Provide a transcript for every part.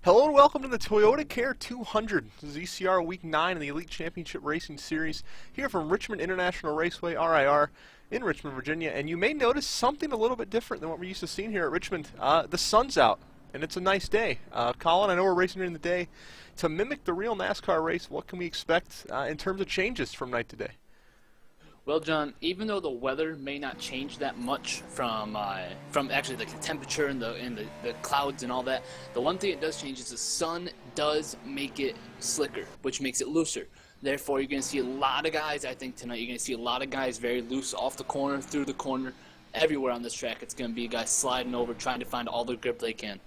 Hello and welcome to the Toyota Care 200. This is ECR Week 9 in the Elite Championship Racing Series here from Richmond International Raceway, RIR, in Richmond, Virginia. And you may notice something a little bit different than what we're used to seeing here at Richmond. The sun's out, and it's a nice day. Colin, I know we're racing during the day. To mimic the real NASCAR race, what can we expect in terms of changes from night to day? Well, John, even though the weather may not change that much from actually the temperature and the clouds and all that, the one thing it does change is the sun does make it slicker, which makes it looser. Therefore, you're going to see a lot of guys, I think, tonight. You're going to see a lot of guys very loose off the corner, through the corner, everywhere on this track. It's going to be guys sliding over, trying to find all the grip they can.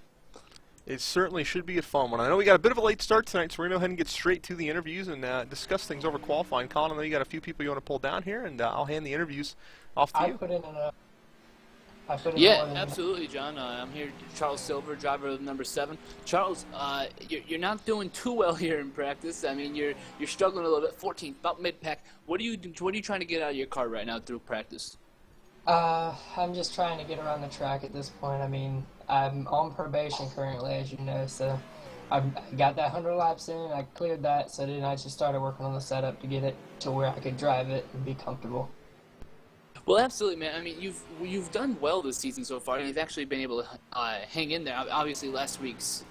It certainly should be a fun one. I know we got a bit of a late start tonight, so we're going to go ahead and get straight to the interviews and discuss things over qualifying. Colin, I know you got a few people you want to pull down here, and I'll hand the interviews off to you. Yeah, absolutely, John. I'm here, Charles Silver, driver of number 7. Charles, you're not doing too well here in practice. I mean, you're struggling a little bit. 14th, about mid-pack. What are you trying to get out of your car right now through practice? I'm just trying to get around the track at this point. I mean, I'm on probation currently, as you know, so I got that 100 laps in, I cleared that, so then I just started working on the setup to get it to where I could drive it and be comfortable. Well, absolutely, man. I mean, you've done well this season so far, and you've actually been able to hang in there. Obviously, last week's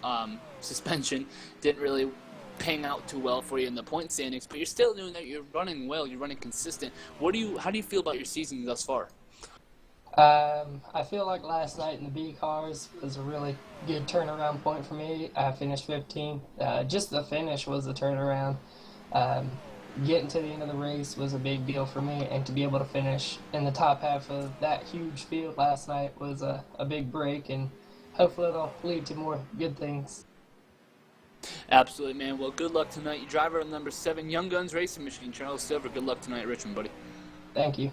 suspension didn't really pang out too well for you in the point standings, but you're still doing that. You're running well. You're running consistent. How do you feel about your season thus far? I feel like last night in the B cars was a really good turnaround point for me. I finished 15th. Just the finish was the turnaround. Getting to the end of the race was a big deal for me, and to be able to finish in the top half of that huge field last night was a big break, and hopefully it'll lead to more good things. Absolutely, man. Well, good luck tonight. You driver of number 7, Young Guns Racing Machine, Charles Silver. Good luck tonight, Richmond, buddy. Thank you.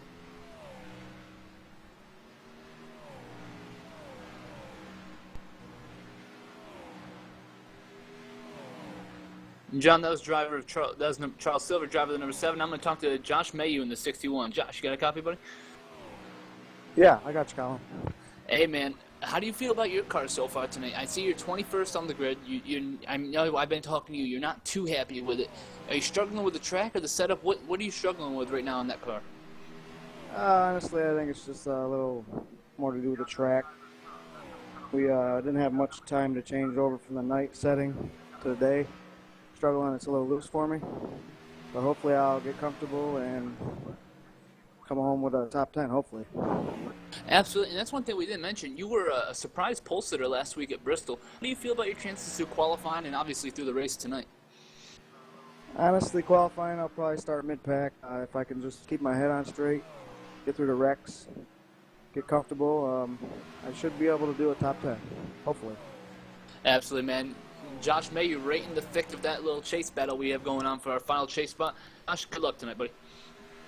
John, that was Charles Silver, driver of the number 7. I'm going to talk to Josh Mayu in the 61. Josh, you got a copy, buddy? Yeah, I got you, Colin. Hey, man, how do you feel about your car so far tonight? I see you're 21st on the grid. I know I've been talking to you. You're not too happy with it. Are you struggling with the track or the setup? What are you struggling with right now in that car? Honestly, I think it's just a little more to do with the track. We didn't have much time to change over from the night setting to the day. Struggling, it's a little loose for me, but hopefully I'll get comfortable and come home with a top 10, hopefully. Absolutely, and that's one thing we didn't mention. You were a surprise pole sitter last week at Bristol. How do you feel about your chances through qualifying and obviously through the race tonight? Honestly, qualifying, I'll probably start mid-pack. If I can just keep my head on straight, get through the wrecks, get comfortable, I should be able to do a top 10, hopefully. Absolutely, man. Josh May, you're right in the thick of that little chase battle we have going on for our final chase spot. Josh, good luck tonight, buddy.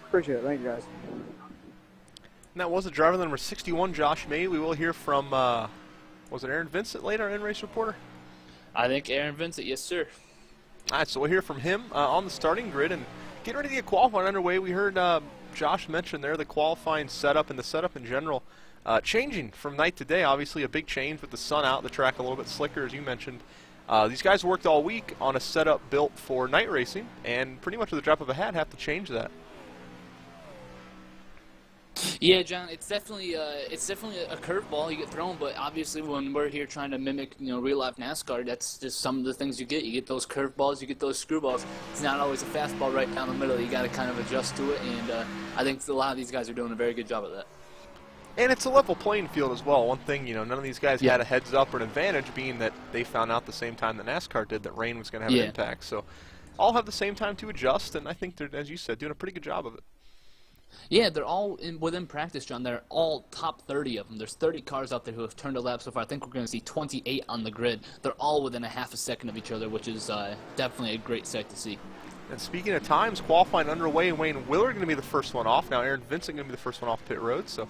Appreciate it. Thank you, guys. And that was the driver number 61, Josh May. We will hear from, was it Aaron Vincent later, our in-race reporter? I think Aaron Vincent, yes, sir. All right, so we'll hear from him on the starting grid and getting ready to get qualifying underway. We heard Josh mention there the qualifying setup and the setup in general changing from night to day. Obviously a big change with the sun out, the track a little bit slicker, as you mentioned. These guys worked all week on a setup built for night racing, and pretty much with a drop of a hat have to change that. Yeah, John, it's definitely a curveball you get thrown, but obviously when we're here trying to mimic, real life NASCAR, that's just some of the things you get. You get those curveballs, you get those screwballs. It's not always a fastball right down the middle. You got to kind of adjust to it, and I think a lot of these guys are doing a very good job of that. And it's a level playing field as well. One thing, none of these guys had a heads up or an advantage, being that they found out the same time that NASCAR did that rain was going to have an impact. So all have the same time to adjust, and I think they're, as you said, doing a pretty good job of it. Yeah, they're all within practice, John. They're all top 30 of them. There's 30 cars out there who have turned a lap so far. I think we're going to see 28 on the grid. They're all within a half a second of each other, which is definitely a great sight to see. And speaking of times, qualifying underway, and Wayne Willard going to be the first one off. Now Aaron Vincent going to be the first one off pit road, so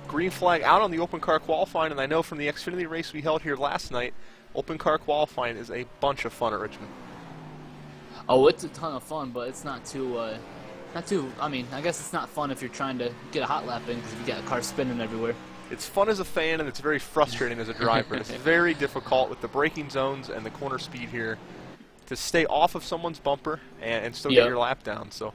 green flag out on the open car qualifying, and I know from the Xfinity race we held here last night, open car qualifying is a bunch of fun at Richmond. Oh, it's a ton of fun, but it's not too, I mean, I guess it's not fun if you're trying to get a hot lap in because you got a car spinning everywhere. It's fun as a fan, and it's very frustrating as a driver. It's very difficult with the braking zones and the corner speed here to stay off of someone's bumper and still get your lap down. So,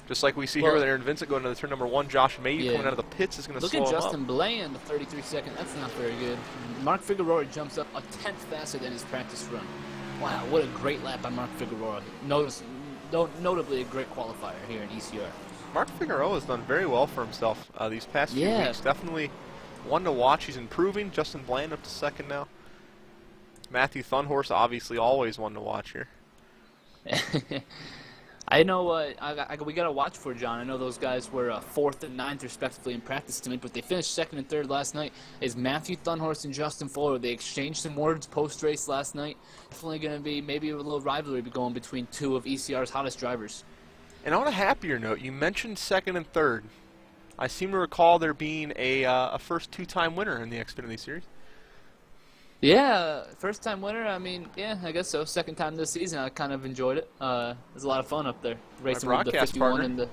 just like we see here with Aaron Vincent going into turn number 1, Josh Mayhew coming out of the pits is going to slow him up. Look at Justin Bland, 33 seconds. That's not very good. Mark Figueroa jumps up a tenth faster than his practice run. Wow, what a great lap by Mark Figueroa. Notably a great qualifier here in ECR. Mark Figueroa has done very well for himself these past few weeks. Definitely one to watch. He's improving. Justin Bland up to second now. Matthew Thunhorse, obviously always one to watch here. I know we got to watch for John. I know those guys were 4th and 9th respectively in practice tonight, but they finished 2nd and 3rd last night. Is Matthew Thunhorse and Justin Fuller. They exchanged some words post-race last night. Definitely going to be maybe a little rivalry going between two of ECR's hottest drivers. And on a happier note, you mentioned 2nd and 3rd. I seem to recall there being a first 2-time winner in the Xfinity Series. Yeah, first-time winner. I mean, yeah, I guess so. Second time this season. I kind of enjoyed it. It was a lot of fun up there. Racing with the 51 partner. and the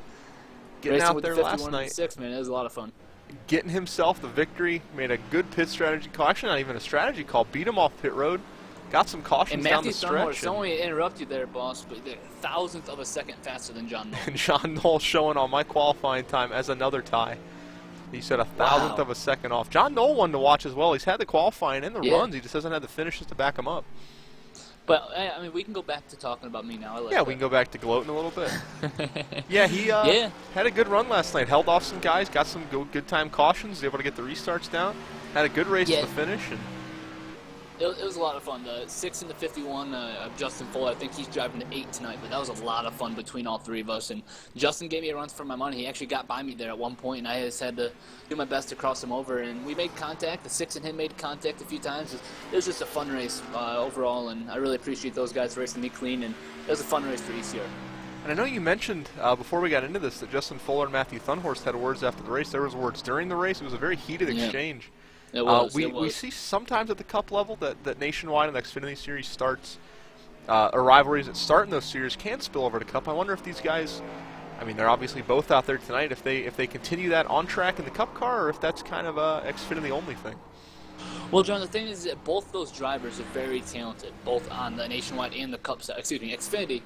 Getting out there last and night. the 6, man. It was a lot of fun. Getting himself the victory. Made a good pit strategy call. Actually, not even a strategy call. Beat him off pit road. Got some cautions down the stretch. And Matthew Thunhorse, interrupt you there, boss, but they're 1,000th of a second faster than John Knoll. And John Knoll showing on my qualifying time as another tie. He said 1,000th of a second off. John Knoll one to watch as well. He's had the qualifying and the runs. He just hasn't had the finishes to back him up. But, I mean, we can go back to talking about me now. We can go back to gloating a little bit. He had a good run last night. Held off some guys, got some good time cautions, was able to get the restarts down. Had a good race to the finish. And it was a lot of fun. The 6 and the 51 of Justin Fuller, I think he's driving the 8 tonight, but that was a lot of fun between all three of us. And Justin gave me a run for my money. He actually got by me there at one point, and I just had to do my best to cross him over. And we made contact. The 6 and him made contact a few times. It was just a fun race overall, and I really appreciate those guys racing me clean. And it was a fun race for ECR. And I know you mentioned before we got into this that Justin Fuller and Matthew Thunhorse had words after the race. There was words during the race. It was a very heated exchange. It was. We see sometimes at the Cup level that nationwide and the Xfinity Series starts, or rivalries that start in those series can spill over to Cup. I wonder if these guys, I mean, they're obviously both out there tonight, if they continue that on track in the Cup car, or if that's kind of a Xfinity only thing. Well, John, the thing is that both those drivers are very talented, both on the Nationwide and the Cup side. Excuse me, Xfinity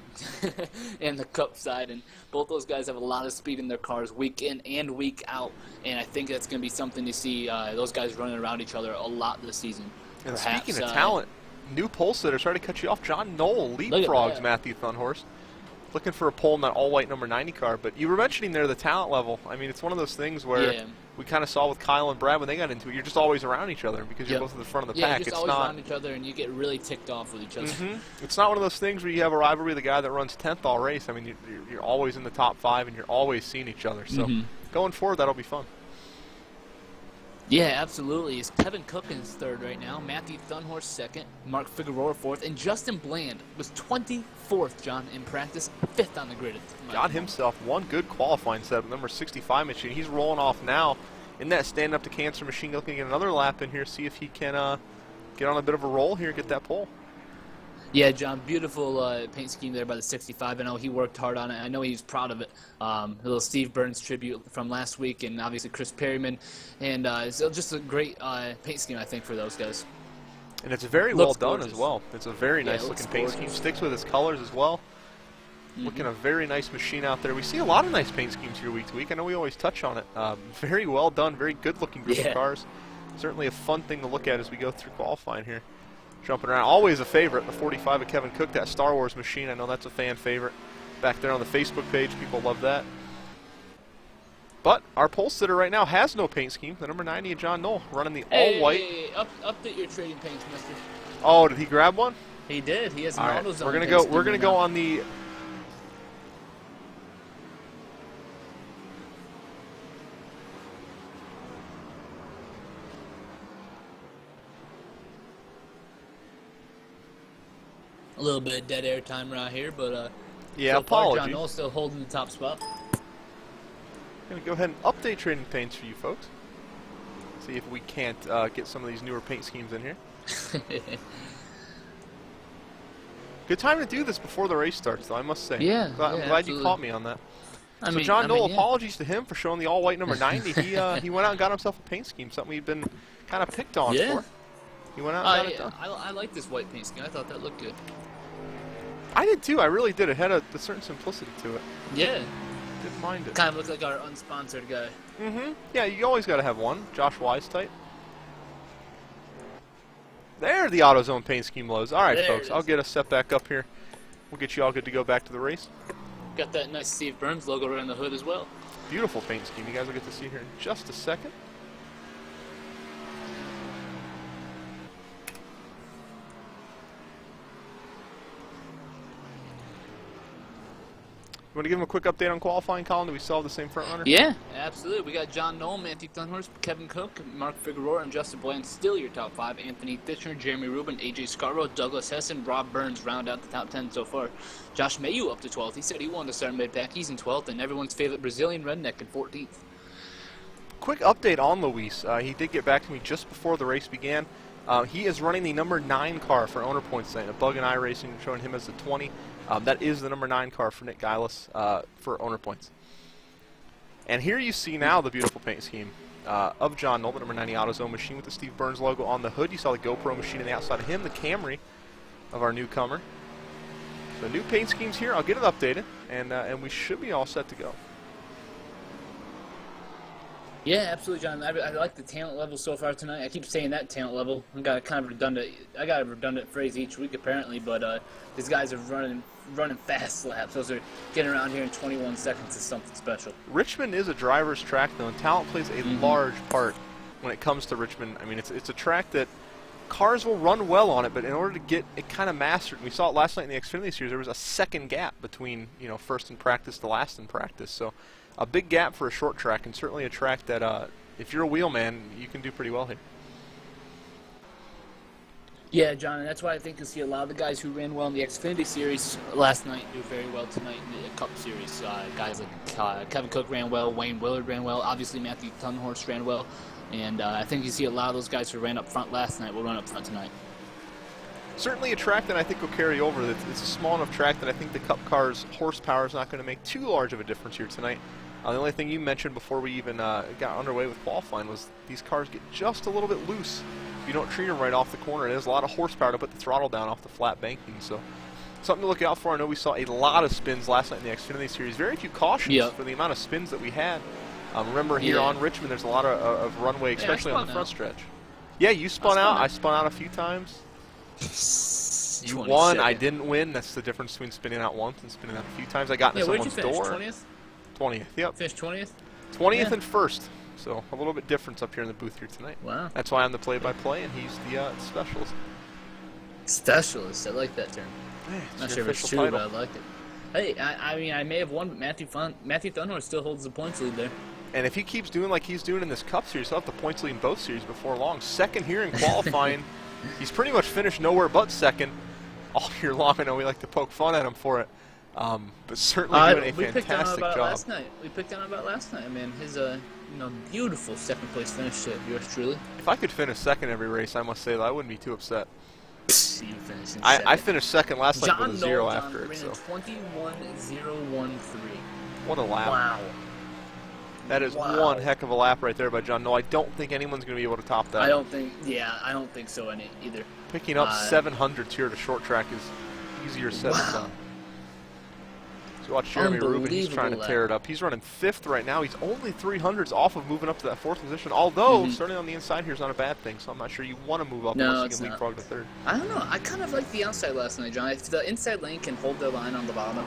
and the Cup side. And both those guys have a lot of speed in their cars week in and week out. And I think that's going to be something to see those guys running around each other a lot this season. And speaking of talent, new pole sitter, sorry to cut you off, John Knoll leapfrogs Matthew Thunhorse. Looking for a pole in that all-white number 90 car. But you were mentioning there the talent level. I mean, it's one of those things where we kind of saw with Kyle and Brad when they got into it. You're just always around each other because you're both at the front of the pack. You're just always around each other, and you get really ticked off with each other. It's not one of those things where you have a rivalry with the guy that runs 10th all race. I mean, you're always in the top 5, and you're always seeing each other. So going forward, that'll be fun. Yeah, absolutely. It's Kevin Cook in 3rd right now, Matthew Thunhorse 2nd, Mark Figueroa 4th, and Justin Bland was 24th, John, in practice, 5th on the grid. Got himself one good qualifying setup, number 65 machine. He's rolling off now in that stand up to cancer machine, looking to get another lap in here, see if he can get on a bit of a roll here, get that pole. Yeah, John, beautiful paint scheme there by the 65. I know he worked hard on it. I know he's proud of it. A little Steve Burns tribute from last week, and obviously Chris Perryman. And it's just a great paint scheme, I think, for those guys. And it's very well done as well. It's a very nice looking paint scheme. Sticks with his colors as well. Looking a very nice machine out there. We see a lot of nice paint schemes here week to week. I know we always touch on it. Very well done, very good looking group of cars. Certainly a fun thing to look at as we go through qualifying here. Jumping around, always a favorite, the 45 of Kevin Cook, that Star Wars machine. I know that's a fan favorite. Back there on the Facebook page, people love that. But our pole sitter right now has no paint scheme. The number 90 of John Knoll running the all-white. Hey, update your trading paints, mister. Oh, did he grab one? He did. He has an AutoZone. We're gonna go on the. A little bit of dead air time right here, but yeah, so far, apologies. John Knoll still holding the top spot. I'm gonna go ahead and update trading paints for you folks. See if we can't get some of these newer paint schemes in here. Good time to do this before the race starts, though, I must say. Yeah, I'm glad you caught me on that. So John Knoll, apologies to him for showing the all-white number 90. He went out and got himself a paint scheme, something he'd been kind of picked on for. He went out and got it done. I like this white paint scheme. I thought that looked good. I did too. I really did. It had a certain simplicity to it. Yeah. Didn't mind it. Kind of looked like our unsponsored guy. Mm-hmm. Yeah, you always got to have one. Josh Wise type. There, the AutoZone paint scheme lows. All right, folks. I'll get us set back up here. We'll get you all good to go back to the race. Got that nice Steve Burns logo around the hood as well. Beautiful paint scheme. You guys will get to see here in just a second. You want to give him a quick update on qualifying, Colin? Do we still have the same front runner? Yeah, absolutely. We got John Knoll, Matthew Thunhorst, Kevin Cook, Mark Figueroa, and Justin Bland still your top 5. Anthony Titchener, Jeremy Rubin, AJ Scarborough, Douglas Hessen, Rob Burns round out the top 10 so far. Josh Mayu up to 12th. He said he wanted to start mid-pack. He's in 12th, and everyone's favorite Brazilian redneck in 14th. Quick update on Luis. He did get back to me just before the race began. He is running the number 9 car for owner points tonight. A Bug and I Racing showing him as the 20. That is the number 9 car for Nick Geilis for owner points. And here you see now the beautiful paint scheme of John Knoll, the number 90 AutoZone machine with the Steve Burns logo on the hood. You saw the GoPro machine on the outside of him, the Camry of our newcomer. So new paint schemes here. I'll get it updated, and we should be all set to go. Yeah, absolutely, John. I like the talent level so far tonight. I keep saying that talent level. I got kind of redundant. I got a redundant phrase each week apparently, but these guys are running fast laps. Those are getting around here in 21 seconds is something special. Richmond is a driver's track though, and talent plays a large part when it comes to Richmond. I mean, it's a track that cars will run well on it, but in order to get it kind of mastered, we saw it last night in the Xfinity Series. There was a second gap between first in practice to last in practice. So a big gap for a short track, and certainly a track that if you're a wheelman, you can do pretty well here. Yeah, John, and that's why I think you'll see a lot of the guys who ran well in the Xfinity Series last night do very well tonight in the Cup Series. Guys like Kevin Cook ran well, Wayne Willard ran well, obviously Matthew Thunhorst ran well, and I think you see a lot of those guys who ran up front last night will run up front tonight. Certainly a track that I think will carry over. It's a small enough track that I think the Cup car's horsepower is not going to make too large of a difference here tonight. The only thing you mentioned before we even got underway with qualifying was these cars get just a little bit loose. If you don't treat them right off the corner, there's a lot of horsepower to put the throttle down off the flat banking. So something to look out for. I know we saw a lot of spins last night in the Xfinity Series. Very few cautions for the amount of spins that we had. Remember here on Richmond, there's a lot of runway, especially on the front stretch. Yeah, you spun out. I spun out a few times. You won. I didn't win. That's the difference between spinning out once and spinning out a few times. I got into someone's door. 20th? 20th, yep. Finished 20th? 20th and first. So a little bit difference up here in the booth here tonight. Wow. That's why I'm the play-by-play, and he's the specialist. Specialist. I like that term. Yeah, Not sure if it's true, but I like it. Hey, I mean, I may have won, but Matthew Thunhorst still holds the points lead there. And if he keeps doing like he's doing in this Cup Series, he'll have the points lead in both series before long. Second here in qualifying. He's pretty much finished nowhere but second all year long. I know we like to poke fun at him for it. But certainly doing a fantastic job. We picked on him about last night. I mean, his beautiful second place finish to yours truly. If I could finish second every race, I must say that I wouldn't be too upset. You finished in I finished second last night John with a 0 Knoll, after it. ran So 21.013. what a lap! Wow. That is one heck of a lap right there by John Knoll. I don't think anyone's going to be able to top that. I don't think so either. Picking up 700s here at a short track is easier said than done. So watch Jeremy Rubin. He's trying to tear it up. He's running 5th right now. He's only 300s off of moving up to that 4th position. Although starting on the inside here is not a bad thing. So I'm not sure you want to move up unless you can leapfrog to 3rd. I don't know. I kind of like the outside last night, John. If the inside lane can hold their line on the bottom,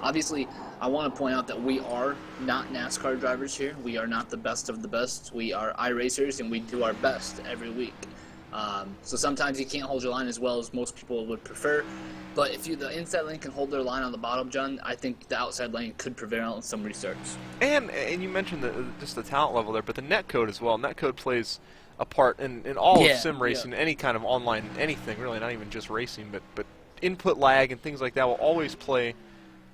obviously I want to point out that we are not NASCAR drivers here. We are not the best of the best. We are iRacers, and we do our best every week. So sometimes you can't hold your line as well as most people would prefer. But if the inside lane can hold their line on the bottom, John, I think the outside lane could prevail in some restarts. And you mentioned just the talent level there, but the netcode as well. Netcode plays a part in all of sim racing, any kind of online, anything really, not even just racing, but input lag and things like that will always play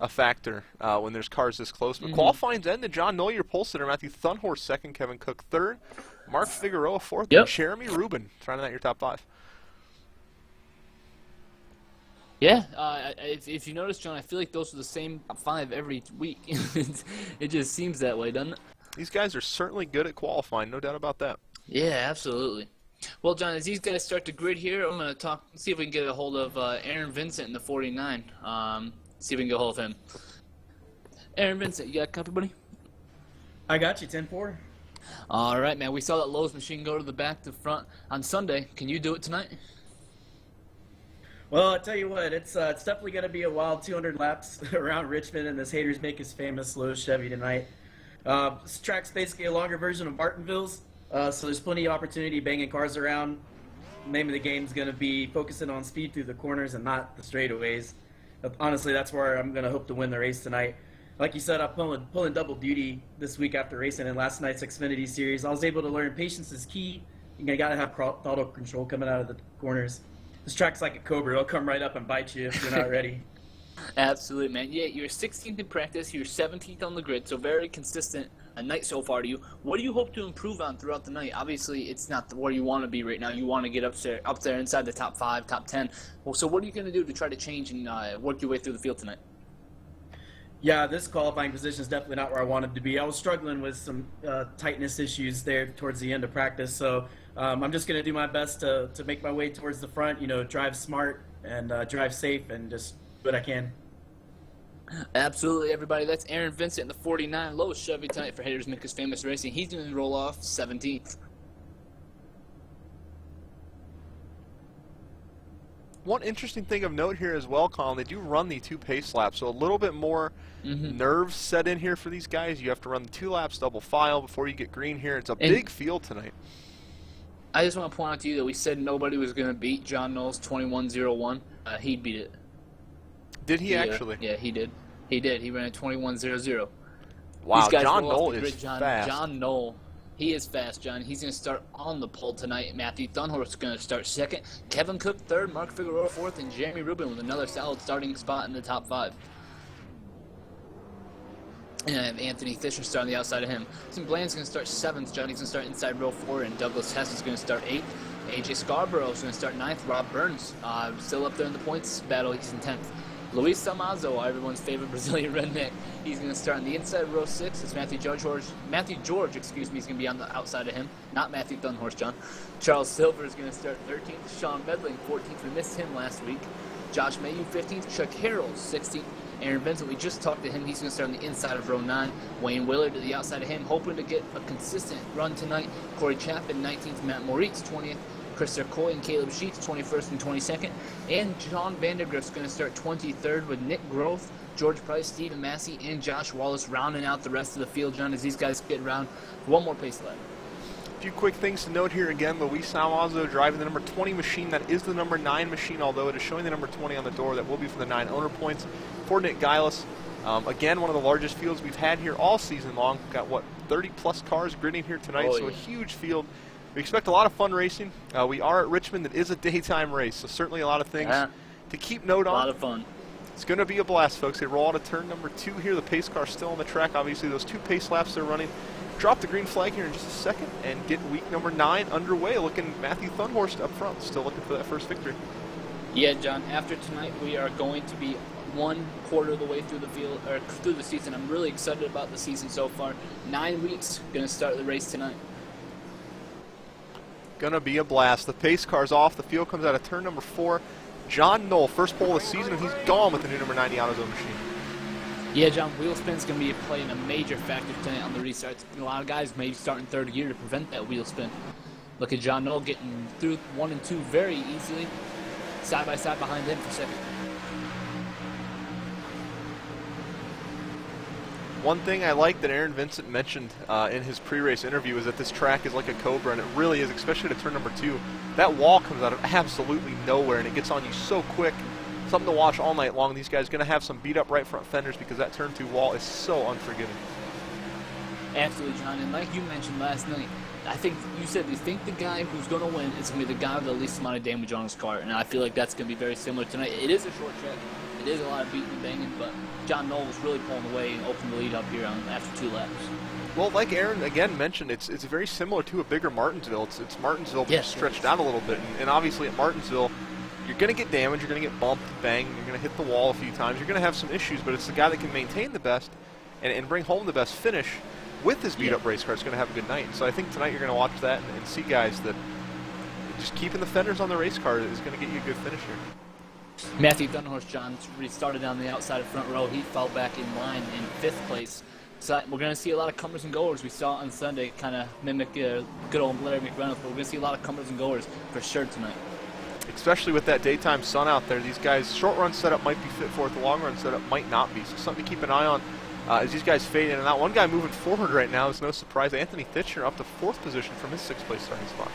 a factor when there's cars this close. But qualifying's ended. John Knoll, your pole sitter. Matthew Thunhorst, 2nd. Kevin Cook, 3rd. Mark Figueroa, 4th. And Jeremy Rubin, trying out your top 5. Yeah, if you notice, John, I feel like those are the same top 5 every week. It just seems that way, doesn't it? These guys are certainly good at qualifying, no doubt about that. Yeah, absolutely. Well, John, as these guys start to grid here, I'm going to see if we can get a hold of Aaron Vincent in the 49. See if we can get a hold of him. Aaron Vincent, you got a copy, buddy? I got you, 10-4. All right, man. We saw that Lowe's machine go to the back to front on Sunday. Can you do it tonight? Well, I'll tell you what, it's definitely going to be a wild 200 laps around Richmond, and this Haters Make Us Famous Lowe's Chevy tonight. This track's basically a longer version of Martinville's, so there's plenty of opportunity banging cars around. The name of the game is going to be focusing on speed through the corners and not the straightaways. Honestly, that's where I'm going to hope to win the race tonight. Like you said, I'm pulling double duty this week after racing in last night's Xfinity Series. I was able to learn patience is key. You got to have throttle control coming out of the corners. This track's like a cobra. It'll come right up and bite you if you're not ready. Absolutely, man. Yeah, you're 16th in practice. You're 17th on the grid, so very consistent a night so far to you. What do you hope to improve on throughout the night? Obviously, it's not where you want to be right now. You want to get up there inside the top 5, top 10. Well, so what are you going to do to try to change and work your way through the field tonight? Yeah, this qualifying position is definitely not where I wanted to be. I was struggling with some tightness issues there towards the end of practice, so I'm just going to do my best to make my way towards the front, drive smart and drive safe and just do what I can. Absolutely, everybody. That's Aaron Vincent in the 49 Lowe's Chevy tonight for Haters Make Us Famous Racing. He's going to roll off 17th. One interesting thing of note here as well, Colin, they do run the 2 pace laps, so a little bit more nerves set in here for these guys. You have to run the 2 laps double file before you get green here. It's a big field tonight. I just want to point out to you that we said nobody was going to beat John Knowles 21:01. He beat it. Did he actually? Yeah, he did. He did. He ran a 21:00. Wow, John Knoll is fast. John Knoll. He is fast, John. He's going to start on the pole tonight. Matthew Dunhorst is going to start 2nd. Kevin Cook 3rd. Mark Figueroa 4th. And Jeremy Rubin with another solid starting spot in the top 5. And I have Anthony Fisher starting on the outside of him. Tim Bland's going to start 7th. Johnny's going to start inside row 4. And Douglas Hess is going to start 8th. AJ Scarborough is going to start 9th. Rob Burns still up there in the points battle. He's in 10th. Luis Salmazo, everyone's favorite Brazilian redneck, he's going to start on the inside row 6. It's Matthew George, is going to be on the outside of him. Not Matthew Dunhorst, John. Charles Silver is going to start 13th. Sean Medling, 14th. We missed him last week. Josh Mayu, 15th. Chuck Harrell, 16th. Aaron Vincent, we just talked to him. He's going to start on the inside of row 9. Wayne Willard to the outside of him, hoping to get a consistent run tonight. Corey Chapman, 19th. Matt Moritz, 20th. Christopher Coy and Caleb Sheets, 21st and 22nd. And John Vandergrift's going to start 23rd with Nick Groth, George Price, Stephen Massey, and Josh Wallace rounding out the rest of the field, John, as these guys get around one more pace lap. A few quick things to note here again. Luis Salmazo driving the number 20 machine. That is the number 9 machine, although it is showing the number 20 on the door. That will be for the 9 owner points. For Nick Geilis, again, one of the largest fields we've had here all season long. Got, 30-plus cars gridding here tonight, so a huge field. We expect a lot of fun racing. We are at Richmond. It is a daytime race, so certainly a lot of things to keep note on. A lot of fun. It's going to be a blast, folks. They roll out of turn number 2 here. The pace car's still on the track. Obviously, those 2 pace laps they're running. Drop the green flag here in just a second and get week number 9 underway. Looking Matthew Dunhorst up front, still looking for that first victory. Yeah, John, after tonight, we are going to be 1/4 of the way through the field, or through the season. I'm really excited about the season so far. 9 weeks, going to start the race tonight. Gonna be a blast. The pace car's off. The field comes out of turn number 4. John Knoll, first pole of the season, and he's gone with the new number 90 AutoZone machine. Yeah, John, wheel spin's going to be playing a major factor tonight on the restarts. A lot of guys may start in 3rd gear to prevent that wheel spin. Look at John Knoll getting through 1 and 2 very easily, side by side behind him for 2nd. One thing I like that Aaron Vincent mentioned in his pre-race interview is that this track is like a cobra, and it really is, especially to turn number 2. That wall comes out of absolutely nowhere, and it gets on you so quick. Something to watch all night long. These guys are going to have some beat-up right front fenders because that turn 2 wall is so unforgiving. Absolutely, John. And like you mentioned last night, I think you said you think the guy who's going to win is going to be the guy with the least amount of damage on his car, and I feel like that's going to be very similar tonight. It is a short track. It is a lot of beating and banging, but John Knoll was really pulling away and opened the lead up here after 2 laps. Well, like Aaron again mentioned, it's very similar to a bigger Martinsville. It's Martinsville, but yes, stretched out a little bit, and obviously at Martinsville, You're going to get damage, you're going to get bumped, banged, you're going to hit the wall a few times, you're going to have some issues, but it's the guy that can maintain the best and bring home the best finish with his beat-up race car is going to have a good night. And so I think tonight you're going to watch that and see guys that just keeping the fenders on the race car is going to get you a good finish here. Matthew Dunhorse John restarted on the outside of front row. He fell back in line in 5th place. So we're going to see a lot of comers and goers. We saw on Sunday kind of mimic good old Larry McReynolds, but we're going to see a lot of comers and goers for sure tonight. Especially with that daytime sun out there, these guys, short run setup might be fit for it, the long run setup might not be. So something to keep an eye on as these guys fade in and out. One guy moving forward right now is no surprise. Anthony Thitcher up to 4th position from his 6th place starting spot.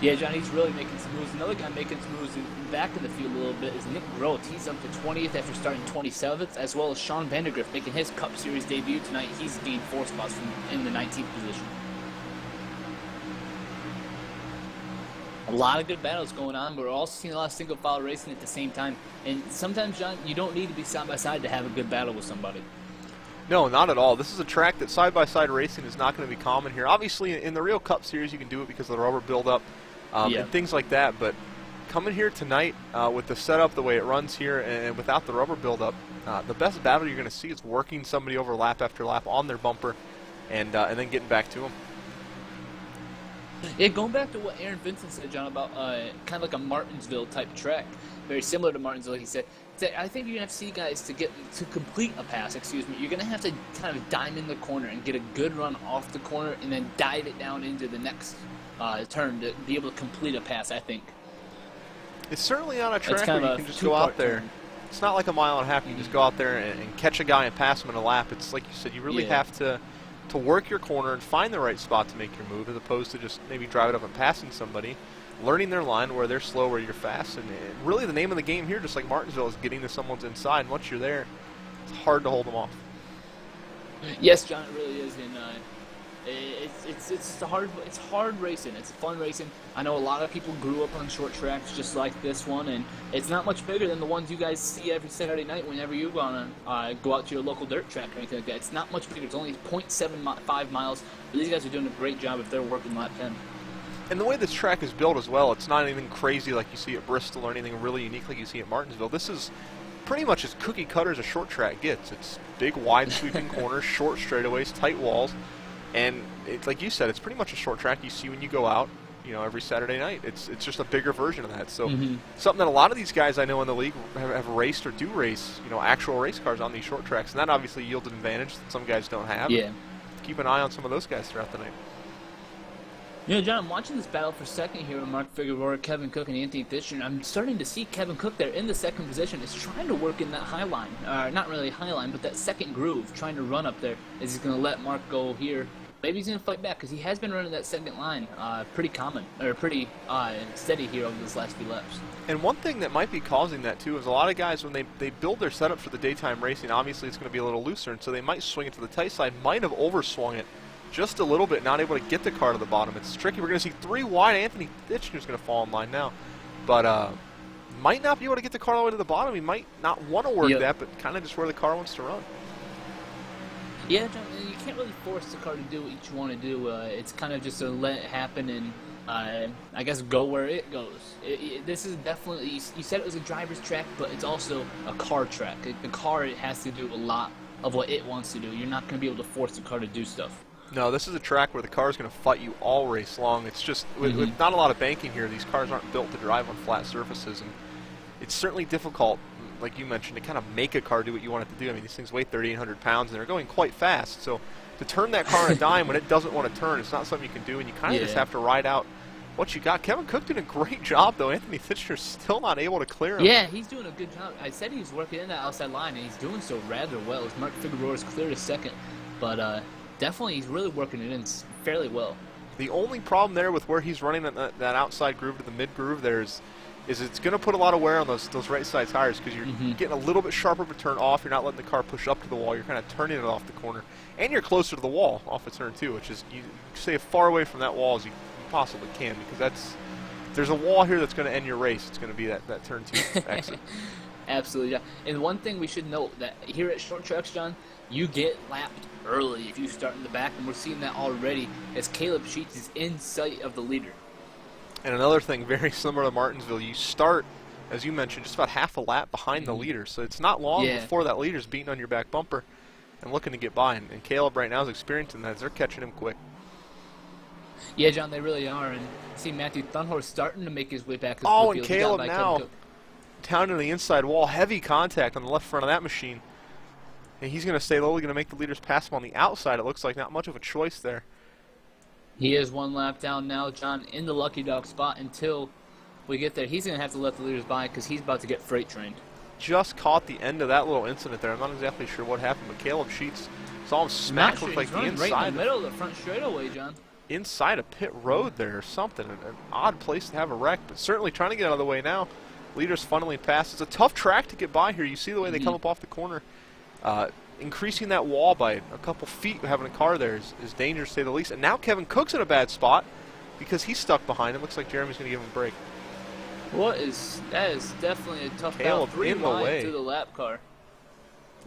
Yeah, John, he's really making some moves. Another guy making some moves in back of the field a little bit is Nick Groth. He's up to 20th after starting 27th, as well as Sean Vandergrift making his Cup Series debut tonight. He's gained 4 spots in the 19th position. A lot of good battles going on, but we're also seeing a lot of single file racing at the same time. And sometimes, John, you don't need to be side by side to have a good battle with somebody. No, not at all. This is a track that side-by-side racing is not going to be common here. Obviously, in the real Cup Series, you can do it because of the rubber buildup and things like that. But coming here tonight with the setup, the way it runs here, and without the rubber buildup, the best battle you're going to see is working somebody over lap after lap on their bumper and then getting back to them. Yeah, going back to what Aaron Vincent said, John, about kind of like a Martinsville type track, very similar to Martinsville. He said, I think you're gonna have to see guys to complete a pass. You're gonna have to kind of dime in the corner and get a good run off the corner, and then dive it down into the next turn to be able to complete a pass. I think it's certainly on a track where you can just go out there. It's not like a mile and a half. You can just go out there and catch a guy and pass him in a lap. It's like you said, you really have to work your corner and find the right spot to make your move, as opposed to just maybe drive it up and passing somebody, learning their line, where they're slow, where you're fast. And really the name of the game here, just like Martinsville, is getting to someone's inside. And once you're there, it's hard to hold them off. Yes, John, it really is. And it's hard racing. It's fun racing. I know a lot of people grew up on short tracks just like this one, and it's not much bigger than the ones you guys see every Saturday night whenever you go out to your local dirt track or anything like that. It's not much bigger. It's only 0.75 miles. But these guys are doing a great job if they're working lap 10. And the way this track is built as well, it's not anything crazy like you see at Bristol or anything really unique like you see at Martinsville. This is pretty much as cookie cutter as a short track gets. It's big, wide, sweeping corners, short straightaways, tight walls. And it's like you said, it's pretty much a short track you see when you go out, every Saturday night. It's just a bigger version of that. So something that a lot of these guys I know in the league have raced or do race, actual race cars on these short tracks. And that obviously yields an advantage that some guys don't have. Yeah. Keep an eye on some of those guys throughout the night. John, I'm watching this battle for second here with Mark Figueroa, Kevin Cook, and Anthony Fisher, and I'm starting to see Kevin Cook there in the second position is trying to work in that high line. Not really high line, but that second groove, trying to run up there. Is he going to let Mark go here? Maybe he's going to fight back, because he has been running that second line pretty steady here over these last few laps. And one thing that might be causing that, too, is a lot of guys, when they build their setup for the daytime racing, obviously it's going to be a little looser, and so they might swing it to the tight side, might have overswung it just a little bit, not able to get the car to the bottom. It's tricky. We're going to see 3 wide. Anthony Ditchner's going to fall in line now. But might not be able to get the car all the way to the bottom. He might not want to work that, but kind of just where the car wants to run. Yeah, John, you can't really force the car to do what you want to do. It's kind of just to let it happen and, I guess, go where it goes. This is definitely, you said it was a driver's track, but it's also a car track. The car has to do a lot of what it wants to do. You're not going to be able to force the car to do stuff. No, this is a track where the car is going to fight you all race long. It's just, with not a lot of banking here, these cars aren't built to drive on flat surfaces, and it's certainly difficult, like you mentioned, to kind of make a car do what you want it to do. I mean, these things weigh 3,800 pounds, and they're going quite fast, so to turn that car on a dime when it doesn't want to turn, it's not something you can do, and you kind of just have to ride out what you got. Kevin Cook did a great job, though. Anthony Fitcher's still not able to clear him. Yeah, he's doing a good job. I said he was working in that outside line, and he's doing so rather well. As Mark Figueroa's cleared a second, but definitely he's really working it in fairly well. The only problem there with where he's running that outside groove to the mid groove there is it's going to put a lot of wear on those right side tires, because you're getting a little bit sharper of a turn off. You're not letting the car push up to the wall. You're kind of turning it off the corner, and you're closer to the wall off of turn 2, which is, you stay as far away from that wall as you possibly can, because there's a wall here that's going to end your race. It's going to be that turn 2 exit. Absolutely, yeah. And one thing we should note, that here at short tracks, John, you get lapped early if you start in the back, and we're seeing that already as Caleb Sheets is in sight of the leader. And another thing very similar to Martinsville, you start, as you mentioned, just about half a lap behind the leader. So it's not long before that leader's beating on your back bumper and looking to get by. And Caleb right now is experiencing that as they're catching him quick. Yeah, John, they really are. And see Matthew Thunhorse starting to make his way back. Oh, and Caleb now down to the inside wall. Heavy contact on the left front of that machine. And he's going to stay low, going to make the leaders pass him on the outside. It looks like not much of a choice there. He is one lap down now, John, in the lucky dog spot until we get there. He's going to have to let the leaders by because he's about to get freight trained. Just caught the end of that little incident there. I'm not exactly sure what happened, but Caleb Sheets saw him smack look like the inside. Right in the middle of the front straightaway, John. Inside a pit road there or something. An odd place to have a wreck, but certainly trying to get out of the way now. Leaders funneling past. It's a tough track to get by here. You see the way they come up off the corner. Increasing that wall by a couple feet, having a car there is dangerous to say the least. And now Kevin Cook's in a bad spot because he's stuck behind him. Looks like Jeremy's going to give him a break. That is definitely a tough Caleb battle. 3 in the way through the lap car.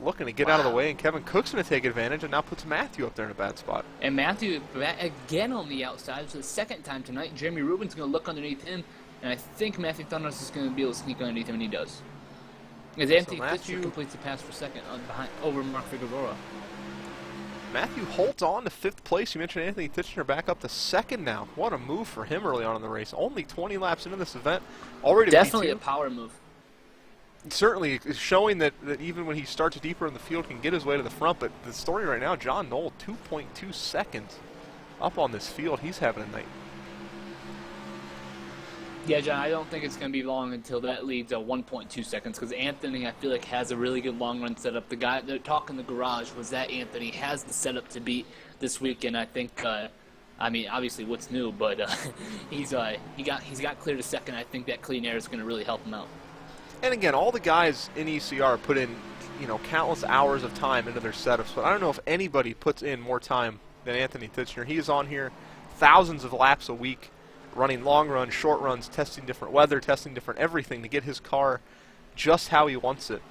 Looking to get out of the way, and Kevin Cook's going to take advantage and now puts Matthew up there in a bad spot. And Matthew again on the outside for the second time tonight. Jeremy Rubin's going to look underneath him, and I think Matthew Thunderous is going to be able to sneak underneath him, and he does. As Anthony Fisher completes the pass for second over Mark Figueroa. Matthew holds on to 5th place. You mentioned Anthony Titchener back up to 2nd now. What a move for him early on in the race. Only 20 laps into this event, already definitely P2. A power move. Certainly showing that even when he starts deeper in the field, can get his way to the front. But the story right now, John Knoll, 2.2 seconds up on this field. He's having a night. Yeah, John, I don't think it's going to be long until that leads 1.2 seconds because Anthony, I feel like, has a really good long run setup. The guy that talk in the garage was that Anthony has the setup to beat this week, and I think, I mean, obviously what's new, but he's got clear to second. I think that clean air is going to really help him out. And again, all the guys in ECR put in, countless hours of time into their setups, but I don't know if anybody puts in more time than Anthony Titchener. He is on here thousands of laps a week, running long runs, short runs, testing different weather, testing different everything to get his car just how he wants it.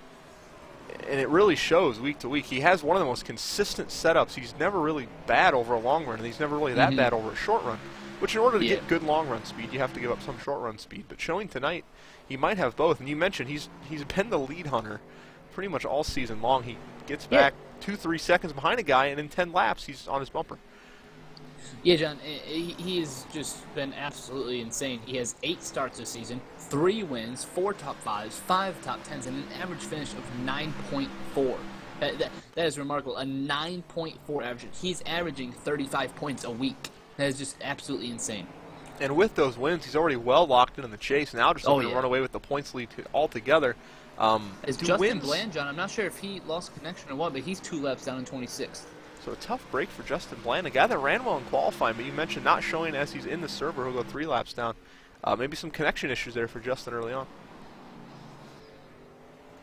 And it really shows week to week. He has one of the most consistent setups. He's never really bad over a long run, and he's never really that bad over a short run, which in order to get good long run speed, you have to give up some short run speed. But showing tonight, he might have both. And you mentioned he's been the lead hunter pretty much all season long. He gets back 2-3 seconds behind a guy, and in 10 laps, he's on his bumper. Yeah, John, he has just been absolutely insane. He has 8 starts this season, 3 wins, 4 top 5s, 5 top 10s, and an average finish of 9.4. That is remarkable, a 9.4 average. He's averaging 35 points a week. That is just absolutely insane. And with those wins, he's already well locked in the chase. Now just looking to run away with the points lead altogether. As Justin Bland, John, I'm not sure if he lost connection or what, but he's 2 laps down in 26th. So a tough break for Justin Bland, a guy that ran well in qualifying, but you mentioned not showing as he's in the server. He'll go 3 laps down. Maybe some connection issues there for Justin early on.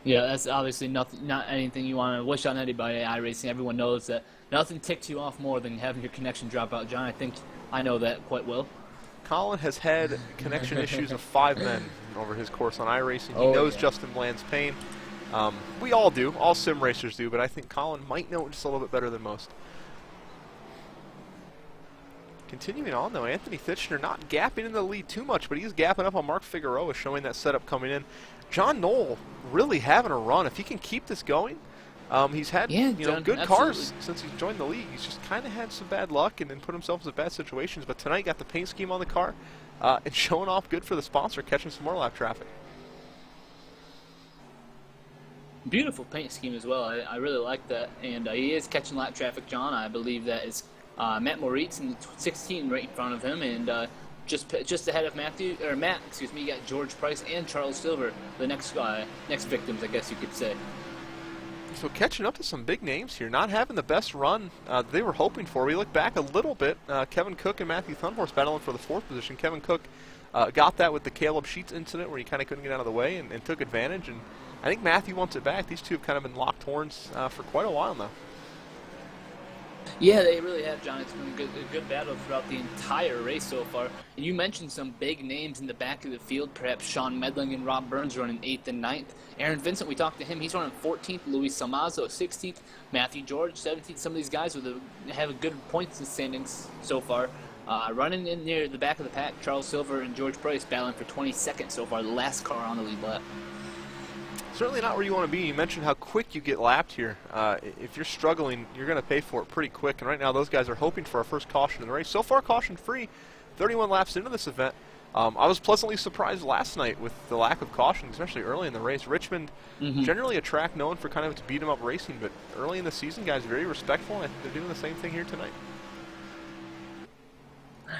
Yeah, that's obviously not anything you want to wish on anybody at iRacing. Everyone knows that nothing ticks you off more than having your connection drop out, John. I think I know that quite well. Colin has had connection issues of 5 men over his course on iRacing. He knows Justin Bland's pain. We all do. All sim racers do, but I think Colin might know it just a little bit better than most. Continuing on, though, Anthony Titchener not gapping in the lead too much, but he's gapping up on Mark Figueroa, showing that setup coming in. John Knoll really having a run. If he can keep this going, he's had good cars since he's joined the league. He's just kind of had some bad luck and then put himself in some bad situations, but tonight got the paint scheme on the car and showing off good for the sponsor, catching some more lap traffic. Beautiful paint scheme as well. I really like that, and he is catching lap traffic, John. I believe that is Matt Moritz in 16 right in front of him, and just ahead of Matt. You got George Price and Charles Silver, the next victims, I guess you could say. So catching up to some big names here, not having the best run they were hoping for. We look back a little bit. Kevin Cook and Matthew Thunhorse battling for the 4th position. Kevin Cook got that with the Caleb Sheets incident where he kind of couldn't get out of the way and took advantage. And I think Matthew wants it back. These two have kind of been locked horns for quite a while now. Yeah, they really have, John. It's been a good battle throughout the entire race so far. And you mentioned some big names in the back of the field, perhaps Sean Medling and Rob Burns running 8th and 9th. Aaron Vincent, we talked to him. He's running 14th. Luis Salmazo 16th. Matthew George 17th. Some of these guys have a good points standings so far. Running in near the back of the pack, Charles Silver and George Price battling for 22nd so far, the last car on the lead lap. Certainly not where you want to be. You mentioned how quick you get lapped here. If you're struggling, you're going to pay for it pretty quick. And right now, those guys are hoping for our first caution in the race. So far, caution-free, 31 laps into this event. I was pleasantly surprised last night with the lack of caution, especially early in the race. Richmond, generally a track known for kind of its beat-em-up racing, but early in the season, guys, very respectful. I think they're doing the same thing here tonight.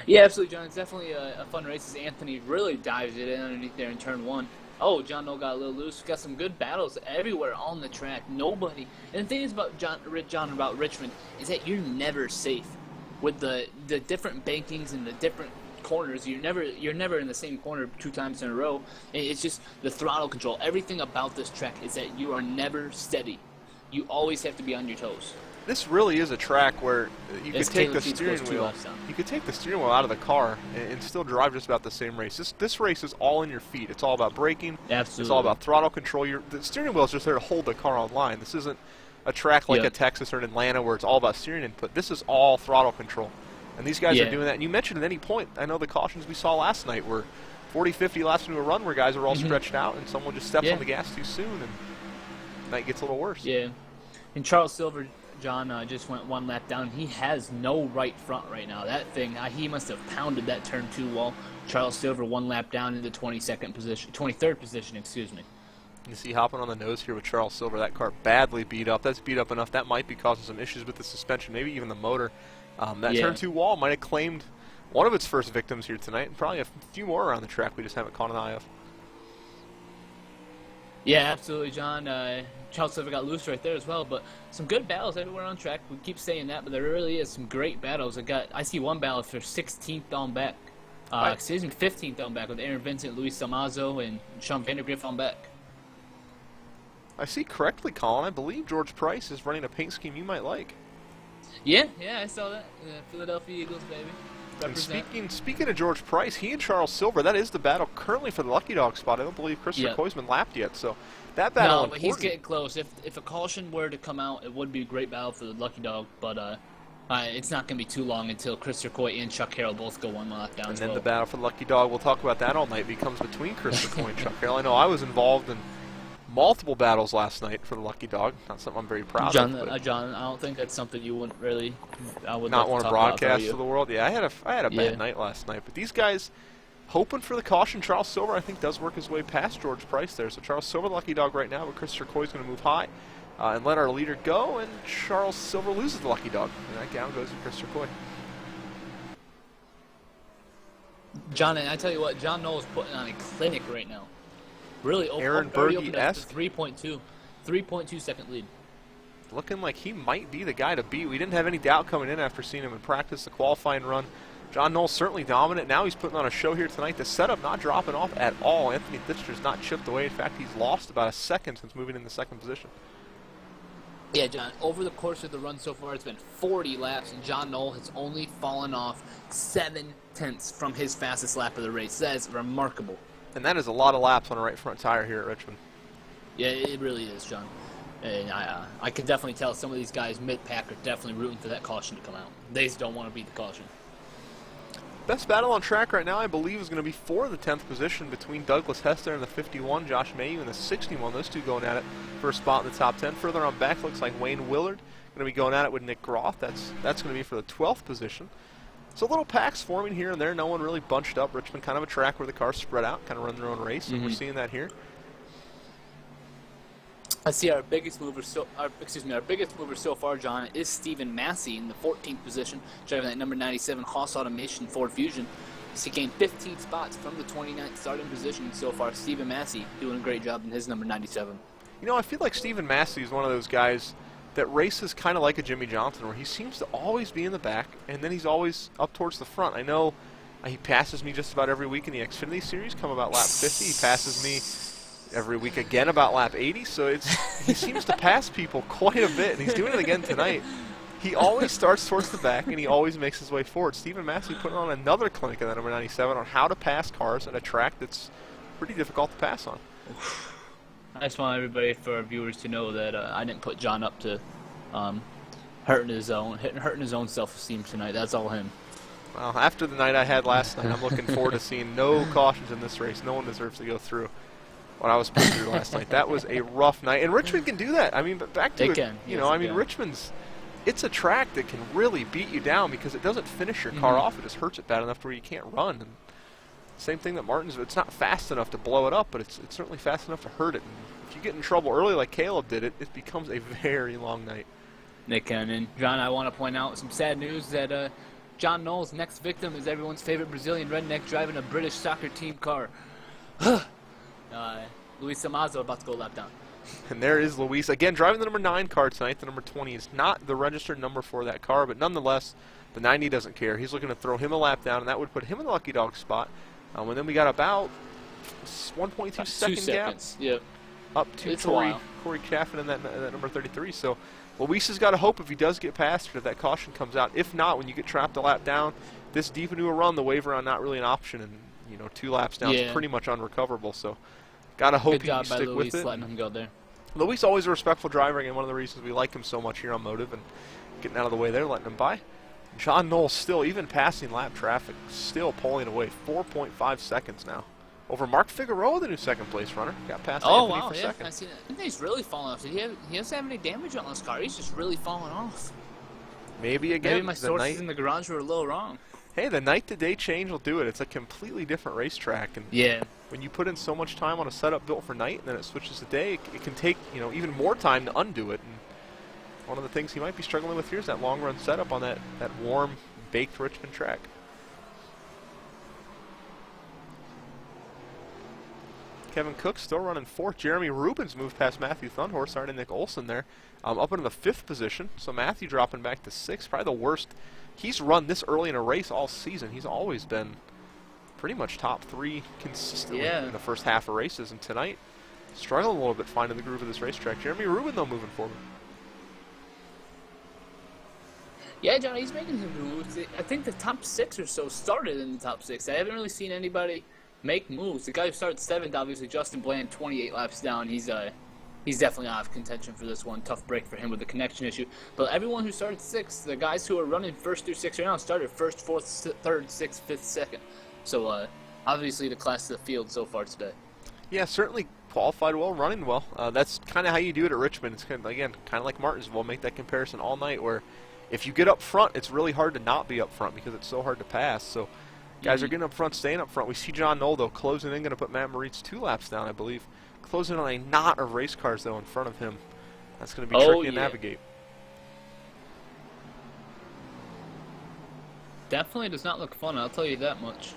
Yeah, absolutely, John. It's definitely a fun race as Anthony really dives it in underneath there in turn 1. Oh, John Knoll got a little loose. We've got some good battles everywhere on the track. Nobody. And the thing is about John, about Richmond is that you're never safe with the different bankings and the different corners. You're never in the same corner 2 times in a row. It's just the throttle control. Everything about this track is that you are never steady. You always have to be on your toes. This really is a track where you could take the steering wheel. You could take the steering wheel out of the car and still drive just about the same race. This race is all in your feet. It's all about braking. Absolutely. It's all about throttle control. The steering wheel is just there to hold the car on line. This isn't a track like a Texas or an Atlanta where it's all about steering input. This is all throttle control. And these guys are doing that. And you mentioned at any point, I know the cautions we saw last night were 40, 50 laps into a run where guys are all stretched out and someone just steps on the gas too soon and the night gets a little worse. Yeah. And Charles Silver, John, just went 1 lap down. He has no right front right now. That thing, he must have pounded that turn 2 wall. Charles Silver 1 lap down into 23rd position, excuse me. You see hopping on the nose here with Charles Silver. That car badly beat up. That's beat up enough. That might be causing some issues with the suspension, maybe even the motor. That turn 2 wall might have claimed one of its first victims here tonight, and probably a few more around the track we just haven't caught an eye of. Yeah, absolutely, John. Charles Silver got loose right there as well, but some good battles everywhere on track. We keep saying that, but there really is some great battles. I see one battle for 16th on back. 15th on back with Aaron Vincent, Luis Salmazo, and Sean Vandergriff on back. I see correctly, Colin. I believe George Price is running a paint scheme you might like. Yeah, I saw that. Philadelphia Eagles, baby. And speaking of George Price, he and Charles Silver, that is the battle currently for the Lucky Dog spot. I don't believe Christopher Coy's been lapped yet, so that battle. No, but he's getting close. If a caution were to come out, it would be a great battle for the Lucky Dog, but it's not going to be too long until Christopher Coy and Chuck Harrell both go 1 lap down. And then the battle for the Lucky Dog, we'll talk about that all night, becomes between Christopher Coy and Chuck Harrell. I know I was involved in multiple battles last night for the Lucky Dog. Not something I'm very proud of. John, I don't think that's something you wouldn't really. I would not want to broadcast to the world. Yeah, I had a bad night last night. But these guys, hoping for the caution. Charles Silver, I think, does work his way past George Price there. So Charles Silver, the Lucky Dog right now, but Christopher Coy's going to move high and let our leader go. And Charles Silver loses the Lucky Dog, and that down goes to Christopher Coy. John, and I tell you what, John Knoll is putting on a clinic right now. Really Aaron Berge-esque. 3.2 second lead. Looking like he might be the guy to beat. We didn't have any doubt coming in after seeing him in practice, the qualifying run. John Knoll certainly dominant. Now he's putting on a show here tonight. The setup not dropping off at all. Anthony Thitzcher's not chipped away. In fact, he's lost about a second since moving in the 2nd position. Yeah, John, over the course of the run so far, it's been 40 laps, and John Knoll has only fallen off 7/10 from his fastest lap of the race. That is remarkable. And that is a lot of laps on a right front tire here at Richmond. Yeah, it really is, John. And I can definitely tell some of these guys mid-pack are definitely rooting for that caution to come out. They just don't want to beat the caution. Best battle on track right now, I believe, is going to be for the 10th position between Douglas Hester and the 51, Josh Mayhew, and the 61. Those two going at it for a spot in the top 10. Further on back, looks like Wayne Willard going to be going at it with Nick Groth. That's going to be for the 12th position. So little packs forming here and there. No one really bunched up. Richmond kind of a track where the cars spread out, kind of run their own race, and we're seeing that here. I see our biggest mover so far, John, is Stephen Massey in the 14th position, driving that number 97 Haas Automation Ford Fusion. He gained 15 spots from the 29th starting position so far. Stephen Massey doing a great job in his number 97. You know, I feel like Stephen Massey is one of those guys that races kind of like a Jimmy Johnson, where he seems to always be in the back, and then he's always up towards the front. I know he passes me just about every week in the Xfinity Series, come about lap 50. He passes me every week again about lap 80, so he seems to pass people quite a bit, and he's doing it again tonight. He always starts towards the back, and he always makes his way forward. Stephen Massey putting on another clinic in that number 97 on how to pass cars at a track that's pretty difficult to pass on. I just want everybody, for our viewers, to know that I didn't put John up to hurting his own self-esteem tonight. That's all him. Well, after the night I had last night, I'm looking forward to seeing no cautions in this race. No one deserves to go through what I was put through last night. That was a rough night, and Richmond can do that. I mean, but back to They it, can. you Yes, know, I they mean, can. Richmond's, it's a track that can really beat you down because it doesn't finish your car off. It just hurts it bad enough to where you can't run. And same thing that Martinsville. It's not fast enough to blow it up, but it's certainly fast enough to hurt it. And if you get in trouble early like Caleb did, it becomes a very long night. They can. And John, I want to point out some sad news that John Knowles' next victim is everyone's favorite Brazilian redneck driving a British soccer team car. Luis Amazo about to go lap down. And there is Luis, again, driving the number 9 car tonight. The number 20 is not the registered number for that car, but nonetheless, the 90 doesn't care. He's looking to throw him a lap down, and that would put him in the lucky dog spot. And then we got about 1.2 second gap Yep. up to It's a while. Corey Chaffin in that number 33. So Luis has got to hope if he does get past it, if that caution comes out. If not, when you get trapped a lap down, this deep into a run, the wave around not really an option, and 2 laps down is pretty much unrecoverable. So got to hope Good he job can by stick Luis with it. letting him go there. Luis always a respectful driver, and one of the reasons we like him so much here on MOTV and getting out of the way there, letting him by. John Knowles still, even passing lap traffic, still pulling away 4.5 seconds now. Over Mark Figueroa, the new second-place runner. Got past Anthony Wow, for yeah, second. I see that. I think he's really falling off. He doesn't have any damage on this car. He's just really falling off. Maybe again, Maybe my the sources night. in the garage were a little wrong. Hey, the night-to-day change will do it. It's a completely different racetrack, and Yeah. when you put in so much time on a setup built for night, and then it switches to day, it can take even more time to undo it. And one of the things he might be struggling with here is that long-run setup on that warm, baked Richmond track. Kevin Cook still running 4th. Jeremy Rubens moved past Matthew Thunhorse. Sorry to Nick Olson there. Up into the 5th position. So Matthew dropping back to 6th. Probably the worst. He's run this early in a race all season. He's always been pretty much top 3 consistently in the first half of races. And tonight, struggling a little bit finding the groove of this racetrack. Jeremy Rubin, though, moving forward. Yeah, John, he's making some moves. I think the top 6 or so started in the top 6. I haven't really seen anybody make moves. The guy who started 7th, obviously, Justin Bland, 28 laps down. He's definitely out of contention for this one. Tough break for him with the connection issue. But everyone who started 6th, the guys who are running 1st through 6th right now, started 1st, 4th, 3rd, 6th, 5th, 2nd. So obviously the class of the field so far today. Yeah, certainly qualified well, running well. That's kind of how you do it at Richmond. It's kind of like Martinsville. Make that comparison all night where if you get up front, it's really hard to not be up front because it's so hard to pass. So guys are getting up front, staying up front. We see John Knoll, though, closing in, going to put Matt Moritz 2 laps down, I believe. Closing on a knot of race cars, though, in front of him. That's going to be tricky to navigate. Definitely does not look fun, I'll tell you that much.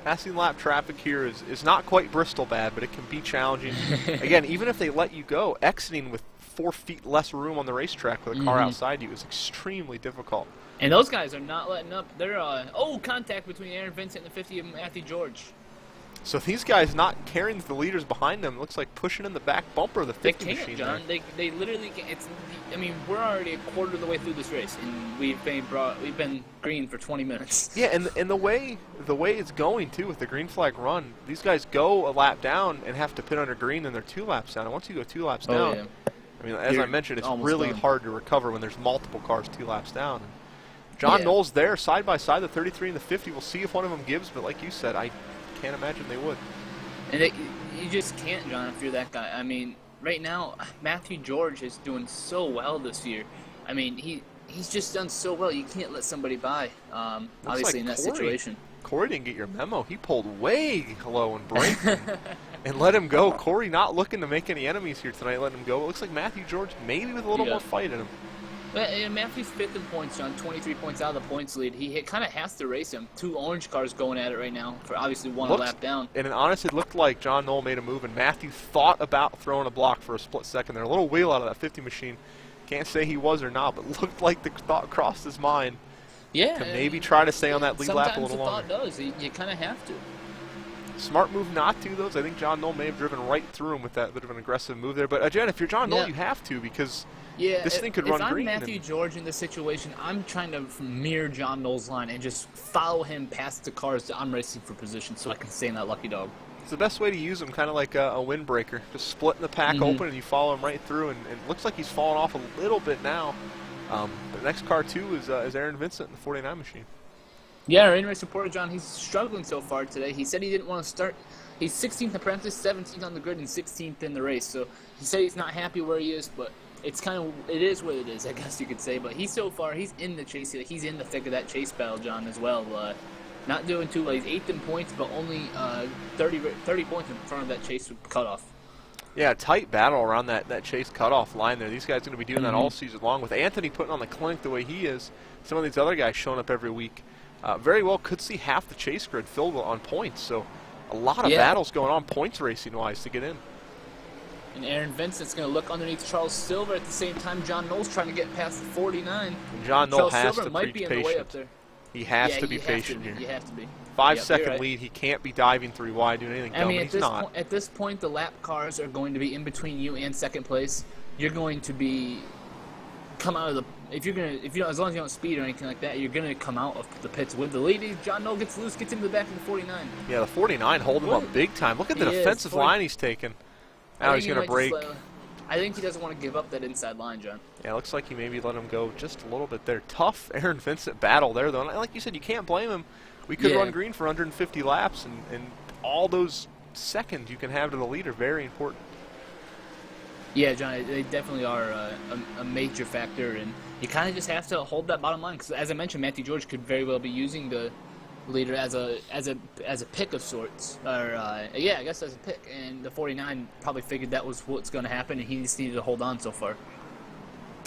Passing lap traffic here is not quite Bristol bad, but it can be challenging. Again, even if they let you go, exiting with 4 feet less room on the racetrack with a car outside you is extremely difficult. And those guys are not letting up. They're, contact between Aaron Vincent and the 50 of Matthew George. So these guys not carrying the leaders behind them. Looks like pushing in the back bumper of the 50 They can't, machine. John. They literally can't. We're already a quarter of the way through this race, and we've been green for 20 minutes. Yeah, and the way it's going too with the green flag run, these guys go a lap down and have to pit under green, and they're 2 laps down. And once you go 2 laps down, I mean, as I mentioned, it's really hard to recover when there's multiple cars 2 laps down. John Knowles there, side by side, the 33 and the 50. We'll see if one of them gives, but like you said, I can't imagine they would. And you just can't, John, if you're that guy. I mean, right now, Matthew George is doing so well this year. I mean, he's just done so well. You can't let somebody by, obviously, like in that Corey. situation. Corey didn't get your memo. He pulled way low and braked and let him go. Corey not looking to make any enemies here tonight, letting him go. It looks like Matthew George maybe with a little more fight in him. Matthew's 5th in points, John, 23 points out of the points lead. He kind of has to race him. 2 orange cars going at it right now for obviously one lap down. And honestly, it looked like John Knoll made a move, and Matthew thought about throwing a block for a split second there. A little wheel out of that 50 machine. Can't say he was or not, but looked like the thought crossed his mind. Yeah. To maybe try to stay on that lead lap a little longer. Sometimes the thought does. You kind of have to. Smart move not to, though. I think John Knoll may have driven right through him with that bit of an aggressive move there. But again, if you're John Knoll, you have to because this thing could run green. If I'm Matthew George in this situation, I'm trying to mirror John Knoll's line and just follow him past the cars that I'm racing for position so I can stay in that lucky dog. It's the best way to use him, kind of like a windbreaker. Just splitting the pack open and you follow him right through. And it looks like he's fallen off a little bit now. The next car, too, is Aaron Vincent in the 49 machine. Yeah, our in-race reporter, John, he's struggling so far today. He said he didn't want to start. He's 16th in practice, 17th on the grid, and 16th in the race. So he said he's not happy where he is, but it is what it is, I guess you could say. But he's in the chase. He's in the thick of that chase battle, John, as well. Not doing too well. He's 8th in points, but only 30 points in front of that chase cutoff. Yeah, tight battle around that chase cutoff line there. These guys are going to be doing that all season long. With Anthony putting on the clinic the way he is, some of these other guys showing up every week, very well could see half the chase grid filled on points. So a lot of battles going on points racing-wise to get in. And Aaron Vincent's going to look underneath Charles Silver at the same time. John Knowles trying to get past the 49. And John Knowles has Silver to might be be in the way up patient. there. He has to be patient here. You have to be. 5-second right. lead. He can't be diving 3 wide, doing anything dumb. He's not. At this point, the lap cars are going to be in between you and second place. You're going to be come out of the as long as you don't speed or anything like that, you're going to come out of the pits with the lead. John Knoll gets loose, gets into the back of the 49. Yeah, the 49 holding him up big time. Look at the defensive line he's taking. Now he's going to break. I think he doesn't want to give up that inside line, John. Yeah, looks like he maybe let him go just a little bit there. Tough Aaron Vincent battle there, though. And like you said, you can't blame him. We could run green for 150 laps, and all those seconds you can have to the lead are very important. Yeah, John, they definitely are a major factor, and you kind of just have to hold that bottom line. Because as I mentioned, Matthew George could very well be using the leader as a pick of sorts, or I guess as a pick. And the 49 probably figured that was what's going to happen, and he just needed to hold on so far.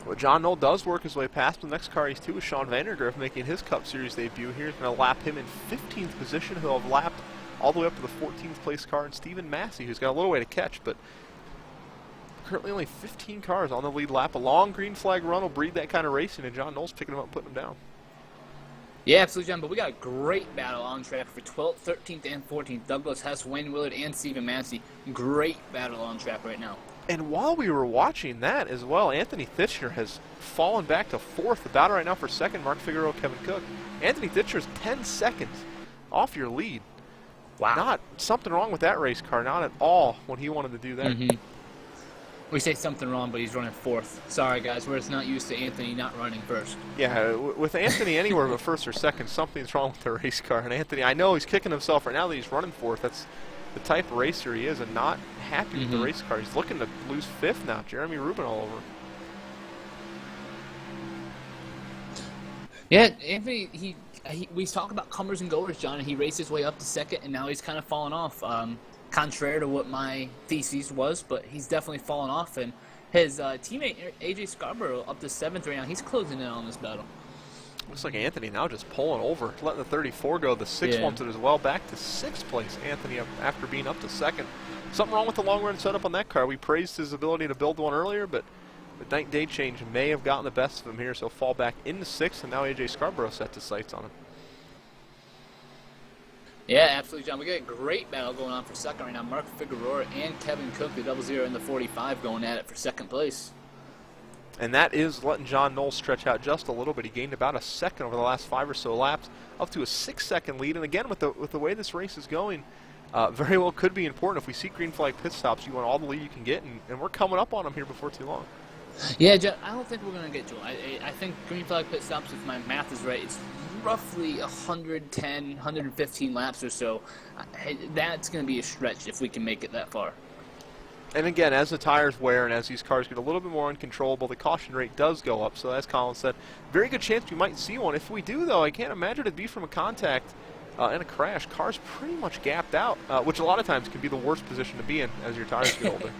Well, John Knoll does work his way past the next car. He's 2 with Sean Vandergriff making his Cup Series debut here. He's going to lap him in 15th position. He'll have lapped all the way up to the 14th place car, and Stephen Massey, who's got a little way to catch, but currently only 15 cars on the lead lap. A long green flag run will breed that kind of racing, and John Knowles picking him up and putting him down. Yeah, absolutely, John. But we got a great battle on track for 12th, 13th, and 14th. Douglas Hess, Wayne Willard, and Stephen Massey. Great battle on track right now. And while we were watching that as well, Anthony Thitcher has fallen back to 4th. The battle right now for 2nd, Mark Figueroa, Kevin Cook. Anthony Thitcher's 10 seconds off your lead. Wow. Not something wrong with that race car, not at all when he wanted to do that. We say something wrong, but he's running 4th. Sorry, guys, we're just not used to Anthony not running first. Yeah, with Anthony anywhere but 1st or 2nd, something's wrong with the race car. And Anthony, I know he's kicking himself right now that he's running 4th. That's the type of racer he is, and not happy with the race car. He's looking to lose 5th now. Jeremy Rubin all over. Yeah, Anthony, we talk about comers and goers, John, and he raced his way up to 2nd, and now he's kind of fallen off. Contrary to what my thesis was, but he's definitely fallen off. And his teammate AJ Scarborough up to 7th right now. He's closing in on this battle. Looks like Anthony now just pulling over, letting the 34 go. The 6 wants it as well. Back to 6th place, Anthony, after being up to 2nd. Something wrong with the long run setup on that car. We praised his ability to build one earlier, but the night day change may have gotten the best of him here, so fall back into 6th, and now AJ Scarborough set his sights on him. Yeah, absolutely, John. We got a great battle going on for 2nd right now. Mark Figueroa and Kevin Cook, the 00 and the 45, going at it for 2nd place. And that is letting John Knowles stretch out just a little bit. He gained about a 2nd over the last 5 or so laps, up to a 6-second lead. And again, with the way this race is going, very well could be important. If we see green flag pit stops, you want all the lead you can get, and we're coming up on them here before too long. Yeah, John, I don't think we're going to get to it. I think green flag pit stops, if my math is right, it's roughly 110, 115 laps or so. That's going to be a stretch if we can make it that far. And again, as the tires wear and as these cars get a little bit more uncontrollable, the caution rate does go up. So as Colin said, very good chance we might see one. If we do, though, I can't imagine it'd be from a contact and a crash. Cars pretty much gapped out, which a lot of times can be the worst position to be in as your tires get older.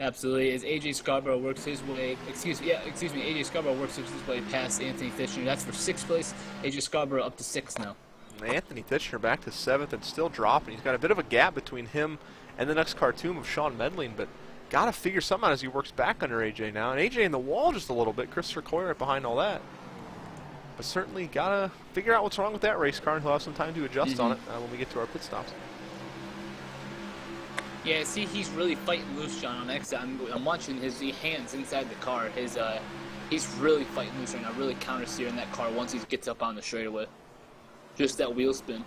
Absolutely. As AJ Scarborough works his way, AJ Scarborough works his way past Anthony Thitcher. That's for 6th place. AJ Scarborough up to 6th now. Anthony Thitcher back to 7th and still dropping. He's got a bit of a gap between him and the next cartoon of Sean Medling, but got to figure something out as he works back under AJ now. And AJ in the wall just a little bit. Christopher Coy right behind all that. But certainly got to figure out what's wrong with that race car, and he'll have some time to adjust on it when we get to our pit stops. Yeah, see, he's really fighting loose, John, on exit. I'm watching his hands inside the car. He's really fighting loose right now, really counter-steering that car once he gets up on the straightaway. Just that wheel spin.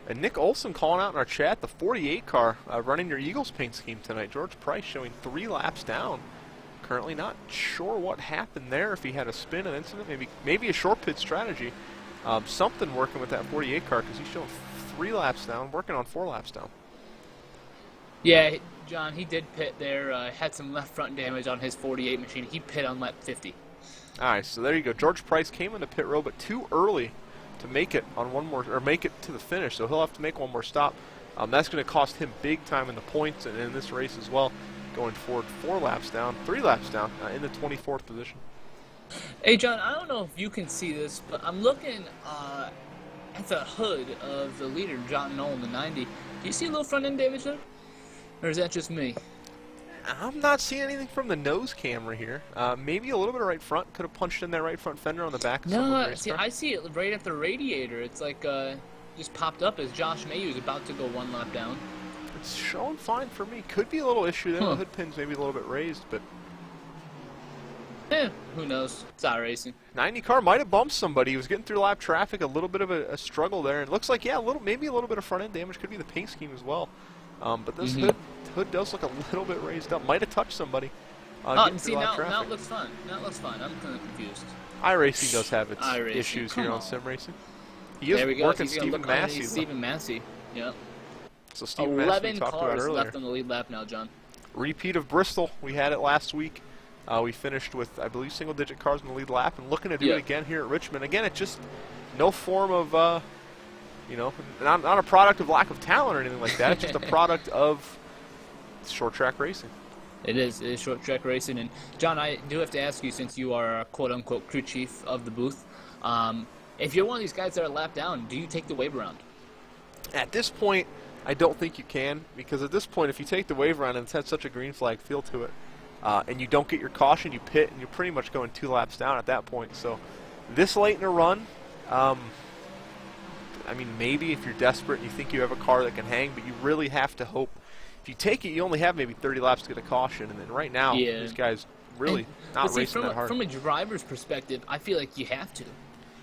And Nick Olson calling out in our chat, the 48 car running your Eagles paint scheme tonight. George Price showing 3 laps down. currently. Not sure what happened there, if he had a spin, an incident, maybe a short pit strategy. Something working with that 48 car, because he's showing 3 laps down, working on 4 laps down. Yeah, John, he did pit there. Had some left front damage on his 48 machine. He pit on lap 50. All right, so there you go. George Price came into pit road, but too early to make it on one more, or make it to the finish. So he'll have to make one more stop. That's going to cost him big time in the points and in this race as well. Going forward, 4 laps down, 3 laps down, in the 24th position. Hey, John, I don't know if you can see this, but I'm looking at the hood of the leader, John Knoll, in the 90. Do you see a little front end damage there? Or is that just me? I'm not seeing anything from the nose camera here. Maybe a little bit of right front. Could have punched in that right front fender on the back of No, see, I see it right at the radiator. It's like just popped up as Josh Mayhew is about to go 1 lap down. It's showing fine for me. Could be a little issue there. The hood pin's maybe a little bit raised, but who knows? It's iRacing. 90 car might have bumped somebody. He was getting through lap traffic. A little bit of a struggle there. It looks like, yeah, maybe a little bit of front end damage. Could be the paint scheme as well. But this hood does look a little bit raised up. Might have touched somebody. See, now it looks fun. Now it looks fun. I'm kind of confused. iRacing does have its iRacing, issues here on sim racing. He There we is go. working He's gonna Stephen look Massey. underneath Stephen Massey. Yep. So Stephen Massey we 11 talked about cars earlier. left on the lead lap now, John. Repeat of Bristol. We had it last week. We finished with, I believe, single-digit cars in the lead lap, and looking to do it again here at Richmond. Again, it's just no form of, not a product of lack of talent or anything like that. It's just a product of short track racing. It is short track racing. And John, I do have to ask you, since you are quote-unquote crew chief of the booth, if you're one of these guys that are lap down, do you take the wave around? At this point, I don't think you can, because at this point, if you take the wave around and it's had such a green flag feel to it, and you don't get your caution, you pit, and you're pretty much going 2 laps down at that point. So this late in a run, I mean, maybe if you're desperate and you think you have a car that can hang, but you really have to hope. If you take it, you only have maybe 30 laps to get a caution, and then right now, these guys really not racing that hard. From a driver's perspective, I feel like you have to.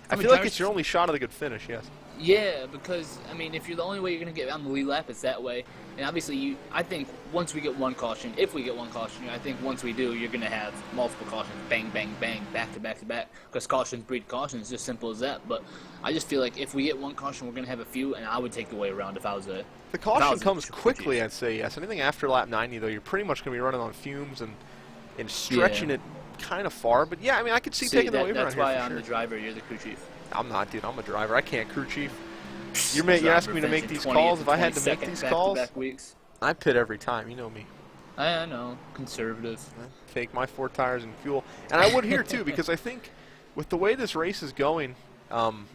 I feel like it's your only shot at a good finish, yes. Yeah, because, I mean, if you're the only way you're going to get on the lead lap, it's that way. And obviously, I think once we get one caution, if we get one caution, I think once we do, you're going to have multiple cautions, bang, bang, bang, back to back to back, because cautions breed cautions. It's just simple as that. But I just feel like if we get one caution, we're going to have a few, and I would take the way around if I was a... The caution comes quickly, I'd say, yes. Anything after lap 90, though, you're pretty much going to be running on fumes and stretching it kind of far. But, yeah, I mean, I could see taking the wave around here. That's why I'm the driver, you're the crew chief. I'm not, dude. I'm a driver. I can't crew chief. You're asking me to make these calls. If I had to make these calls, I pit every time. You know me. I know. Conservative. I take my 4 tires and fuel. And I would here, too, because I think with the way this race is going,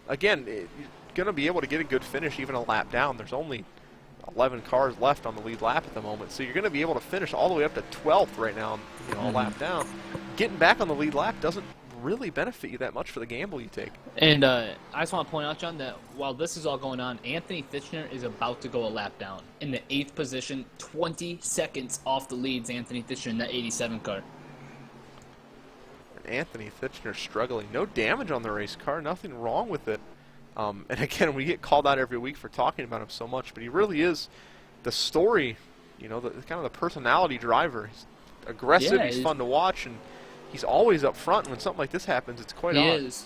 again, you're going to be able to get a good finish even a lap down. There's only 11 cars left on the lead lap at the moment. So you're going to be able to finish all the way up to 12th right now, a lap down. Getting back on the lead lap doesn't really benefit you that much for the gamble you take. And I just want to point out, John, that while this is all going on, Anthony Fitchner is about to go a lap down. In the 8th position, 20 seconds off the leads, Anthony Fitchner in that 87 car. And Anthony Fitchner struggling. No damage on the race car, nothing wrong with it. And again, we get called out every week for talking about him so much, but he really is the story, the kind of the personality driver. He's aggressive, he's fun to watch, and he's always up front. When something like this happens, it's quite odd. He is.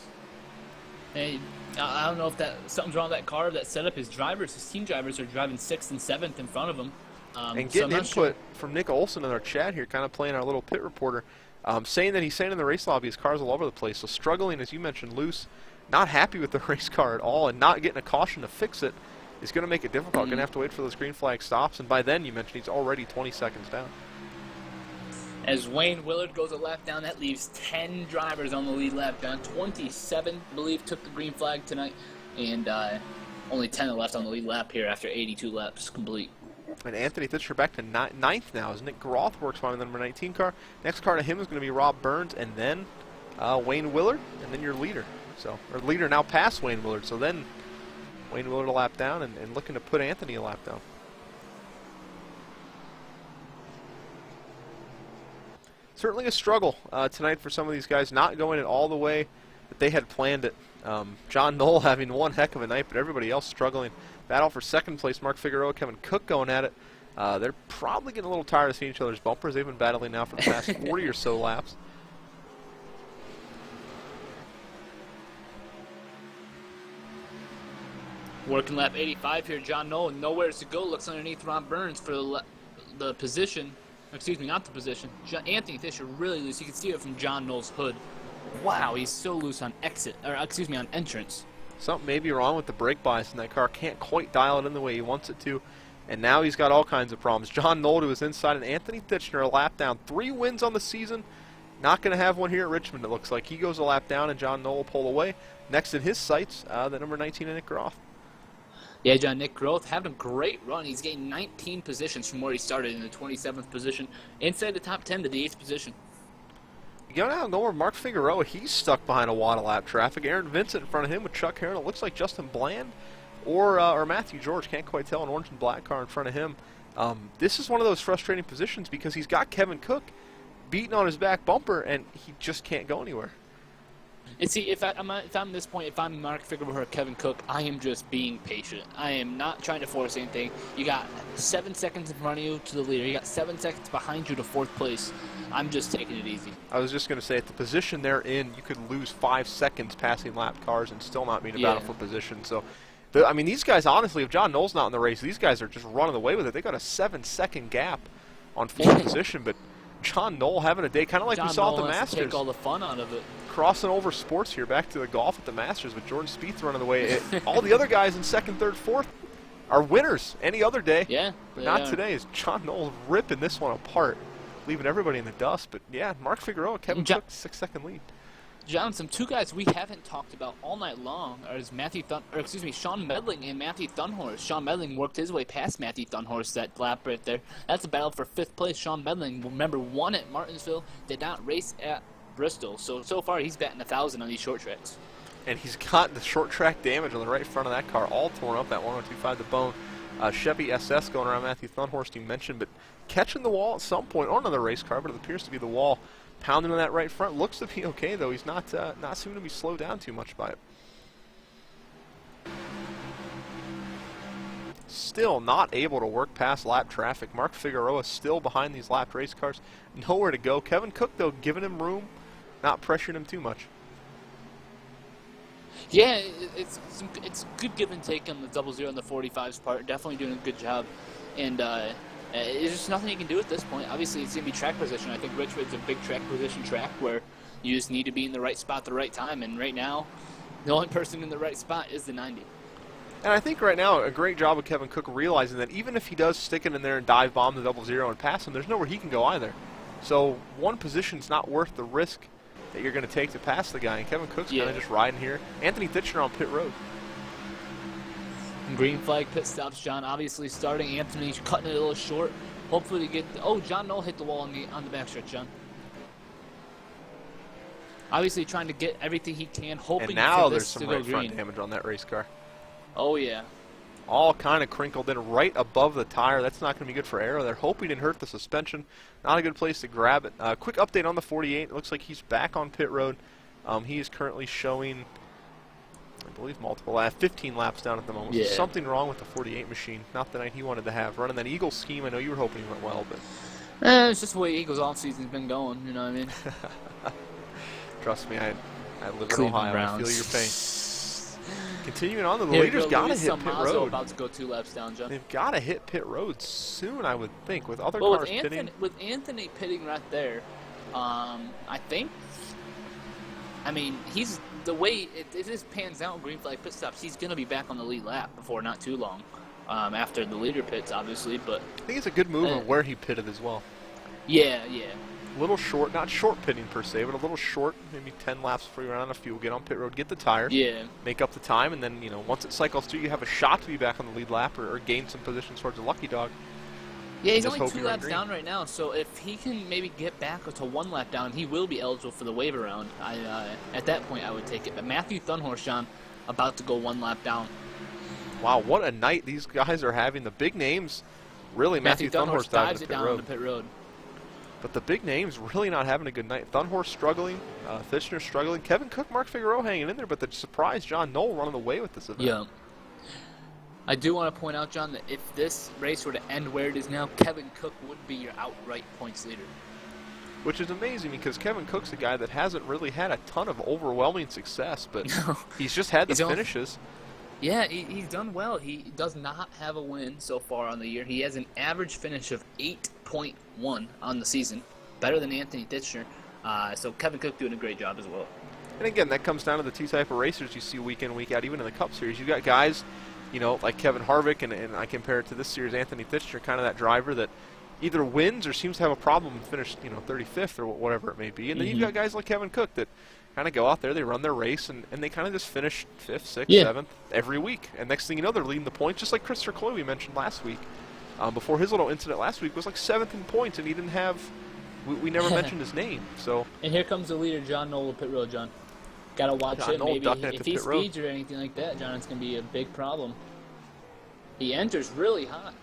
Hey, I don't know if something's wrong with that car, that setup. His team drivers are driving 6th and 7th in front of him. And getting input from Nick Olson in our chat here, kind of playing our little pit reporter, saying that he's saying in the race lobby his car's all over the place. So struggling, as you mentioned, loose, not happy with the race car at all, and not getting a caution to fix it is going to make it difficult. Going to have to wait for those green flag stops, and by then, you mentioned, he's already 20 seconds down. As Wayne Willard goes a lap down, that leaves 10 drivers on the lead lap down. 27, I believe, took the green flag tonight, and only 10 are left on the lead lap here after 82 laps complete. And Anthony Fitchner back to 9th now, as Nick Groth works on the number 19 car. Next car to him is going to be Rob Burns, and then Wayne Willard, and then your leader. So, or leader now past Wayne Willard. So then Wayne Willard a lap down, and looking to put Anthony a lap down. Certainly a struggle tonight for some of these guys, not going it all the way that they had planned it. John Knoll having one heck of a night, but everybody else struggling. Battle for second place, Mark Figueroa, Kevin Cook going at it. They're probably getting a little tired of seeing each other's bumpers. They've been battling now for the past 40 or so laps. Working lap 85 here, John Knoll, nowhere to go. Looks underneath Ron Burns for the position. Excuse me, not the position. Anthony Fisher really loose. You can see it from John Knoll's hood. Wow, he's so loose on exit, or excuse me, on entrance. Something may be wrong with the brake bias in that car. Can't quite dial it in the way he wants it to. And now he's got all kinds of problems. John Knoll to his inside, and Anthony Titchener a lap down. 3 wins on the season. Not going to have one here at Richmond, it looks like. He goes a lap down, and John Knoll will pull away. Next in his sights, the number 19, Nick Groth. Yeah, John, Nick Groth having a great run. He's gained 19 positions from where he started in the 27th position. Inside the top 10 to the 8th position. You go now, over Mark Figueroa. He's stuck behind a wad of lap traffic. Aaron Vincent in front of him with Chuck Herron. It looks like Justin Bland or Matthew George. Can't quite tell. An orange and black car in front of him. This is one of those frustrating positions because he's got Kevin Cook beating on his back bumper, and he just can't go anywhere. And see, if I'm at this point, if I'm Mark Figueroa or Kevin Cook, I am just being patient. I am not trying to force anything. You got 7 seconds in front of you to the leader. You got 7 seconds behind you to 4th place. I'm just taking it easy. I was just going to say, at the position they're in, you could lose 5 seconds passing lap cars and still not be in a battle for position. So, I mean, these guys, honestly, if John Knoll's not in the race, these guys are just running away with it. They got a 7-second gap on 4th position, but John Knoll having a day, kind of like we saw at the Masters. Take all the fun out of it. Crossing over sports here, back to the golf at the Masters with Jordan Spieth running the way. All the other guys in 2nd, 3rd, 4th are winners any other day. Yeah. But not today, as John Knoll ripping this one apart, leaving everybody in the dust. But yeah, Mark Figueroa, Kevin Cook, 6-second lead. John, some 2 guys we haven't talked about all night long are Sean Medling and Matthew Thunhorst. Sean Medling worked his way past Matthew Thunhorst that lap right there. That's a battle for 5th place. Sean Medling, remember, won at Martinsville, did not race at Bristol. So far he's batting 1,000 on these short tracks. And he's got the short track damage on the right front of that car all torn up, that 1025 the bone. Chevy SS going around Matthew Thunhorst, you mentioned, but catching the wall at some point, or another race car, but it appears to be the wall. Pounding on that right front. Looks to be okay, though. He's not seeming to be slowed down too much by it. Still not able to work past lap traffic. Mark Figueroa still behind these lapped race cars. Nowhere to go. Kevin Cook, though, giving him room, not pressuring him too much. Yeah, it's good give and take on the 00 and the 45's part. Definitely doing a good job. And there's just nothing you can do at this point. Obviously, it's going to be track position. I think Richmond's a big track position track where you just need to be in the right spot at the right time. And right now, the only person in the right spot is the 90. And I think right now, a great job of Kevin Cook realizing that even if he does stick it in there and dive bomb the 00 and pass him, there's nowhere he can go either. So one position's not worth the risk that you're going to take to pass the guy. And Kevin Cook's kind of just riding here. Anthony Titchener on pit road. Green flag pit stops, John. Obviously starting. Anthony's cutting it a little short. Hopefully to get. Oh, John Knoll hit the wall on the backstretch, John. Obviously trying to get everything he can, hoping and now for there's this some to right go front green. damage on that race car. Oh yeah. All kind of crinkled in right above the tire. That's not going to be good for aero. They're hoping it hurt the suspension. Not a good place to grab it. Quick update on the 48. It looks like he's back on pit road. He is currently showing, I believe, multiple laps, 15 laps down at the moment. Yeah. So something wrong with the 48 machine. Not the night he wanted to have. Running that Eagle scheme, I know you were hoping he went well, but It's just the way Eagles off-season's been going, you know what I mean? trust me, I live in Cleveland Ohio. Browns. I feel your pain. Continuing on, the Here we leader's go, got to Luis hit pit Salmazo road. about to go 2 laps down, John. They've got to hit pit road soon, I would think, with other Well, cars pitting. with Anthony pitting right there, I think, I mean, he's the way it just pans out. Green flag pit stops. He's gonna be back on the lead lap before not too long. After the leader pits, obviously, but I think it's a good move of where he pitted as well. yeah. A little short, not short pitting per se, but a little short, maybe 10 laps before you run out of fuel. Get on pit road, get the tire, make up the time, and then, once it cycles through, you have a shot to be back on the lead lap or gain some position towards the lucky dog. Yeah, he's Just only hope 2 you run laps green. down right now, so if he can maybe get back to 1 lap down, he will be eligible for the waiver round. At that point, I would take it. But Matthew Thunhorst, John, about to go 1 lap down. Wow, what a night these guys are having. The big names, really, Matthew Thunhorst dives diving it down on the pit road. But the big names really not having a good night. Thunhorst struggling, Titchener struggling. Kevin Cook, Mark Figueroa hanging in there, but the surprise, John Knoll running away with this event. Yeah. I do want to point out, John, that if this race were to end where it is now, Kevin Cook would be your outright points leader. Which is amazing because Kevin Cook's a guy that hasn't really had a ton of overwhelming success, but No. he's just had the He's on- finishes. Yeah, he's done well. He does not have a win so far on the year. He has an average finish of 8.1 on the season, better than Anthony Titchener. So Kevin Cook doing a great job as well. And again, that comes down to the two type of racers you see week in, week out, even in the Cup Series. You've got guys, you know, like Kevin Harvick, and I compare it to this series, Anthony Titchener, kind of that driver that either wins or seems to have a problem and finish, 35th or whatever it may be. And then you've got guys like Kevin Cook that kind of go out there, they run their race, and they kind of just finish 5th, 6th, 7th every week. And next thing you know, they're leading the points, just like Christopher Cloy we mentioned last week. Before his little incident last week was like 7th in points, and he didn't have, we never mentioned his name. So. And here comes the leader, John Knoll of pit road, John. Got to watch John it. Knoll Maybe ducking at if the he pit road. speeds or anything like that, John, it's going to be a big problem. He enters really hot.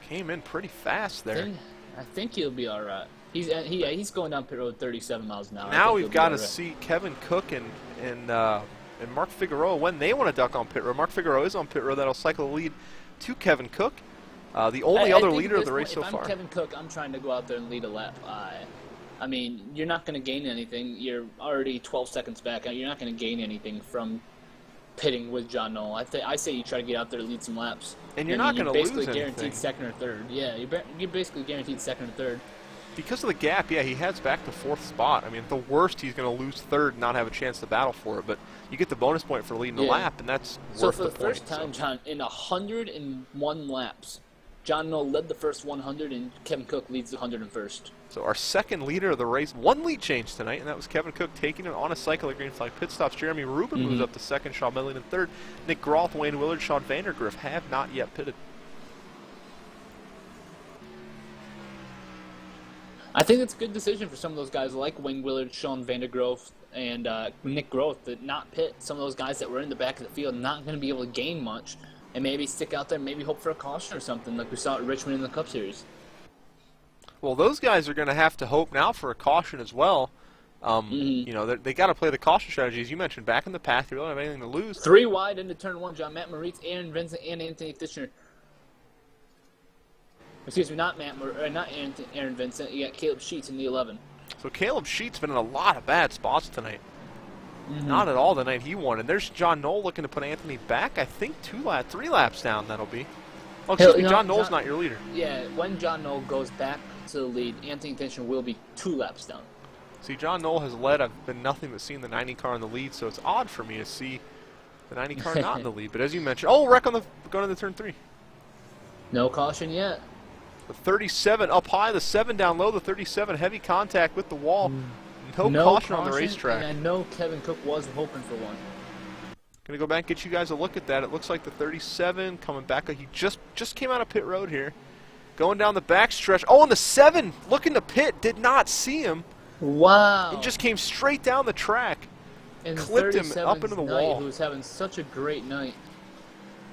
Came in pretty fast there. I think he'll be all right. He's going down pit road 37 miles an hour. Now we've got to see Kevin Cook and Mark Figueroa when they want to duck on pit road. Mark Figueroa is on pit road. That'll cycle the lead to Kevin Cook, the only other leader of the race so far. If I'm Kevin Cook, I'm trying to go out there and lead a lap. I mean, you're not going to gain anything. You're already 12 seconds back. You're not going to gain anything from pitting with John Knoll. I say you try to get out there and lead some laps. And you're not going to lose anything. You're basically guaranteed second or third. Yeah, you're basically guaranteed second or third. Because of the gap, yeah, he heads back to 4th spot. I mean, at the worst, he's going to lose 3rd and not have a chance to battle for it. But you get the bonus point for leading the lap, and that's so worth for the the point. first time, John, in 101 laps, John Knoll led the first 100, and Kevin Cook leads the 101st. So our second leader of the race, one lead change tonight, and that was Kevin Cook taking it on a cycle at green flag pit stops. Jeremy Rubin moves up to 2nd, Sean Medley in 3rd. Nick Groth, Wayne Willard, Sean Vandergriff have not yet pitted. I think it's a good decision for some of those guys like Wayne Willard, Sean Vandergrove, and Nick Groth to not pit some of those guys that were in the back of the field, not going to be able to gain much, and maybe stick out there and maybe hope for a caution or something like we saw at Richmond in the Cup Series. Well, those guys are going to have to hope now for a caution as well. You know, they got to play the caution strategy, as you mentioned, back in the path. You don't have anything to lose. 3 wide into turn 1, John. Matt Moritz, Aaron Vincent, and Anthony Titchener. Excuse me, not Aaron Vincent. You got Caleb Sheets in the 11. So Caleb Sheets been in a lot of bad spots tonight. Not at all the night he won. And there's John Knoll looking to put Anthony back, I think 3 laps down that'll be. Oh, excuse me, John Knoll's not your leader. Yeah, when John Knoll goes back to the lead, Anthony Titchener will be 2 laps down. See, John Knoll has led. I've been nothing but seeing the 90 car in the lead, so it's odd for me to see the 90 car not in the lead. But as you mentioned, wreck on going into turn 3. No caution yet. The 37 up high, the 7 down low, the 37 heavy contact with the wall. No caution on the racetrack. And I know Kevin Cook was hoping for one. Going to go back and get you guys a look at that. It looks like the 37 coming back. He just came out of pit road here. Going down the back stretch. Oh, and the 7 looking to pit. Did not see him. Wow. It just came straight down the track. And clipped him up into the wall. Who was having such a great night.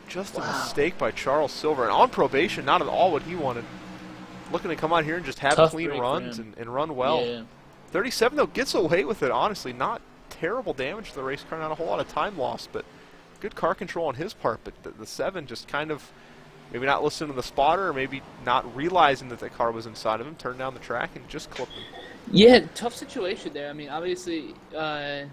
Just a mistake by Charles Silver. And on probation, not at all what he wanted. Looking to come out here and just have Tough clean break runs for him. and run well. Yeah. 37, though, gets away with it, honestly. Not terrible damage to the race car, not a whole lot of time lost, but good car control on his part. But the 7 just kind of maybe not listening to the spotter or maybe not realizing that the car was inside of him, turned down the track and just clipped him. Yeah, tough situation there. I mean, obviously, if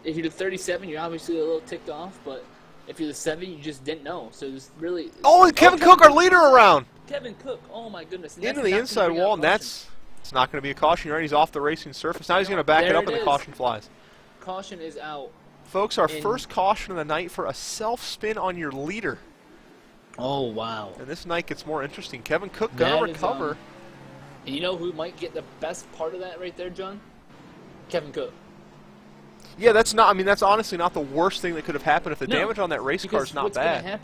you're the 37, you're obviously a little ticked off, but if you're the 7, you just didn't know. So it's really... Oh, and Kevin Cook, our leader, around! Kevin Cook, oh my goodness. And Into the inside wall, and it's not going to be a caution. Right? He's off the racing surface. Now he's going to back it up, and the caution flies. Caution is out. Folks, our first caution of the night for a self-spin on your leader. Oh, wow. And this night gets more interesting. Kevin Cook going to recover. And you know who might get the best part of that right there, John? Kevin Cook. Yeah, that's honestly not the worst thing that could have happened if the damage on that race car is not bad.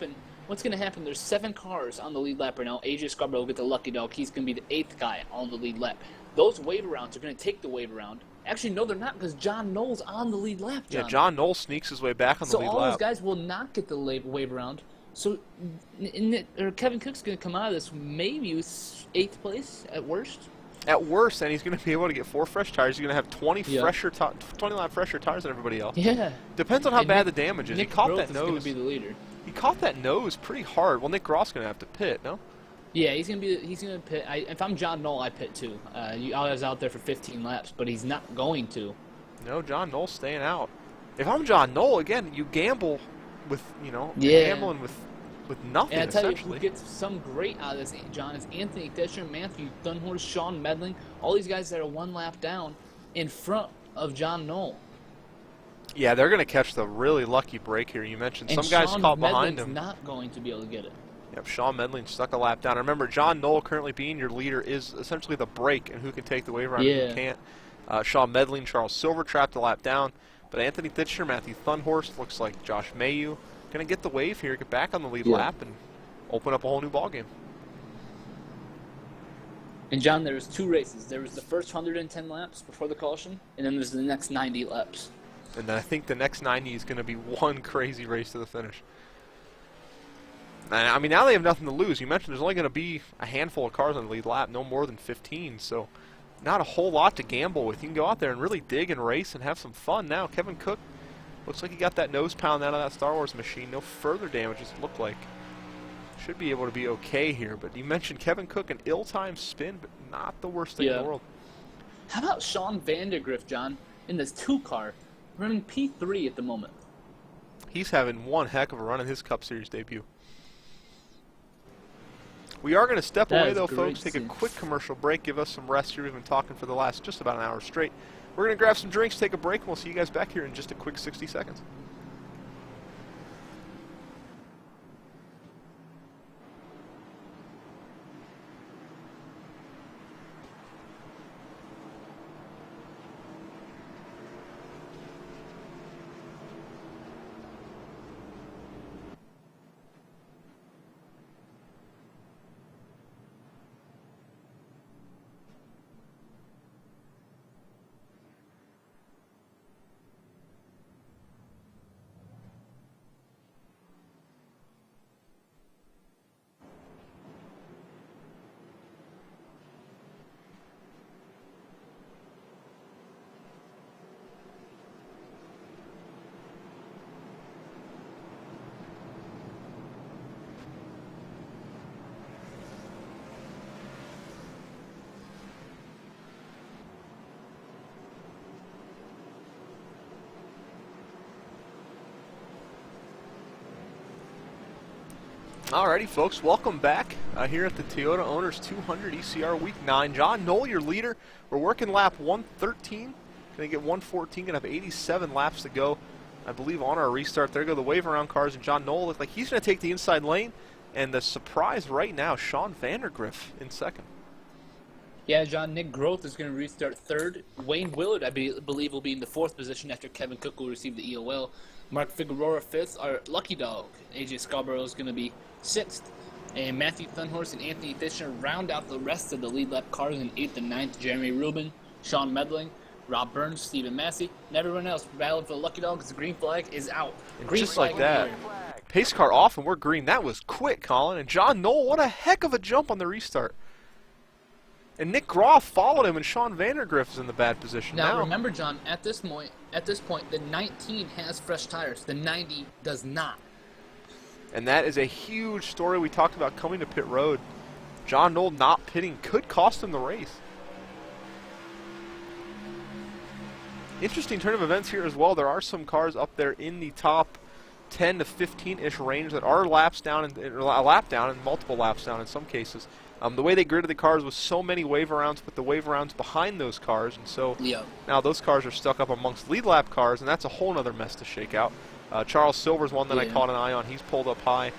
What's going to happen, there's 7 cars on the lead lap right now. AJ Scarborough will get the lucky dog. He's going to be the 8th guy on the lead lap. Those wave arounds are going to take the wave around. Actually, no, they're not, because John Knoll's on the lead lap, John. Yeah, John Knoll sneaks his way back on the lead lap. So all those guys will not get the wave around. So Kevin Cook's going to come out of this maybe with 8th place at worst. At worst, and he's going to be able to get 4 fresh tires. He's going to have 20 20 lap fresher tires than everybody else. Yeah. Depends on how And bad the damage is. Nick He caught Groth that is going nose. to be the leader. He caught that nose pretty hard. Well, Nick Groth's going to have to pit, no? Yeah, he's gonna pit. If I'm John Knoll, I pit too. I was out there for 15 laps, but he's not going to. No, John Knoll's staying out. If I'm John Knoll, again, you gamble with, you know, Yeah. gambling with nothing, And I tell you, essentially. who gets some great out of this, John, is Anthony Fisher, Matthew Dunhorse, Sean Medling, all these guys that are 1 lap down in front of John Knoll. Yeah, they're going to catch the really lucky break here. You mentioned And some guys Sean caught behind Medling's him. not going to be able to get it. Yep, Sean Medling stuck a lap down. Remember, John Knoll currently being your leader is essentially the break and who can take the wave around and Yeah. who can't. Sean Medling, Charles Silver trapped a lap down. But Anthony Fisher, Matthew Thunhorst, looks like Josh Mayu going to get the wave here, get back on the lead lap, and open up a whole new ballgame. And John, there was 2 races. There was the first 110 laps before the caution, and then there's the next 90 laps. And then I think the next 90 is going to be one crazy race to the finish. And, I mean, now they have nothing to lose. You mentioned there's only going to be a handful of cars on the lead lap, no more than 15, so not a whole lot to gamble with. You can go out there and really dig and race and have some fun now. Kevin Cook looks like he got that nose pound out of that Star Wars machine. No further damages, it looked like. Should be able to be okay here, but you mentioned Kevin Cook, an ill-timed spin, but not the worst thing in the world. How about Sean Vandergriff, John, in this 2 car, running P3 at the moment? He's having one heck of a run in his Cup Series debut. We are going to step That away, is though, great folks. to Take a see. quick commercial break. Give us some rest here. We've been talking for the last just about an hour straight. We're going to grab some drinks, take a break, and we'll see you guys back here in just a quick 60 seconds. Alrighty, folks, welcome back here at the Toyota Owners 200 ECR Week 9. John Knoll, your leader. We're working lap 113. Going to get 114. Going to have 87 laps to go, I believe, on our restart. There go the wave around cars, and John Knoll looks like he's going to take the inside lane. And the surprise right now, Sean Vandergriff in second. Yeah, John, Nick Groth is going to restart 3rd. Wayne Willard, I believe, will be in the 4th position after Kevin Cook will receive the EOL. Mark Figueroa 5th. Our lucky dog, AJ Scarborough, is going to be 6th. And Matthew Thunhorst and Anthony Fisher round out the rest of the lead lap cars in 8th and 9th. Jeremy Rubin, Sean Medling, Rob Burns, Stephen Massey, and everyone else battling for the lucky dog because the green flag is out. And Green just flag like that, in the air. pace car off, and we're green. That was quick, Colin. And John Knoll, what a heck of a jump on the restart. And Nick Groth followed him, and Sean Vandergriff is in the bad position Now now. remember, John, at this point, the 19 has fresh tires. The 90 does not. And that is a huge story we talked about coming to pit road. John Knoll not pitting could cost him the race. Interesting turn of events here as well. There are some cars up there in the top 10 to 15-ish range that are laps down, and a lap down and multiple laps down in some cases. The way they gridded the cars was so many wave arounds, but the wave arounds behind those cars, and so now those cars are stuck up amongst lead lap cars, and that's a whole other mess to shake out. Charles Silver's one that I caught an eye on. He's pulled up high.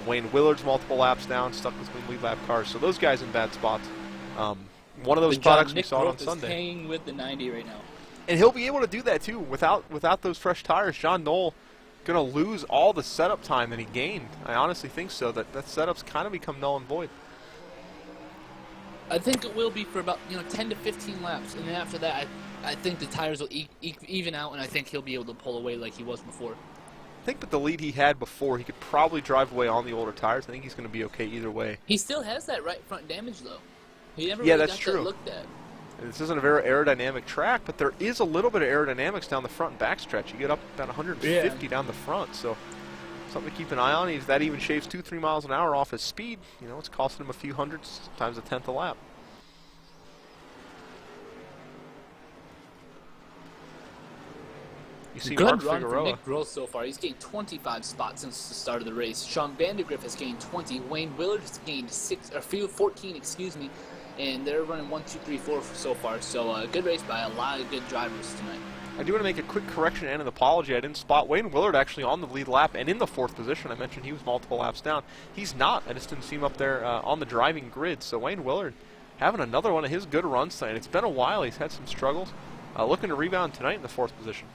Wayne Willard's multiple laps down, stuck between lead lap cars. So those guys in bad spots. One of those products we saw on Sunday. Is hanging with the 90 right now. And he'll be able to do that too without those fresh tires. John Knoll going to lose all the setup time that he gained. I honestly think so. That setup's kind of become null and void. I think it will be for about 10 to 15 laps, and then after that, I think the tires will even out, and I think he'll be able to pull away like he was before. I think with the lead he had before, he could probably drive away on the older tires. I think he's going to be okay either way. He still has that right front damage, though. He never Yeah, really that's got true. that looked at. This isn't a very aerodynamic track, but there is a little bit of aerodynamics down the front and back stretch. You get up about 150 down the front, so something to keep an eye on. If that even shaves 2-3 miles an hour off his speed, you know, it's costing him a few hundreds, sometimes a tenth a lap. You see Mark Good run for Figueroa. Nick Gross so far. He's gained 25 spots since the start of the race. Sean Vandergriff has gained 20. Wayne Willard has gained 14, excuse me. And they're running 1, 2, 3, 4 so far. So good race by a lot of good drivers tonight. I do want to make a quick correction and an apology. I didn't spot Wayne Willard actually on the lead lap and in the 4th position. I mentioned he was multiple laps down. He's not. I just didn't see him up there on the driving grid. So Wayne Willard having another one of his good runs tonight. It's been a while. He's had some struggles. Looking to rebound tonight in the 4th position.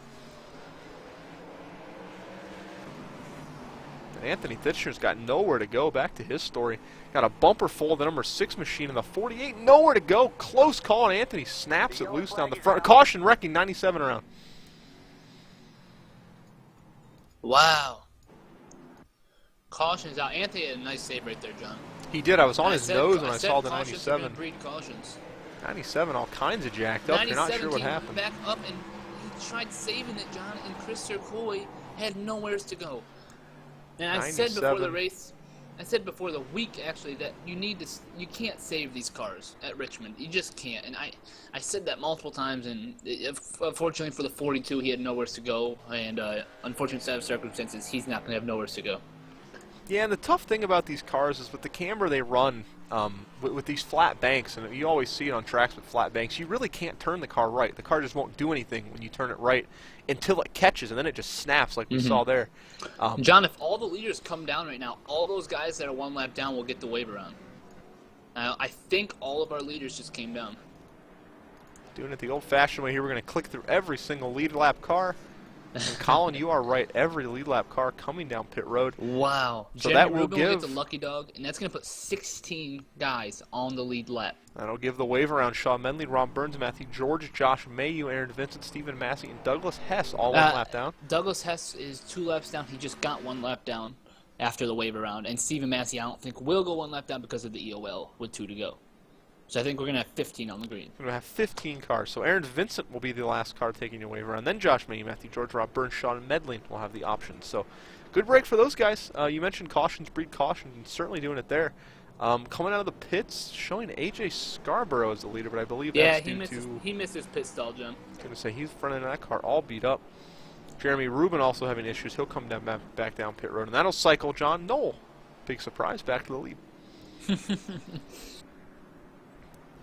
Anthony Thitcher's got nowhere to go. Back to his story. Got a bumper full of the number 6 machine in the 48. Nowhere to go. Close call, and Anthony snaps it loose down the front. Caution wrecking 97 around. Wow. Caution's out. Anthony had a nice save right there, John. He did. I was on his nose when I saw the cautions are gonna 97. breed cautions. 97 all kinds of jacked up. You're not sure what came happened. back up and he tried saving it, John, and Chris Sercoy had nowheres to go. And I said before the 97. race, I said before the week actually that you can't save these cars at Richmond. You just can't. And I said that multiple times. And unfortunately for the 42, he had nowhere to go. And unfortunate set of circumstances, he's not going to have nowhere to go. Yeah, and the tough thing about these cars is with the camber they run with these flat banks, and you always see it on tracks with flat banks, you really can't turn the car right. The car just won't do anything when you turn it right until it catches, and then it just snaps like we saw there. John, if all the leaders come down right now, all those guys that are 1 lap down will get the wave around. I think all of our leaders just came down. Doing it the old-fashioned way here, we're going to click through every single lead lap car. And Colin, you are right. Every lead lap car coming down pit road. Wow. So Jeremy that will Rubin will give get the lucky dog, and that's going to put 16 guys on the lead lap. That'll give the wave around Shaw Medley, Ron Burns, Matthew George, Josh Mayu, Aaron Vincent, Stephen Massey, and Douglas Hess all 1 lap down. Douglas Hess is 2 laps down. He just got 1 lap down after the wave around. And Stephen Massey, I don't think, will go 1 lap down because of the EOL with 2 to go. So I think we're going to have 15 on the green. We're going to have 15 cars. So Aaron Vincent will be the last car taking your wave around. Then Josh Mayu, Matthew George, Rob Burns, Shaw Medley will have the options. So good break for those guys. You mentioned cautions breed cautions, and certainly doing it there. Coming out of the pits, showing AJ Scarborough as the leader, but I believe that's due to... he missed his pit stall, Jim. I was going to say, he's running that car all beat up. Jeremy Rubin also having issues. He'll come down back down pit road, and that'll cycle John Knoll. Big surprise, back to the lead.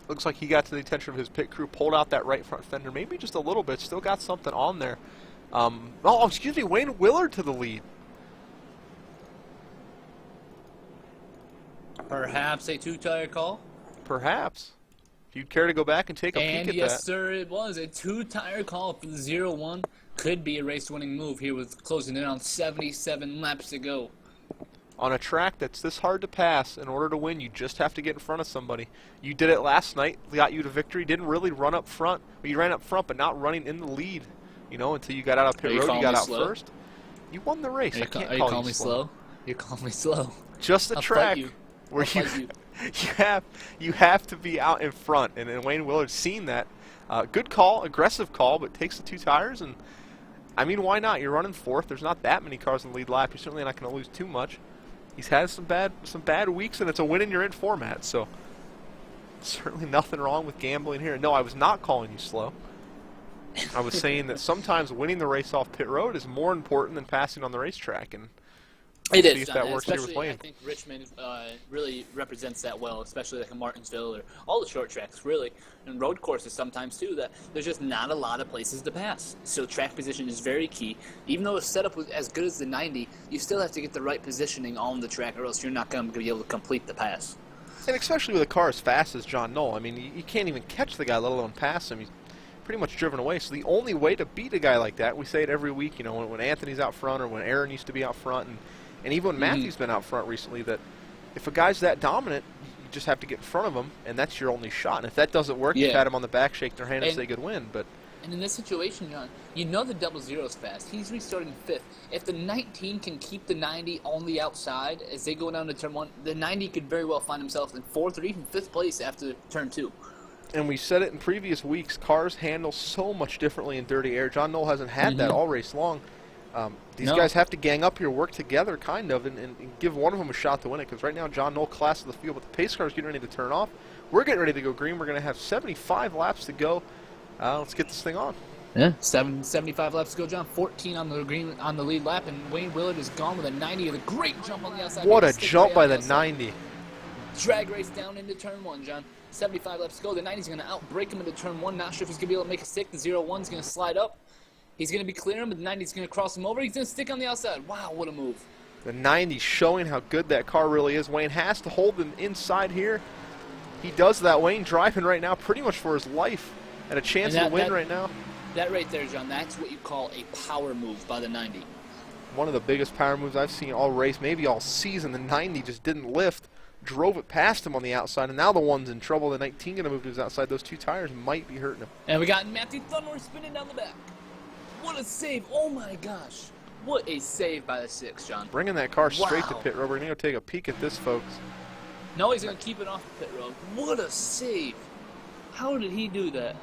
Looks like he got to the attention of his pit crew, pulled out that right front fender, maybe just a little bit, still got something on there. Excuse me, Wayne Willard to the lead. Perhaps a 2-tire call? Perhaps. If you'd care to go back and take a peek at yes, that. sir, it was. A 2-tire call for the 0-1. Could be a race-winning move here with closing in on 77 laps to go. On a track that's this hard to pass, in order to win, you just have to get in front of somebody. You did it last night, got you to victory, didn't really run up front. Well, you ran up front, but not running in the lead, you know, until you got out of pit road, you got out first. You won the race. I can't call you slow. You call me slow. Just a track where you have to be out in front, and Wayne Willard's seen that. Good call, aggressive call, but takes the 2 tires, and I mean, why not? You're running 4th. There's not that many cars in the lead lap. You're certainly not going to lose too much. He's had some bad weeks, and it's a win in your in format, so certainly nothing wrong with gambling here. No, I was not calling you slow. I was saying that sometimes winning the race off pit road is more important than passing on the racetrack, and it see is, if that works here with especially, Wayne. I think Richmond really represents that well, especially like a Martinsville or all the short tracks, really, and road courses sometimes too, that there's just not a lot of places to pass. So track position is very key. Even though the setup was as good as the 90, you still have to get the right positioning on the track, or else you're not going to be able to complete the pass. And especially with a car as fast as John Knoll. I mean, you can't even catch the guy, let alone pass him. He's pretty much driven away. So the only way to beat a guy like that, we say it every week, you know, when Anthony's out front or when Aaron used to be out front, and even when Matthew's been out front recently, that if a guy's that dominant, you just have to get in front of him, and that's your only shot. And if that doesn't work, you pat him on the back, shake their hand, and say good win. But And in this situation, John, you know the double zero is fast. He's restarting 5th. If the 19 can keep the 90 on the outside as they go down to turn 1, the 90 could very well find himself in 4th or even 5th place after turn 2. And we said it in previous weeks, cars handle so much differently in dirty air. John Knoll hasn't had that all race long. These guys have to gang up here, work together, kind of, and give one of them a shot to win it. Because right now, John Knoll class of the field, but the pace car is getting ready to turn off. We're getting ready to go green. We're going to have 75 laps to go. Let's get this thing on. Yeah, 75 laps to go, John. 14 on the green on the lead lap, and Wayne Willard is gone with a 90 with a great jump on the outside. What a jump by the 90. Drag race down into turn 1, John. 75 laps to go. The 90's going to outbreak him into turn 1. Not sure if he's going to be able to make a stick. The 01's going to slide up. He's going to be clearing, but the 90's going to cross him over. He's going to stick on the outside. Wow, what a move. The 90 showing how good that car really is. Wayne has to hold them inside here. He does that. Wayne driving right now pretty much for his life and a chance to win right now. That right there, John, that's what you call a power move by the 90. One of the biggest power moves I've seen all race, maybe all season. The 90 just didn't lift, drove it past him on the outside, and now the one's in trouble. The 19 going to move to his outside. Those 2 tires might be hurting him. And we got Matthew Thunmore spinning down the back. What a save. Oh, my gosh. What a save by the 6, John. Bringing that car straight to pit road. We're going to go take a peek at this, folks. No, he's going to keep it off the pit road. What a save. How did he do that?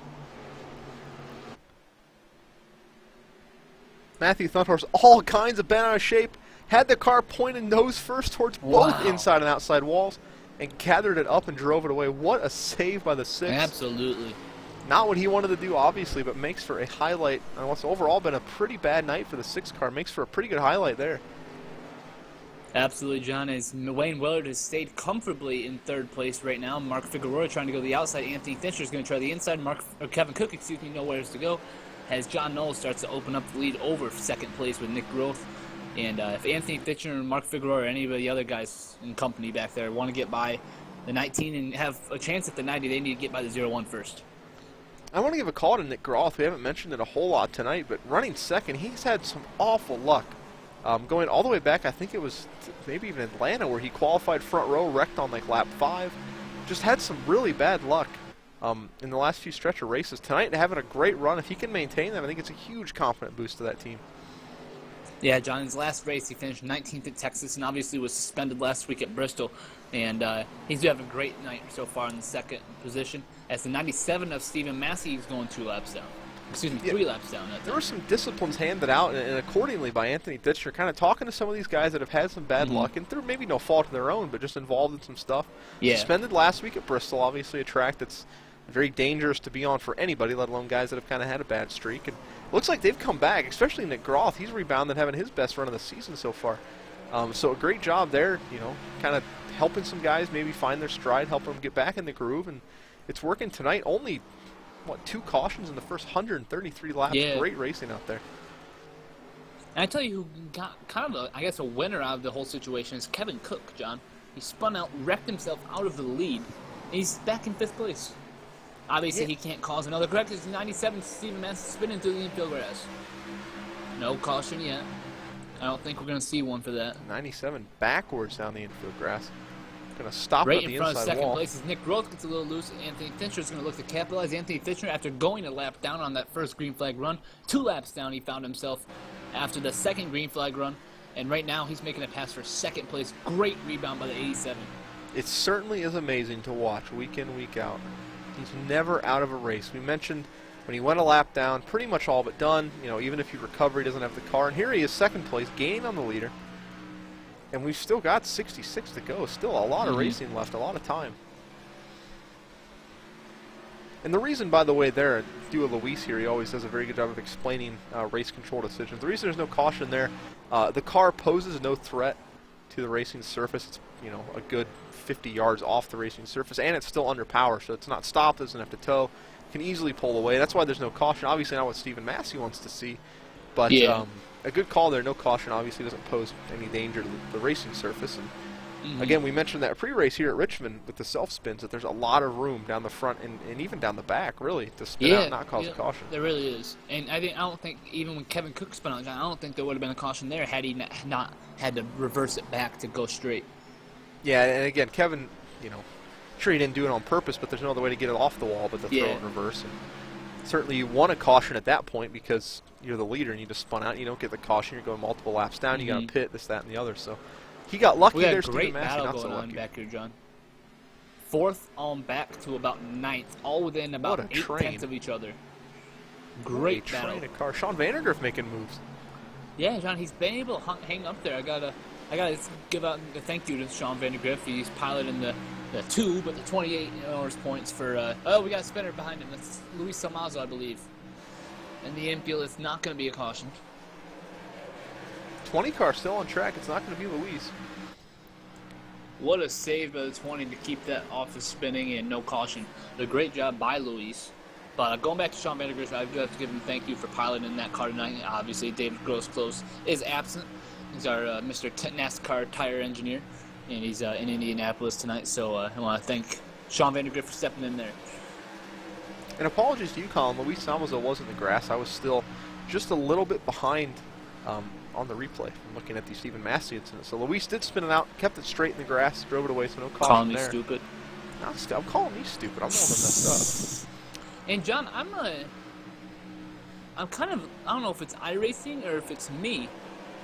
Matthew Thunmore's all kinds of bent out of shape. Had the car pointed nose first towards both inside and outside walls and gathered it up and drove it away. What a save by the 6. Absolutely. Not what he wanted to do, obviously, but makes for a highlight on what's overall been a pretty bad night for the 6 car. Makes for a pretty good highlight there. Absolutely, John. As Wayne Willard has stayed comfortably in 3rd place right now. Mark Figueroa trying to go to the outside. Anthony Fincher is going to try the inside. Kevin Cook, nowhere to go. As John Knoll starts to open up the lead over 2nd place with Nick Groth. And if Anthony Fincher and Mark Figueroa or any of the other guys in company back there want to get by the 19 and have a chance at the 90, they need to get by the 01 first. I want to give a call to Nick Groth. We haven't mentioned it a whole lot tonight, but running 2nd, he's had some awful luck. Going all the way back, I think it was maybe even Atlanta, where he qualified front row, wrecked on like lap 5. Just had some really bad luck in the last few stretch of races. Tonight, having a great run. If he can maintain that, I think it's a huge confident boost to that team. Yeah, John, in his last race, he finished 19th at Texas and obviously was suspended last week at Bristol. And he's having a great night so far in the 2nd position. As the 97 of Stephen Massey is going 2 laps down. Excuse me, 3 laps down. There were some disciplines handed out, and accordingly by Anthony Ditcher, kind of talking to some of these guys that have had some bad luck, and through maybe no fault of their own, but just involved in some stuff. Yeah. Suspended last week at Bristol, obviously a track that's very dangerous to be on for anybody, let alone guys that have kind of had a bad streak. And it looks like they've come back, especially Nick Groth. He's rebounded, having his best run of the season so far. So a great job there, kind of helping some guys maybe find their stride, helping them get back in the groove, and it's working tonight. Only, 2 cautions in the first 133 laps. Yeah. Great racing out there. And I tell you who got kind of, a winner out of the whole situation is Kevin Cook, John. He spun out, wrecked himself out of the lead, and he's back in 5th place. Obviously, he can't cause another correct. It's 97, Stephen Massey spinning through the infield grass. No caution yet. I don't think we're going to see one for that. 97 backwards down the infield grass. Going to stop right at the in front of inside 2nd wall. place as Nick Groth gets a little loose. Anthony Fincher is going to look to capitalize. Anthony Fincher, after going a lap down on that first green flag run, 2 laps down, he found himself after the 2nd green flag run. And right now, he's making a pass for 2nd place. Great rebound by the 87. It certainly is amazing to watch week in, week out. He's never out of a race. We mentioned when he went a lap down, pretty much all but done. Even if he recovered, he doesn't have the car. And here he is, 2nd place, gaining on the leader. And we've still got 66 to go. Still a lot of racing left, a lot of time. And the reason, by the way, there, Dua Luis here, he always does a very good job of explaining race control decisions. The reason there's no caution there, the car poses no threat to the racing surface. It's, a good 50 yards off the racing surface, and it's still under power, so it's not stopped, doesn't have to tow. Can easily pull away. That's why there's no caution. Obviously not what Stephen Massey wants to see, but a good call there. No caution obviously doesn't pose any danger to the racing surface. And again, we mentioned that pre-race here at Richmond with the self-spins, that there's a lot of room down the front and even down the back, really, to spin out and not cause a caution. There really is. And I don't think, even when Kevin Cook spun out, I don't think there would have been a caution there had he not had to reverse it back to go straight. Yeah, and again, Kevin, sure he didn't do it on purpose, but there's no other way to get it off the wall but to throw it in reverse. And Certainly you want a caution at that point because you're the leader and you just spun out. You don't get the caution. You're going multiple laps down. You got to pit, this, that, and the other. So he got lucky We got there. a Stephen great Massey battle not so going on lucky. back here, John. 4th on back to about 9th, all within about What a 8 train. tenths of each other. Great Great battle. train of car. Sean Vandergriff making moves. Yeah, John, he's been able to hang up there. I gotta give out a thank you to Sean Vandergriff. He's piloting the 2, but the 28 hours points for. Oh, we got a spinner behind him. That's Luis Salmazo, I believe. And the infield is not going to be a caution. 20 car still on track. It's not going to be Luis. What a save by the 20 to keep that off the spinning and no caution. A great job by Luis. But going back to Sean Vandergriff, I've got to give him thank you for piloting that car tonight. Obviously, David Gross-Close is absent. He's our Mr. NASCAR tire engineer, and he's in Indianapolis tonight. So I want to thank Sean Vandergriff for stepping in there. And apologies to you, Colin. Luis Salmazo was in the grass. I was still just a little bit behind on the replay from looking at the Stephen Massey incident. So Luis did spin it out, kept it straight in the grass, drove it away, so no caution Calling me there. stupid. I'm calling me stupid. I'm the one that messed up. And John, I'm kind of, I don't know if it's iRacing or if it's me,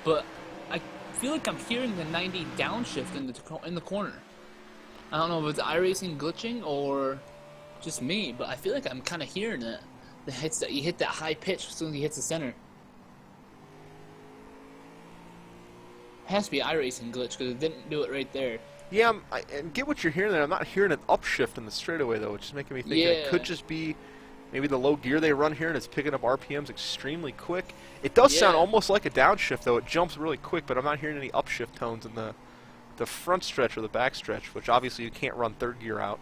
but I feel like I'm hearing the 90 downshift in the corner. I don't know if it's iRacing glitching or just me, but I feel like I'm kind of hearing it. You hit that high pitch as soon as he hits the center. Has to be iRacing glitch because it didn't do it right there. Yeah, and get what you're hearing there. I'm not hearing an upshift in the straightaway, though, which is making me think that it could just be maybe the low gear they run here and it's picking up RPMs extremely quick. It does sound almost like a downshift, though. It jumps really quick, but I'm not hearing any upshift tones in the front stretch or the back stretch, which obviously you can't run third gear out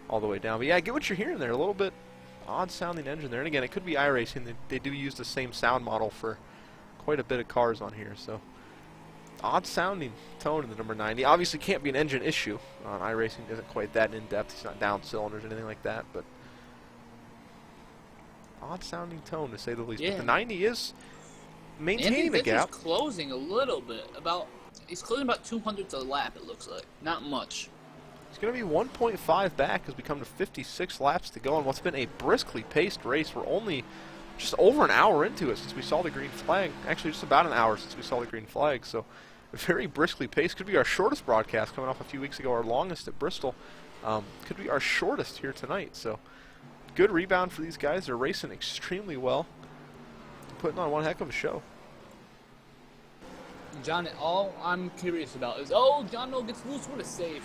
all the way down. But yeah, I get what you're hearing there. A little bit odd-sounding engine there. And again, it could be iRacing. They do use the same sound model for quite a bit of cars on here, so odd-sounding tone in the number 90. Obviously can't be an engine issue. iRacing isn't quite that in-depth. It's not down cylinders or anything like that, but odd-sounding tone to say the least. Yeah. But the 90 is maintaining the gap. He's closing a little bit. He's closing about 200ths a lap, it looks like. Not much. It's going to be 1.5 back as we come to 56 laps to go in what's been a briskly paced race. We're only just over an hour into it since we saw the green flag. Actually, just about an hour since we saw the green flag. So, very briskly paced. Could be our shortest broadcast coming off a few weeks ago. Our longest at Bristol. Could be our shortest here tonight. So, good rebound for these guys. They're racing extremely well. Putting on one heck of a show. John, all I'm curious about is, John Noel gets loose. What a save.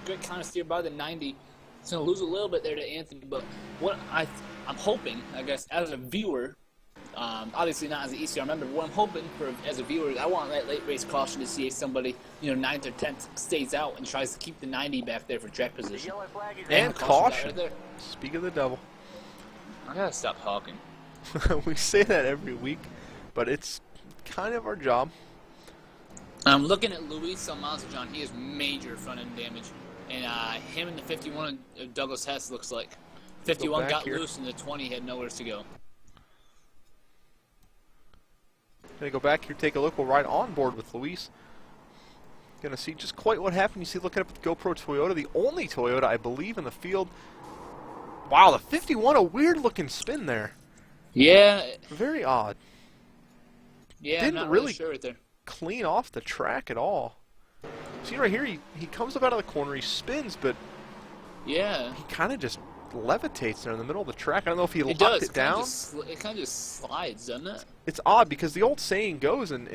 Good kind of steer by the 90. It's going to lose a little bit there to Anthony, but what I'm hoping, I guess, as a viewer, obviously not as an ECR member, what I'm hoping for as a viewer is I want that late race caution to see if somebody, 9th or 10th stays out and tries to keep the 90 back there for track position. And caution. Right there. Speak of the devil. I got to stop talking. We say that every week, but it's kind of our job. I'm looking at Luis Salmazo, John. He has major front-end damage. And him and the 51 of Douglas Hess looks like. 51 got loose and the 20 had nowhere to go. Gonna go back here, take a look. We'll ride on board with Luis. Gonna see just quite what happened. You see, looking up at the GoPro Toyota, the only Toyota, I believe, in the field. Wow, the 51, a weird-looking spin there. Yeah. Very odd. Yeah, Didn't not really sure right there. Clean off the track at all. See right here, he comes up out of the corner, he spins, but yeah, he kind of just levitates there in the middle of the track. I don't know if he locked it down. It kind of just slides, doesn't it? It's odd because the old saying goes in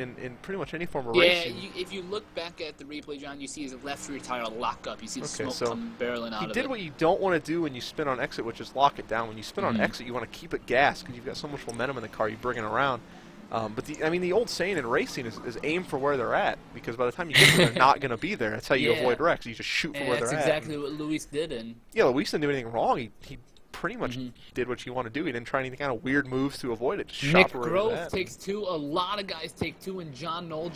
pretty much any form of racing. Yeah, if you look back at the replay, John, you see his left rear tire lock up. You see the smoke coming barreling out of it. He did what you don't want to do when you spin on exit, which is lock it down. When you spin on exit, you want to keep it gas because you've got so much momentum in the car, you bring it around. But the old saying in racing is aim for where they're at, because by the time you get there, they're not going to be there. That's how you avoid wrecks. You just shoot for where they're at. That's exactly what Luis did. Yeah, Luis didn't do anything wrong. He pretty much did what you want to do. He didn't try any kind of weird moves to avoid it. Just Nick shot for where Grove it was at. takes 2. A lot of guys take 2, and John Knoll,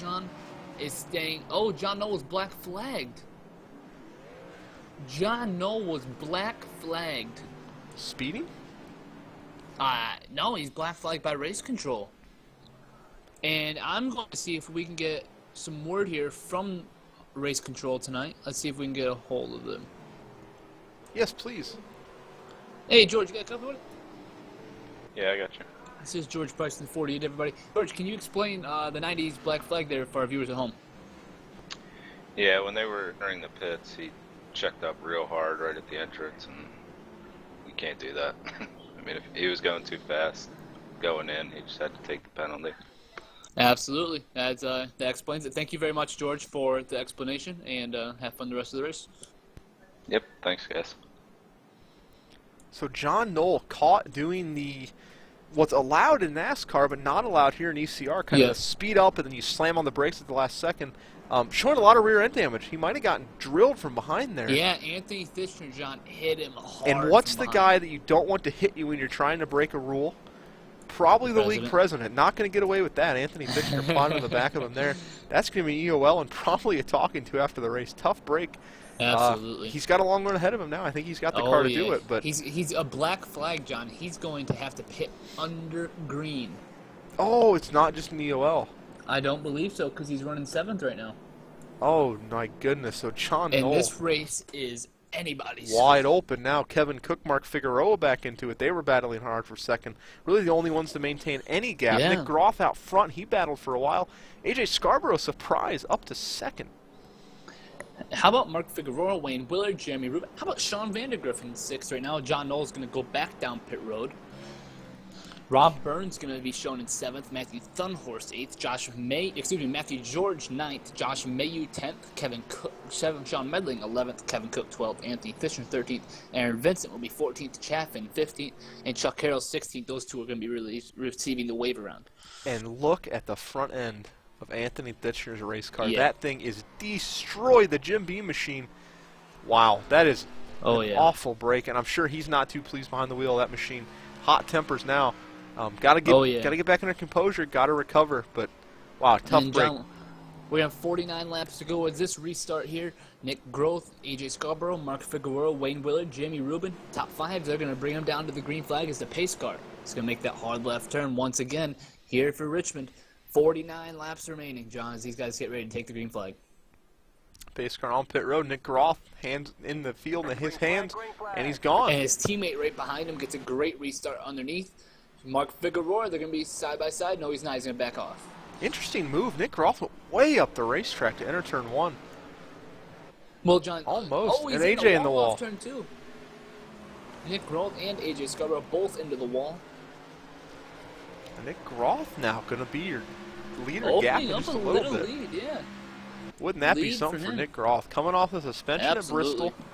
is saying, oh, John Knoll was black flagged. John Knoll was black flagged. Speeding? No, he's black flagged by race control. And I'm going to see if we can get some word here from race control tonight. Let's see if we can get a hold of them. Yes, please. Hey, George, you got a copy of it? Yeah, I got you. This is George Bryson, 48, everybody. George, can you explain the 90s black flag there for our viewers at home? Yeah, when they were entering the pits, he checked up real hard right at the entrance, and you can't do that. I mean, if he was going too fast going in, he just had to take the penalty. Absolutely. That explains it. Thank you very much, George, for the explanation, and have fun the rest of the race. Yep, thanks, guys. So John Knoll caught doing what's allowed in NASCAR but not allowed here in ECR, kind of speed up and then you slam on the brakes at the last second, showing a lot of rear end damage. He might have gotten drilled from behind there. Yeah, Anthony Fishner, John, hit him hard. And what's the guy that you don't want to hit you when you're trying to break a rule? Probably the league president. Not going to get away with that. Anthony Fishner plotted in the back of him there. That's going to be EOL and probably a talking to after the race. Tough break. Absolutely. He's got a long run ahead of him now. I think he's got the car to do it. But he's a black flag, John. He's going to have to pit under green. Oh, it's not just an EOL. I don't believe so because he's running 7th right now. Oh, my goodness. So John Knoll. And this race is anybody's. Wide open now. Kevin Cook, Mark Figueroa back into it. They were battling hard for second. Really the only ones to maintain any gap. Yeah. Nick Groth out front. He battled for a while. AJ Scarborough, surprise, up to second. How about Mark Figueroa, Wayne Willard, Jeremy Rubin? How about Sean Vandergriff in 6th right now? John Knoll's going to go back down pit road. Rob Burns going to be shown in 7th. Matthew Thunhorst 8th. Matthew George 9th. Josh Mayu 10th. Kevin Cook 7th. Sean Medling 11th. Kevin Cook 12th. Anthony Fisher 13th. Aaron Vincent will be 14th. Chaffin 15th. And Chuck Carroll 16th. Those two are going to be receiving the wave around. And look at the front end of Anthony Ditchner's race car. Yeah. That thing is destroyed. The Jim Beam machine. Wow, that is an awful break, and I'm sure he's not too pleased behind the wheel of that machine. Hot tempers now. Got to get back under composure. Got to recover. But wow, tough break. John, we have 49 laps to go with this restart here. Nick Groth, AJ Scarborough, Mark Figueroa, Wayne Willard, Jamie Rubin. Top 5. They're going to bring him down to the green flag as the pace car. It's going to make that hard left turn once again here for Richmond. 49 laps remaining, John, as these guys get ready to take the green flag. Pace car on pit road. Nick Groth, hands in the field in his hands, and he's gone. And his teammate right behind him gets a great restart underneath. Mark Figueroa, they're going to be side by side. No, he's not. He's going to back off. Interesting move. Nick Groth went way up the racetrack to enter turn 1. Well, John, almost. He's and AJ in the wall. Turn 2. Nick Groth and AJ Scarborough both into the wall. And Nick Groth now going to be your leader, Opening gapping up just a a little bit. lead, yeah. Wouldn't that be Lead something for for him. Nick Groth? Coming off the suspension Absolutely. at Bristol,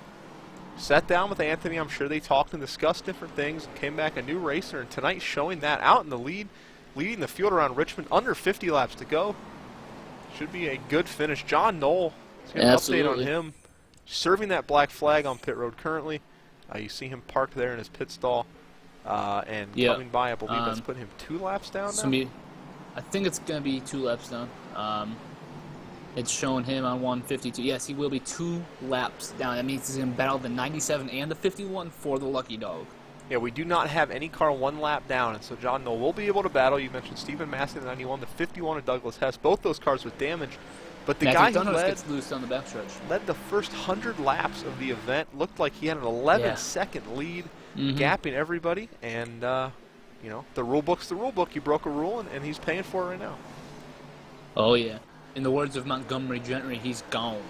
sat down with Anthony. I'm sure they talked and discussed different things and came back a new racer. And tonight showing that out in the lead, leading the field around Richmond, under 50 laps to go. Should be a good finish. John Knoll, an update on him, serving that black flag on pit road currently. You see him parked there in his pit stall. And coming by, I believe that's putting him 2 laps down now. I think it's going to be 2 laps down. It's showing him on 152. Yes, he will be 2 laps down. That means he's going to battle the 97 and the 51 for the lucky dog. Yeah, we do not have any car 1 lap down, and so John Knoll will be able to battle. You mentioned Stephen Massey, the 91, the 51 of Douglas Hess. Both those cars with damage. But the guy who gets loose on the backstretch. led the first 100 laps of the event. Looked like he had an 11-second lead, gapping everybody. And, you know, the rule book's the rule book. You broke a rule, and he's paying for it right now. Oh, yeah. In the words of Montgomery Gentry, he's gone.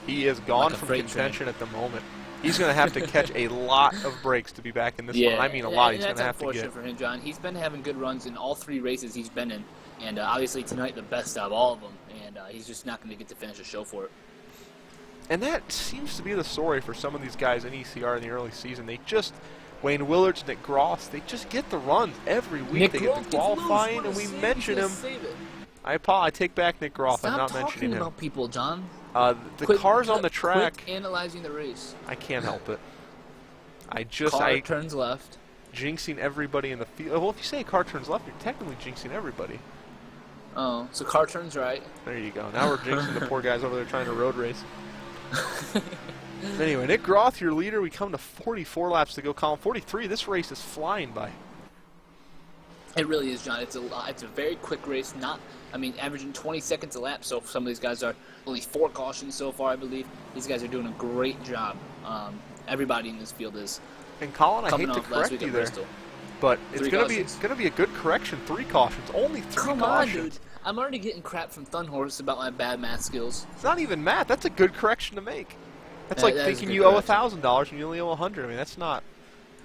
He is gone like from contention at the moment. He's going to have to catch a lot of breaks to be back in this one. I mean a lot he's going to have to get. That's unfortunate for him, John. He's been having good runs in all 3 races he's been in. And obviously tonight the best out of all of them. And he's just not going to get to finish a show for it. And that seems to be the story for some of these guys in ECR in the early season. They just, Wayne Willards, Nick Gross, they just get the runs every week. They get the qualifying, and we mention him. I take back Nick Groff. I'm not mentioning him. Stop talking about people, John. The cars on the track. Quit analyzing the race. I can't help it. Car turns left. Jinxing everybody in the field. Well, if you say a car turns left, you're technically jinxing everybody. Oh, so car turns right. There you go. Now we're jinxing the poor guys over there trying to road race. Anyway, Nick Groth, your leader. We come to 44 laps to go. Column 43. This race is flying by. It really is, John. It's a very quick race. Averaging 20 seconds a lap. So some of these guys are only 4 cautions so far, I believe. These guys are doing a great job. Everybody in this field is. And Colin, I coming hate to off last correct week you at there. Bristol. But it's Three gonna cautions. be a good correction. 3 cautions, only 3 Come on, cautions. dude. I'm already getting crap from Thunhorse about my bad math skills. It's not even math. That's a good correction to make. That's That like is a thinking good you owe correction. $1,000 and you only owe $100. I mean, that's not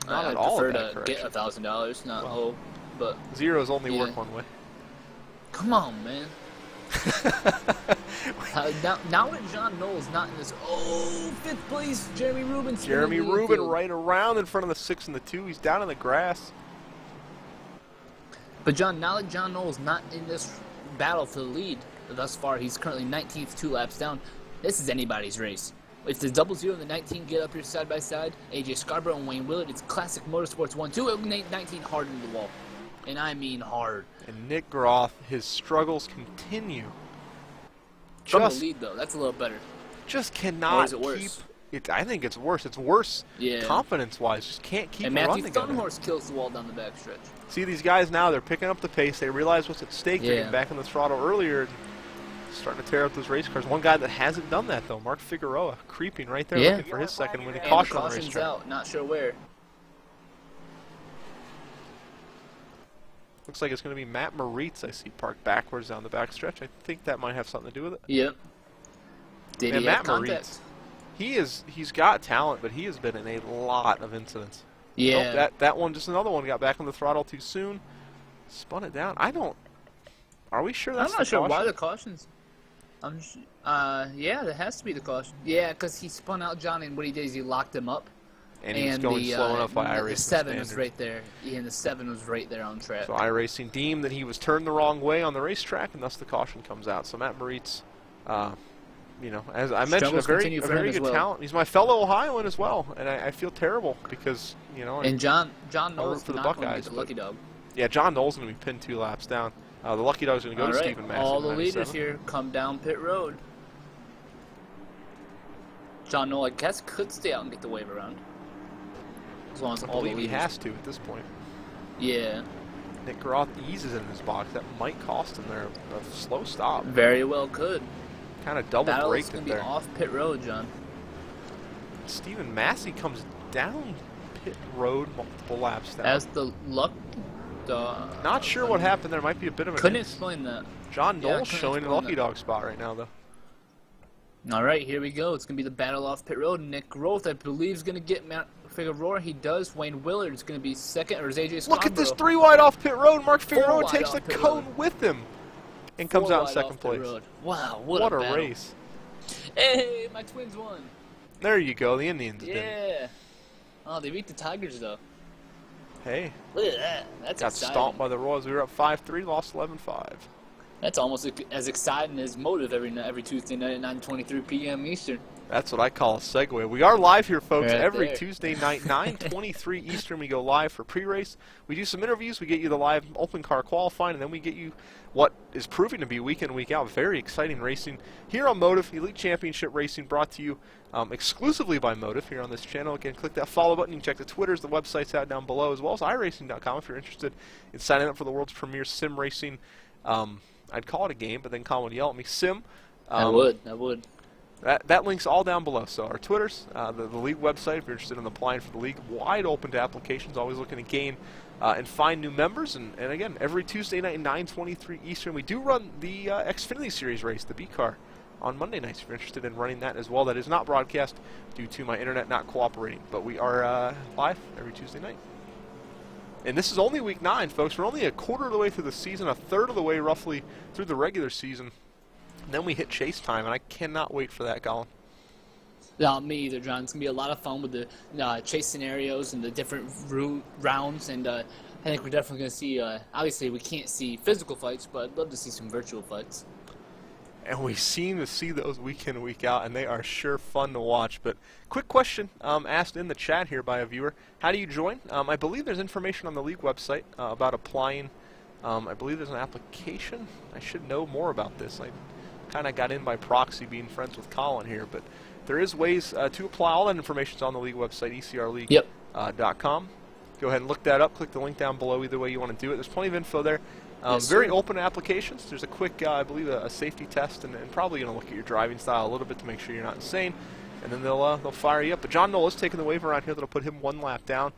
at I'd all a prefer bad to correction. get $1,000, not Well, owe. But Zeros only Yeah. work one way. come on, man. Now that John Knowles not in this, 5th place, Jeremy Rubin. Jeremy spinning the Rubin infield. right around in front of the 6 and the 2. He's down in the grass. But John, now that John Knowles not in this battle for the lead thus far, he's currently 19th, 2 laps down. This is anybody's race. If the 00 and the 19 get up here side by side, AJ Scarborough and Wayne Willett, it's classic motorsports 1-2. 19 hard into the wall, and I mean hard. And Nick Groth, his struggles continue. From Just, the lead though, that's a little better. just Or cannot is it worse? keep it. I think it's worse. It's worse Yeah. confidence-wise. Just can't keep And a run Matthew together. Thunhorse kills the wall down the backstretch. See these guys now, they're picking up the pace. They realize what's at stake. They're Yeah. getting back in the throttle earlier and starting to tear up those race cars. One guy that hasn't done that, though, Mark Figueroa, creeping right there Yeah. looking for his second winning And caution the on the caution's racetrack. out, not sure where. Looks like it's going to be Matt Moritz I see parked backwards down the backstretch. I think that might have something to do with it. Yep. Did Man, he have Matt contact? Moritz, he's got talent, but he has been in a lot of incidents. Yeah. Nope, that one, just another one, got back on the throttle too soon. Spun it down. Are we sure that's I'm not the sure caution? why the cautions. Yeah, that has to be the caution. Yeah, because he spun out John, and what he did is he locked him up. And he was going slow enough by the iRacing 7 was standards. right there. Yeah, and the 7 was right there on track. So iRacing deemed that he was turned the wrong way on the racetrack, and thus the caution comes out. So Matt Moritz, as I mentioned, a Struggles very, continue a for him very as good well. talent. He's my fellow Ohioan as well, and I feel terrible because, And John root Knowles for the not going to Buckeyes, get the but- lucky dog. yeah, John Knowles is going to be pinned 2 laps down. The lucky dog's going to go All to right, Stephen Massey. all the in leaders 97. here come down pit road. John Knowles, I guess, could stay out and get the wave around. As long as I all the believe he leaders. has to at this point. Yeah, Nick Groth eases in his box. That might cost him there a slow stop. very well could. Kind of double Battle's braked going it to be there. off pit road, John. Stephen Massey comes down pit road multiple laps down. As the luck dog. Not sure what happened there. Might be a bit of an Couldn't ins. explain that. John Yeah, Knowles couldn't showing the explain lucky that. dog spot right now, though. All right, here we go. It's going to be the battle off pit road. Nick Groth, I believe, is going to get Matt Figueroa. He does. Wayne Willard is going to be second, or is AJ Scarborough? Look at this 3 wide off pit road. Mark Figueroa wide takes the off pit cone road. with him and 4 comes out in wide second off pit place. road. Wow, what What a a battle. race. Hey, my Twins won. There you go. The Indians did. Yeah. Oh, they beat the Tigers, though. Hey, Look at that. That's got exciting. stomped by the Royals. We were up 5-3, lost 11-5. That's almost as exciting as Motive every Tuesday night at 9:23 p.m. Eastern. That's what I call a segue. We are live here, folks, Right every there. Tuesday night, 9:23 Eastern. We go live for pre-race. We do some interviews. We get you the live open car qualifying, and then we get you what is proving to be week in, week out, very exciting racing here on Motive Elite Championship Racing, brought to you exclusively by Motive here on this channel. Again, click that follow button. You can check the Twitters, the websites out down below, as well as iRacing.com if you're interested in signing up for the world's premier sim racing. I'd call it a game, but then Colin would yell at me. Sim. I would. That link's all down below. So our Twitters, the league website, if you're interested in applying for the league, wide open to applications, always looking to gain and find new members. And again, every Tuesday night at 9:23 Eastern, we do run the Xfinity Series race, the B car, on Monday nights if you're interested in running that as well. That is not broadcast due to my internet not cooperating, but we are live every Tuesday night. And this is only week 9, folks. We're only a quarter of the way through the season, a third of the way roughly through the regular season. And then we hit chase time, and I cannot wait for that, Colin. No, me either, John. It's going to be a lot of fun with the chase scenarios and the different rounds. And I think we're definitely going to see, obviously we can't see physical fights, but I'd love to see some virtual fights. And we seem to see those week in and week out, and they are sure fun to watch. But quick question asked in the chat here by a viewer. How do you join? I believe there's information on the league website about applying. I believe there's an application. I should know more about this. I kind of got in by proxy being friends with Colin here. But there is ways to apply. All that information's on the league website, ECRleague.com. Go ahead and look that up. Click the link down below either way you want to do it. There's plenty of info there. Yes, very sir. open applications. There's a quick, I believe, a safety test, and probably going to look at your driving style a little bit to make sure you're not insane. And then they'll fire you up. But John Knoll is taking the wave around here that'll put him 1 lap down.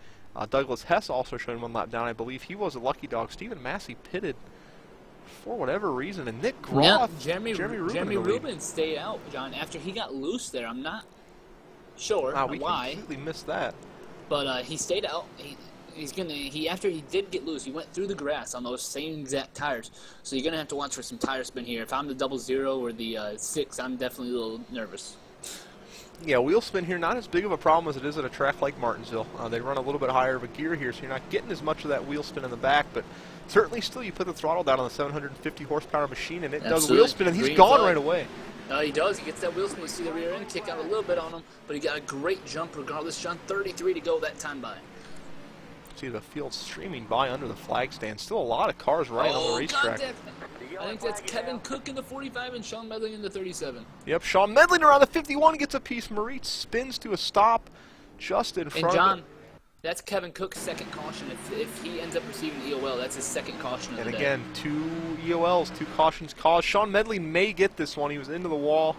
Douglas Hess also showing 1 lap down. I believe he was a lucky dog. Stephen Massey pitted for whatever reason, and Nick Groth, Jeremy Rubin stayed out, John, after he got loose there. I'm not sure we why. completely missed that. But he stayed out. After he did get loose, he went through the grass on those same exact tires. So you're gonna have to watch for some tire spin here. If I'm the 00 or the 6, I'm definitely a little nervous. Yeah, wheel spin here, not as big of a problem as it is at a track like Martinsville. They run a little bit higher of a gear here, so you're not getting as much of that wheel spin in the back, but certainly still you put the throttle down on the 750 horsepower machine and it does wheel spin, and he's gone right away. He does. He gets that wheel spin. You see the rear end kick out a little bit on him, but he got a great jump regardless. John, 33 to go that time by. See the field streaming by under the flag stand. Still a lot of cars right on the racetrack. Contact. I think that's Kevin Cook in the 45 and Sean Medley in the 37. Yep, Sean Medley around the 51 gets a piece. Moritz spins to a stop just in front and John, of it. That's Kevin Cook's second caution. If he ends up receiving the EOL, that's his second caution of the day. And again, 2 EOLs, 2 cautions caused. Sean Medley may get this one. He was into the wall.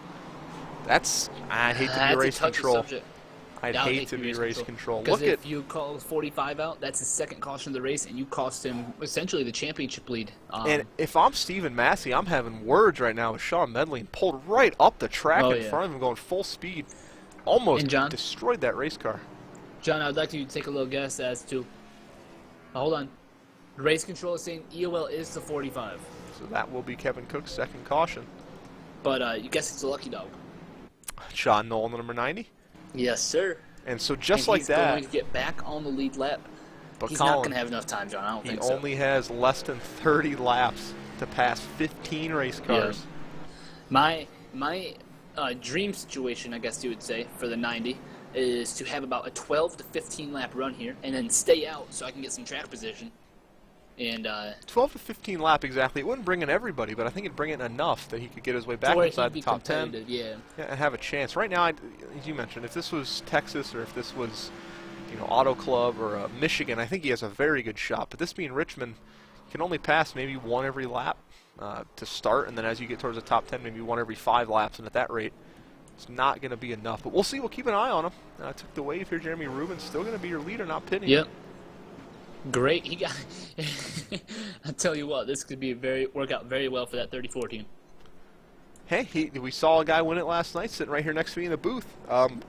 I'd hate to be race control. I'd hate to be race control. Because if you call 45 out, that's his second caution of the race, and you cost him essentially the championship lead. And if I'm Stephen Massey, I'm having words right now with Sean Medley, and pulled right up the track in front of him, going full speed. Almost destroyed that race car. John, I'd like you to take a little guess as to... hold on. Race control is saying EOL is the 45. So that will be Kevin Cook's second caution. But you guess it's a lucky dog. Sean Nolan, the number 90? Yes, sir. And so just like that... he's going to get back on the lead lap. But he's not going to have enough time, John. I don't think so. He only has less than 30 laps to pass 15 race cars. Yeah. My dream situation, I guess you would say, for the 90 is to have about a 12 to 15 lap run here and then stay out so I can get some track position. And 12 to 15 lap exactly. It wouldn't bring in everybody, but I think it'd bring in enough that he could get his way back inside the top 10. Yeah, and have a chance. Right now, as you mentioned, if this was Texas or if this was, Auto Club or Michigan, I think he has a very good shot. But this being Richmond, he can only pass maybe 1 every lap to start, and then as you get towards the top 10, maybe 1 every 5 laps, and at that rate, it's not going to be enough. But we'll see. We'll keep an eye on him. Took the wave here. Jeremy Rubin still going to be your leader, not pitting. Yep. Great. He got. I tell you what, this could work out very well for that 34 team. Hey, we saw a guy win it last night, sitting right here next to me in the booth.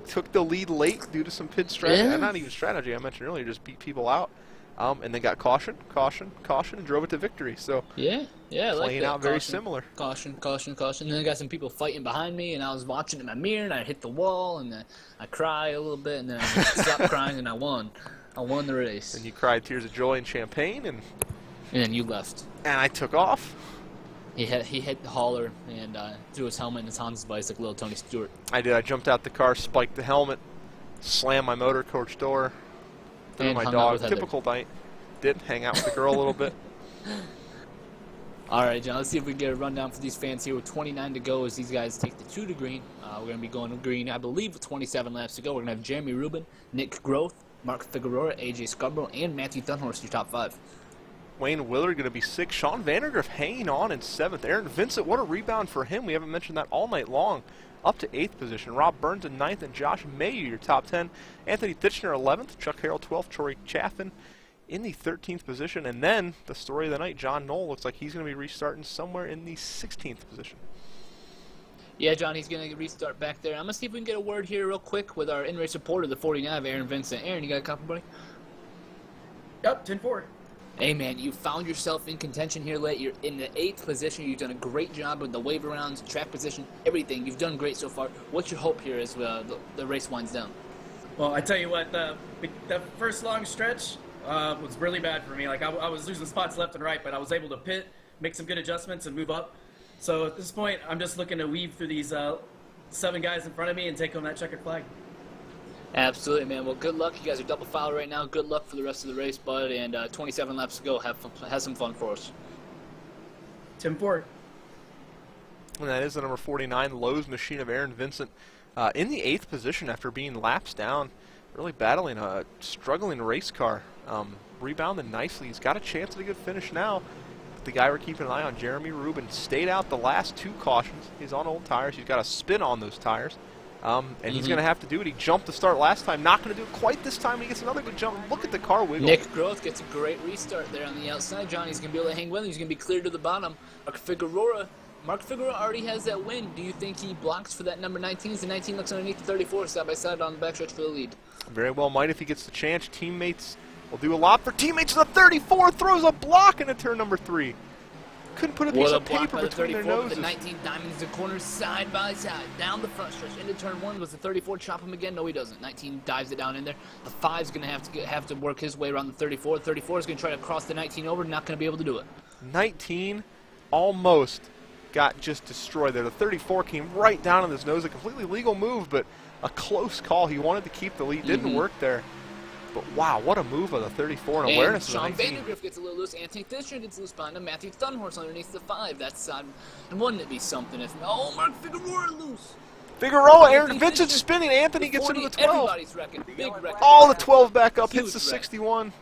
Took the lead late due to some pit strategy. Yeah. Not even strategy. I mentioned earlier, just beat people out. And then got caution, and drove it to victory. So yeah, I like playing that. out very similar. Caution. And then I got some people fighting behind me, and I was watching in my mirror, and I hit the wall, and I cried a little bit, and then I stopped crying, and I won. I won the race. And you cried tears of joy and champagne, and then you left. And I took off. He hit the hauler and threw his helmet and his Honda's bike like little Tony Stewart. I did. I jumped out the car, spiked the helmet, slammed my motor coach door, threw my dog. Typical night. Did hang out with the girl a little bit. All right, John. Let's see if we can get a rundown for these fans here with 29 to go as these guys take the 2 to green. We're going to be going to green, I believe, with 27 laps to go. We're going to have Jeremy Rubin, Nick Groth, Mark Figueroa, AJ Scarborough, and Matthew Dunhorst, your top 5. Wayne Willard going to be 6th. Sean Vandergriff hanging on in 7th. Aaron Vincent, what a rebound for him. We haven't mentioned that all night long. Up to 8th position. Rob Burns in 9th, and Josh Mayu, your top 10. Anthony Titchener, 11th. Chuck Harrell, 12th. Troy Chaffin in the 13th position. And then, the story of the night, John Knoll looks like he's going to be restarting somewhere in the 16th position. Yeah, John, he's going to restart back there. I'm going to see if we can get a word here real quick with our in-race reporter, the 49, Aaron Vincent. Aaron, you got a copy, buddy? Yep, 10-4. Hey, man, you found yourself in contention here late. You're in the 8th position. You've done a great job with the wave arounds, track position, everything. You've done great so far. What's your hope here as the race winds down? Well, I tell you what, the first long stretch was really bad for me. Like, I was losing spots left and right, but I was able to pit, make some good adjustments, and move up. So at this point, I'm just looking to weave through these 7 guys in front of me and take home that checkered flag. Absolutely, man. Well, good luck. You guys are double foul right now. Good luck for the rest of the race, bud. And 27 laps to go. Have some fun for us. 10-4. And that is the number 49 Lowe's machine of Aaron Vincent in the 8th position after being laps down, really battling a struggling race car. Rebounded nicely. He's got a chance at a good finish now. The guy we're keeping an eye on, Jeremy Rubin, stayed out the last 2 cautions. He's on old tires. He's got a spin on those tires. And he's going to have to do it. He jumped to start last time. Not going to do it quite this time. He gets another good jump. Look at the car wiggle. Nick Groth gets a great restart there on the outside. Johnny's going to be able to hang with him. He's going to be clear to the bottom. Mark Figueroa already has that win. Do you think he blocks for that number 19? As the 19 looks underneath the 34 side by side on the backstretch for the lead. Very well might if he gets the chance. Teammates will do a lot for teammates. The 34 throws a block into turn number 3. Couldn't put a piece of paper between their noses. The 19 diamonds the corner side by side down the front stretch into turn 1. Was the 34 chop him again? No, he doesn't. 19 dives it down in there. The 5's going to have to work his way around the 34. 34 is going to try to cross the 19 over. Not going to be able to do it. 19 almost got just destroyed there. The 34 came right down on his nose. A completely legal move, but a close call. He wanted to keep the lead. Didn't work there. But wow, what a move of the 34 and awareness of the 19. Sean Vandergriff gets a little loose. Anthony Fisher gets loose behind him. Matthew Thunhorse underneath the 5. That's side. And wouldn't it be something if Mark Figueroa loose? Figueroa, Aaron Vincent spinning. Anthony gets into the 12. Everybody's wrecking. Big wreck. All the 12 back up, hits the Huge wreck. 61.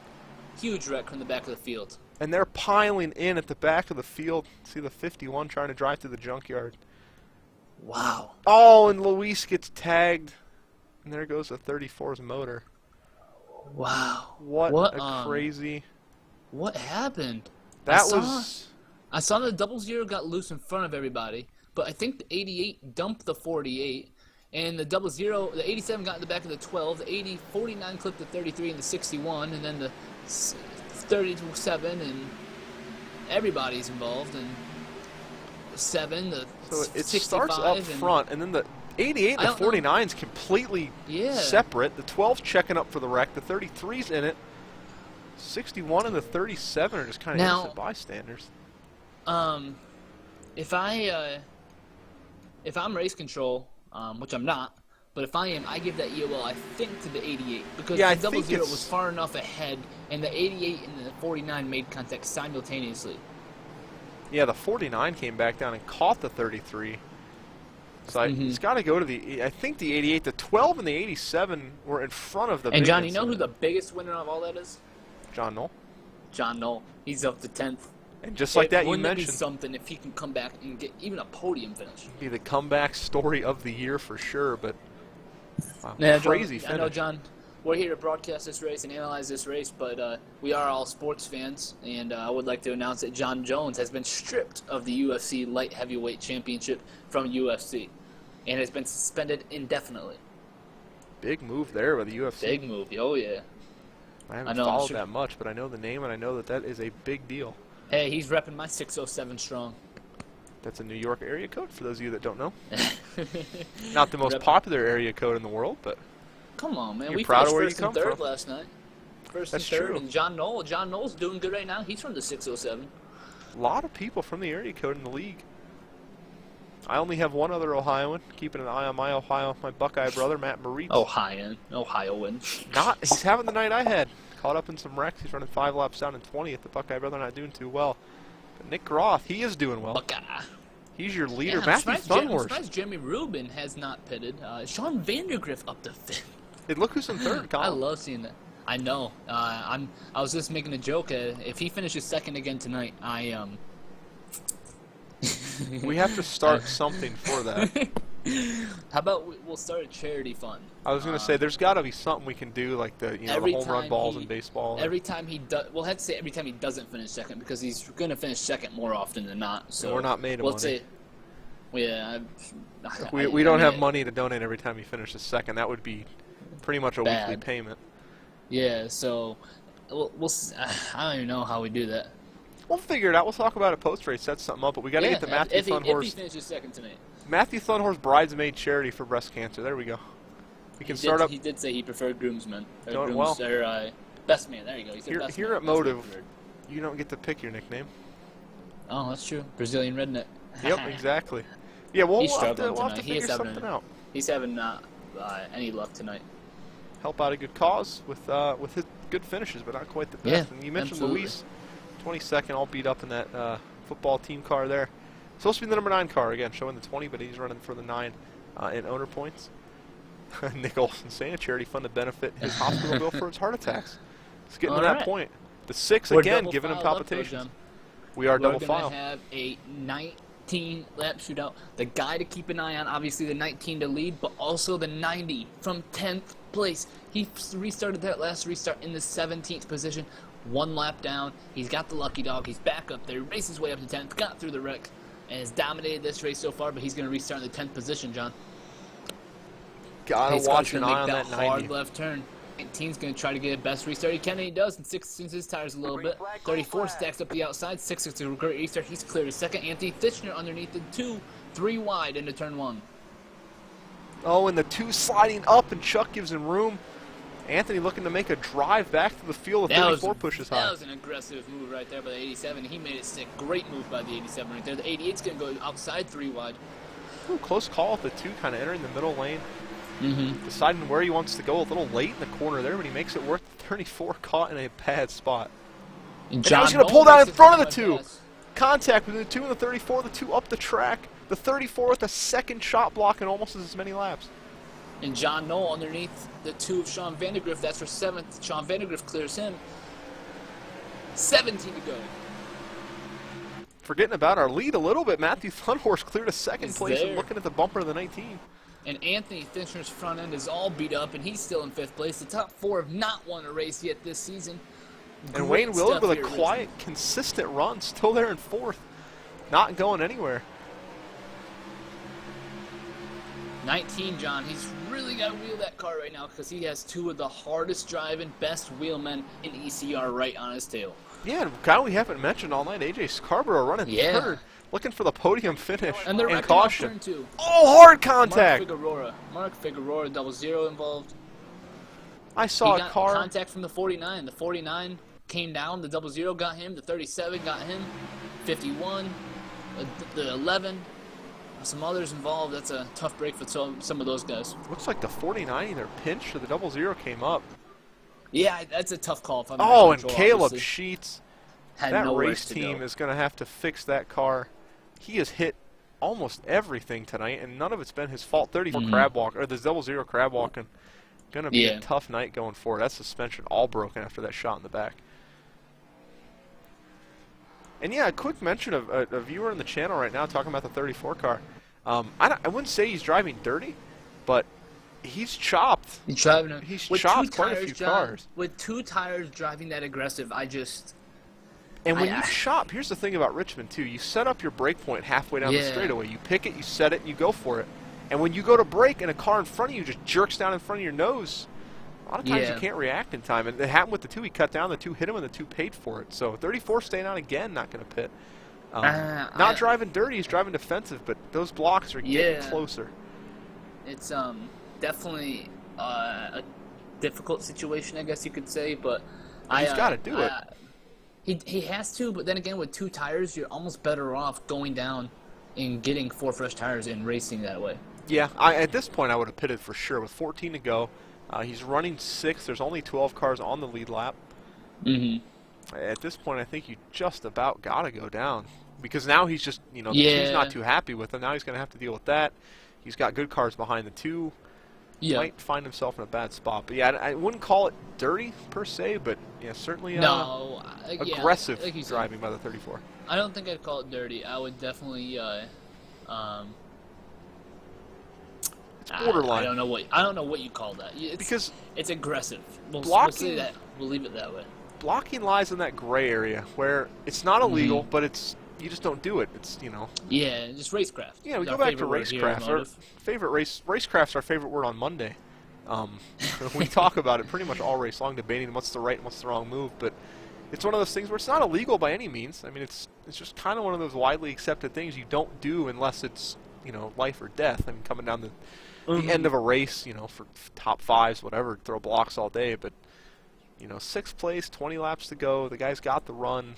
Huge wreck from the back of the field. And they're piling in at the back of the field. See the 51 trying to drive through the junkyard. Wow. Oh, and Luis gets tagged. And there goes the 34's motor. Wow. What a crazy. What happened? I saw the 00 got loose in front of everybody, but I think the 88 dumped the 48, and the 00, the 87 got in the back of the 12, the 49 clipped the 33 and the 61, and then the 37, and everybody's involved, and the 7, the So it 65, starts up front, and then the 88 and the 49 is completely separate. The 12's checking up for the wreck. The 33's in it. 61 and the 37 are just kind of innocent bystanders. If I'm race control, which I'm not, but if I am, I give that EOL, I think, to the 88 because the 00 was far enough ahead, and the 88 and the 49 made contact simultaneously. Yeah, the 49 came back down and caught the 33. So it's got to go to the. I think the 88, the 12, and the 87 were in front of the. And John, you know who the biggest winner of all that is? John Knoll. John Knoll. He's up to 10th. And just like that, you mentioned. Wouldn't it be something if he can come back and get even a podium finish? Be the comeback story of the year for sure, but wow, yeah, crazy John, finish. I know, John. We're here to broadcast this race and analyze this race, but we are all sports fans, and I would like to announce that John Jones has been stripped of the UFC Light Heavyweight Championship from UFC, and has been suspended indefinitely. Big move there by the UFC. Big move, oh yeah. I haven't followed that much, but I know the name, and I know that is a big deal. Hey, he's repping my 607 strong. That's a New York area code, for those of you that don't know. Not the most popular area code in the world, but... Come on, man. You're We proud finished of where first you and come third from. last night. First That's and third, true. and John Knoll's doing good right now. He's from the 607. A lot of people from the area code in the league. I only have one other Ohioan, keeping an eye on my Buckeye brother, Matt Moritz. Ohioan. He's having the night I had. Caught up in some wrecks. He's running 5 laps down in 20th. The Buckeye brother not doing too well. But Nick Groth, he is doing well. Buckeye. He's your leader. Yeah, Matthew I'm Thunhorse. surprised Jeremy Rubin has not pitted. Sean Vandergriff up to 5th. Hey, look who's in third, Colin. I love seeing that. I know. I was just making a joke. If he finishes second again tonight, We have to start something for that. How about we'll start a charity fund? I was going to say, there's got to be something we can do, like the the home run balls in baseball. Every time he does, we'll have to say every time he doesn't finish second because he's going to finish second more often than not. So we're not made of money. Say, yeah, we don't have money to donate every time he finishes second. That would be pretty much a weekly payment. Yeah, so we'll I don't even know how we do that. We'll figure it out. We'll talk about it post-race, set something up. But we got to get the Matthew Thunhorse. If he finishes second tonight. Matthew Thunhorse bridesmaid charity for breast cancer. There we go. We can start up. He did say he preferred groomsmen. Doing well. Best man. There you go. He said best here man. at MOTV, you don't get to pick your nickname. Oh, that's true. Brazilian redneck. Yep, exactly. Yeah, we'll have to He figure something out. He's having not any luck tonight. Help out a good cause with his good finishes, but not quite the best. Yeah, and you mentioned absolutely. Luis, 22nd, all beat up in that football team car there. Supposed to be the number 9 car again, showing the 20, but he's running for the 9 in owner points. Nick Olson saying a charity fund to benefit his hospital bill for his heart attacks. It's getting to that point. The 6 again, giving him palpitations. We are double file. We're going to have a night 19-lap shootout. The guy to keep an eye on, obviously the 19 to lead, but also the 90 from 10th place. He restarted that last restart in the 17th position, 1 lap down. He's got the lucky dog. He's back up there, raced his way up to 10th, got through the wreck, and has dominated this race so far, but he's going to restart in the 10th position, John. Gotta watch an eye on that 90. Hard left turn. 19's going to try to get a best restart he can, and he does, and 6 sinks his tires a little bit. 34 stacks up the outside. 6 is a great restart. He's cleared a second. Anthony Fitchner underneath the 2, 3 wide into turn 1. Oh, and the 2 sliding up, and Chuck gives him room. Anthony looking to make a drive back to the field. The 34 pushes high. That was an aggressive move right there by the 87. He made it stick. Great move by the 87 right there. The 88's going to go outside 3 wide. Ooh, close call with the 2 kind of entering the middle lane. Mm-hmm. Deciding where he wants to go a little late in the corner there, but he makes it work. 34 caught in a bad spot. And now he's going to pull down in front of the 2. Contact between the 2 and the 34. The 2 up the track. The 34 with a second shot block and almost as many laps. And John Knoll underneath the 2 of Sean Vandergriff. That's for 7th. Sean Vandergriff clears him. 17 to go. Forgetting about our lead a little bit, Matthew Thunhorse cleared a second place there. and looking at the bumper of the 19. And Anthony Finchner's front end is all beat up, and he's still in 5th place. The top 4 have not won a race yet this season. And Great Wayne Willard with a stuff here, quiet, consistent run, still there in 4th. Not going anywhere. 19, John, he's really got to wheel that car right now because he has 2 of the hardest driving, best wheelmen in ECR right on his tail. Yeah, and a guy we haven't mentioned all night, AJ Scarborough running 3rd, looking for the podium finish And they're caution. turn 2. Oh, hard contact! Mark Figueroa, 00 involved. I saw He a got car. contact from the 49. The 49 came down. The 00 got him. The 37 got him. 51. The 11. Some others involved. That's a tough break for some of those guys. Looks like the 49 either pinched or the 00 came up. Yeah, that's a tough call. If I'm Oh, in and control, Caleb obviously. Sheets. Had That nowhere race to team go. is going to have to fix that car. He has hit almost everything tonight, and none of it's been his fault. 34 crab walk, or the 00 crab walking. Going to be a tough night going forward. That suspension all broken after that shot in the back. And yeah, a quick mention of a viewer on the channel right now talking about the 34 car. I wouldn't say he's driving dirty, but he's chopped. He's driving. He's with chopped 2 quite a tires, few John, cars. With 2 tires driving that aggressive, And when you chop, here's the thing about Richmond, too. You set up your brake point halfway down the straightaway. You pick it, you set it, and you go for it. And when you go to brake and a car in front of you just jerks down in front of your nose, a lot of times you can't react in time. And it happened with the 2. He cut down, the 2 hit him, and the 2 paid for it. So 34 staying on again, not going to pit. Not driving dirty, he's driving defensive, but those blocks are getting closer. It's definitely a difficult situation, I guess you could say, but He's got to do it. He has to, but then again, with 2 tires, you're almost better off going down and getting 4 fresh tires and racing that way. Yeah, at this point, I would have pitted for sure. With 14 to go, he's running 6th. There's only 12 cars on the lead lap. At this point, I think you just about got to go down. Because now he's just, the 2's not too happy with him. Now he's going to have to deal with that. He's got good cars behind the 2. Yeah. Might find himself in a bad spot. But yeah, I wouldn't call it dirty per se, but yeah, certainly aggressive driving by the 34. I don't think I'd call it dirty. I would definitely it's borderline. I don't know what you call that. Because it's aggressive. We'll say that. We'll leave it that way. Blocking lies in that gray area where it's not illegal, but you just don't do it. It's Yeah, just racecraft. Yeah, we go back to racecraft. Our favorite racecraft's our favorite word on Monday. We talk about it pretty much all race long, debating what's the right and what's the wrong move. But it's one of those things where it's not illegal by any means. I mean, it's just kind of one of those widely accepted things you don't do unless it's life or death. I mean, coming down the end of a race, for top 5s, whatever, throw blocks all day. But 6th place, 20 laps to go. The guy's got the run.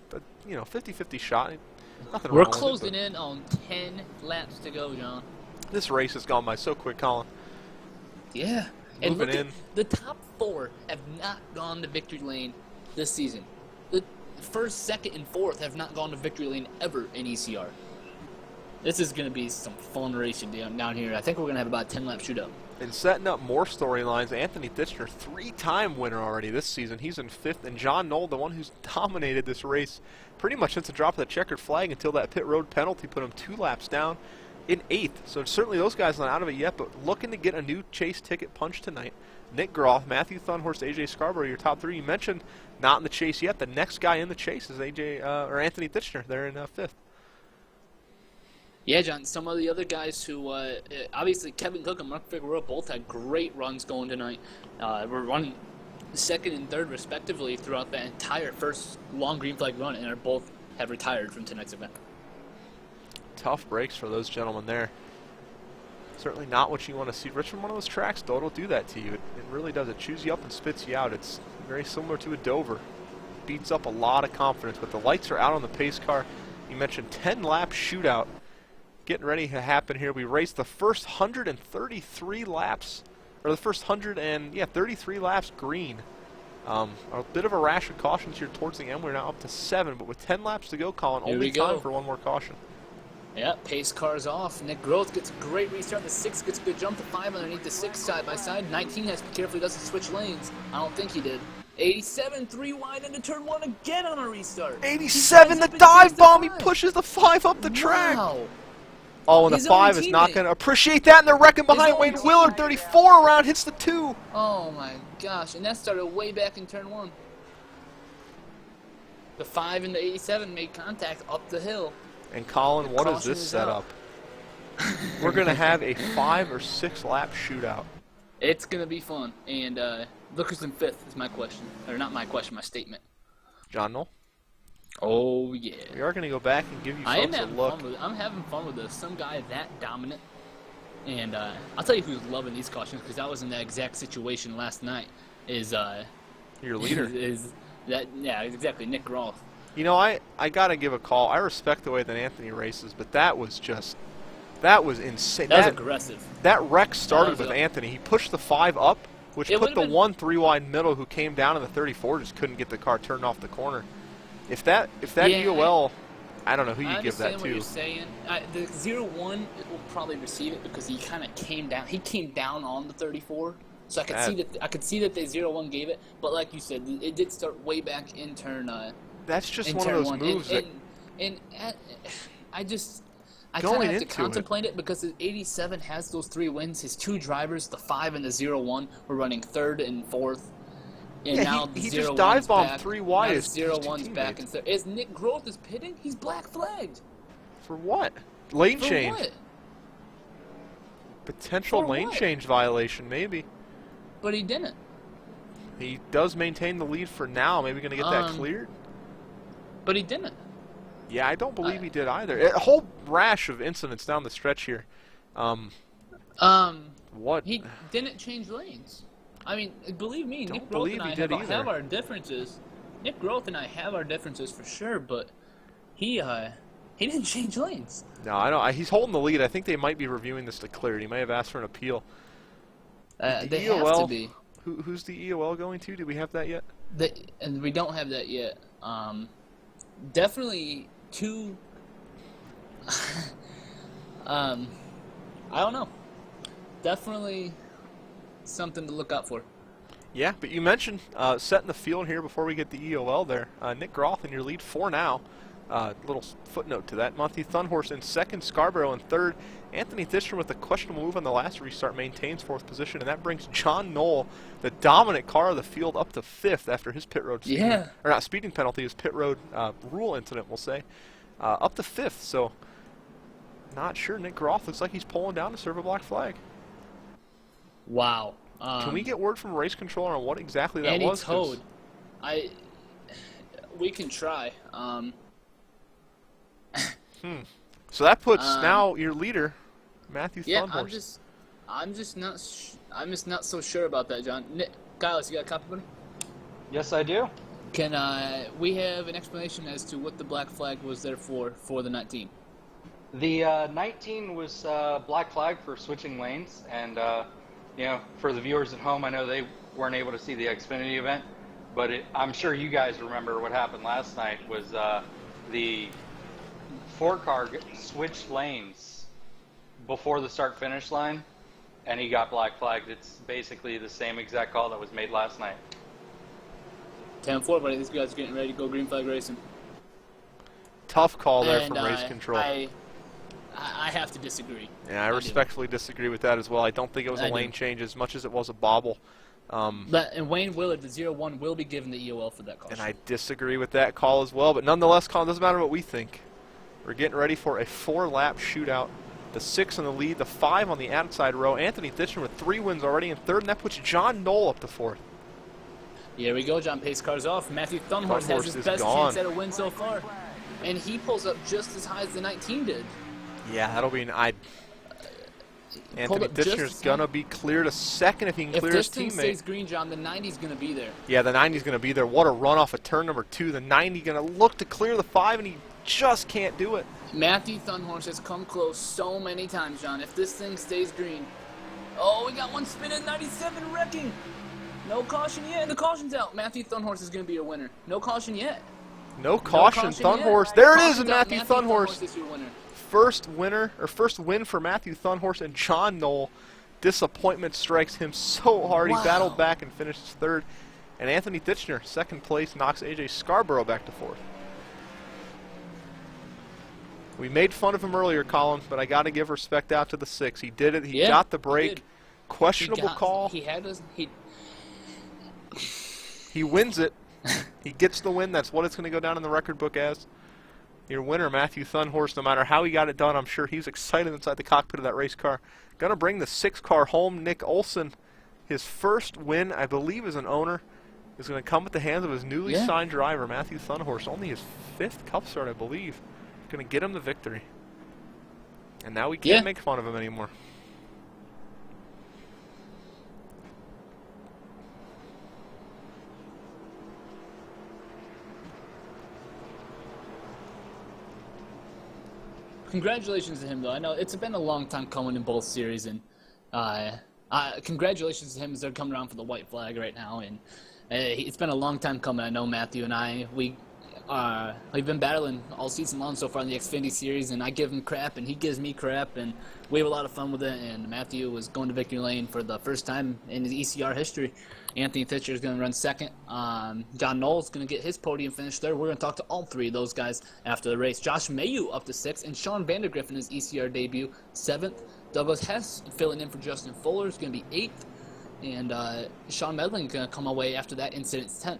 But 50-50 shot. Nothing We're wrong closing with it, in on 10 laps to go, John. This race has gone by so quick, Colin. Yeah. And Moving look in. The top 4 have not gone to victory lane this season. The 1st, 2nd, and 4th have not gone to victory lane ever in ECR. This is going to be some fun racing down here. I think we're going to have about a 10-lap shootout. And setting up more storylines, Anthony Titchener, 3-time winner already this season. He's in 5th, and John Knoll, the one who's dominated this race pretty much since the drop of the checkered flag until that pit road penalty put him 2 laps down, in 8th. So certainly those guys not out of it yet, but looking to get a new chase ticket punch tonight. Nick Groth, Matthew Thunhorst, AJ Scarborough, your top 3. You mentioned not in the chase yet. The next guy in the chase is Anthony Titchener. They're in 5th. Yeah, John, some of the other guys who, obviously Kevin Cook and Mark Figueroa both had great runs going tonight. We're running 2nd and 3rd respectively throughout the entire first long green flag run, and are both have retired from tonight's event. Tough breaks for those gentlemen there. Certainly not what you want to see. Richmond, one of those tracks, though, it'll do that to you. It really does. It chews you up and spits you out. It's very similar to a Dover. Beats up a lot of confidence, but the lights are out on the pace car. You mentioned 10-lap shootout getting ready to happen here. We raced the first 133 laps, or the first 33 laps green. A bit of a rash of cautions here towards the end. We're now up to 7, but with 10 laps to go, Colin, only time for one more caution. Yeah, pace car's off. Nick Groth gets a great restart. The 6 gets a good jump. The 5 underneath the 6 side by side. 19 has to be careful he doesn't switch lanes. I don't think he did. 87, 3 wide into turn 1 again on a restart. 87, the dive bomb. He pushes the 5 up the track. Wow. Oh, and the 5 is not going to appreciate that, and they're wrecking behind Wade Willard. 34 around, hits the 2. Oh my gosh, and that started way back in turn 1. The 5 and the 87 made contact up the hill. And Colin, what is this setup? We're going to have a 5 or 6 lap shootout. It's going to be fun, and look who's in 5th is my question. Or not my question, my statement. John Knoll? Oh, yeah. We are going to go back and give you folks a look. I'm having fun with this. Some guy that dominant. And I'll tell you who's loving these cautions, because I was in that exact situation last night, is... your leader. Yeah, exactly, Nick Groth. You know, I got to give a call. I respect the way that Anthony races, but that was insane. That was aggressive. That wreck started with Anthony. He pushed the 5 up, which put the 1 3-wide middle who came down in the 34, just couldn't get the car turned off the corner. If that EOL, I don't know who you give that to. I understand what you're saying. The 0-1 will probably receive it because he kind of came down. He came down on the 34, so I could see that the 0-1 gave it. But like you said, it did start way back in turn. That's just one of those moves I kind of have to contemplate it because the 87 has those 3 wins. His 2 drivers, the 5 and the 0-1, were running 3rd and 4th. And now he just dive bombed 3 wide. 0-1's back and third. As Nick Groth is pitting, he's black flagged. For what? Lane For change. what? Potential lane change violation, maybe. But he didn't. He does maintain the lead for now. Maybe going to get that cleared. But he didn't. Yeah, I don't believe he did either. A whole rash of incidents down the stretch here. What? He didn't change lanes. I mean, believe me, Don't Nick Groth believe and he I did have our differences. Nick Groth and I have our differences for sure, but he didn't change lanes. No, I don't. He's holding the lead. I think they might be reviewing this to clear it. He may have asked for an appeal. They have to be. Who's the EOL going to? Do we have that yet? And we don't have that yet. Definitely 2. I don't know. Definitely something to look out for. Yeah, but you mentioned setting the field here before we get the EOL there. Nick Groth in your lead 4 now. Little footnote to that. Matthew Thunhorst in 2nd, Scarborough in 3rd. Anthony Titchener with a questionable move on the last restart maintains 4th position, and that brings John Knoll, the dominant car of the field, up to 5th after his pit road speeding, or not speeding penalty, his pit road rule incident, we'll say, up to 5th. So not sure. Nick Groth looks like he's pulling down to serve a black flag. Wow. Can we get word from race controller on what exactly that was? Toad. We can try. So that puts now your leader, Matthew Thunhorst. I'm just not so sure about that, John. Kyle, you got a copy, buddy? Yes, I do. Can we have an explanation as to what the black flag was there for the 19? The 19 was black flag for switching lanes, and for the viewers at home, I know they weren't able to see the Xfinity event, but I'm sure you guys remember what happened last night was the 4-car switched lanes before the start-finish line, and he got black flagged. It's basically the same exact call that was made last night. 10-4, buddy. These guys are getting ready to go green flag racing. Tough call there And, from race control. I have to disagree. Yeah, I respectfully disagree with that as well. I don't think it was a lane change as much as it was a bobble. And Wayne Willard, the 0-1, will be given the EOL for that call. And I disagree with that call as well. But nonetheless, Colin, doesn't matter what we think. We're getting ready for a 4-lap shootout. The 6 in the lead, the 5 on the outside row. Anthony Titchener with 3 wins already in 3rd, and that puts John Knoll up to 4th. Here we go. John pace cars off. Matthew Thunhorse has his best chance at a win so far. And he pulls up just as high as the 19 did. Yeah, that'll be Anthony Titchener's going to be cleared a second if he can clear his teammate. If this thing stays green, John, the 90's going to be there. Yeah, the 90's going to be there. What a run off of turn number 2. The 90 going to look to clear the 5, and he just can't do it. Matthew Thunhorse has come close so many times, John. If this thing stays green. Oh, we got one spin at 97 wrecking. No caution yet. The caution's out. Matthew Thunhorse is going to be your winner. No caution yet. No caution, Thunhorse. There it is, and Matthew Thunhorse. Is your winner. First win for Matthew Thunhorse, and John Knoll. Disappointment strikes him so hard. He battled back and finished 3rd. And Anthony Titchener, 2nd place, knocks AJ Scarborough back to 4th. We made fun of him earlier, Colin, but I got to give respect out to the 6. He did it. He got the break. Questionable call. He wins it. He gets the win. That's what it's going to go down in the record book as. Your winner, Matthew Thunhorse, no matter how he got it done, I'm sure he's excited inside the cockpit of that race car. Going to bring the 6-car home. Nick Olson, his first win, I believe, as an owner, is going to come at the hands of his newly signed driver, Matthew Thunhorse. Only his 5th Cup start, I believe. Going to get him the victory. And now we can't make fun of him anymore. Congratulations to him, though. I know it's been a long time coming in both series, and congratulations to him as they're coming around for the white flag right now. And it's been a long time coming. I know Matthew and I, we've been battling all season long so far in the Xfinity series, and I give him crap, and he gives me crap, and we have a lot of fun with it. And Matthew was going to victory lane for the first time in his ECR history. Anthony Titchener is going to run 2nd. John Knoll's going to get his podium finish 3rd. We're going to talk to all 3 of those guys after the race. Josh Mayu up to 6th, and Sean Vandergriff in his ECR debut 7th. Douglas Hess filling in for Justin Fuller is going to be 8th, and Sean Medlin going to come away after that incident 10th.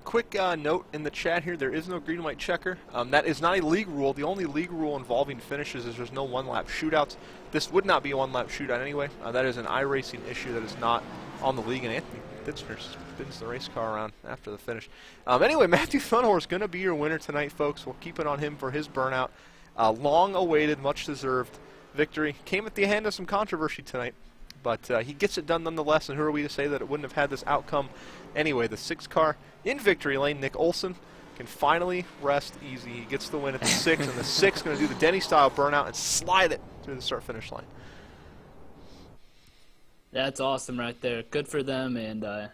Quick note in the chat here, there is no green and white checker. That is not a league rule. The only league rule involving finishes is there's no one-lap shootouts. This would not be a one-lap shootout anyway. That is an iRacing issue that is not on the league, and Anthony Titchener spins the race car around after the finish. Anyway, Matthew Thunhorse going to be your winner tonight, folks. We'll keep it on him for his burnout. Long-awaited, much-deserved victory. Came at the end of some controversy tonight, but he gets it done nonetheless, and who are we to say that it wouldn't have had this outcome anyway? The 6-car in victory lane, Nick Olson, can finally rest easy. He gets the win at the 6, and the 6 going to do the Denny-style burnout and slide it through the start-finish line. That's awesome right there. Good for them, and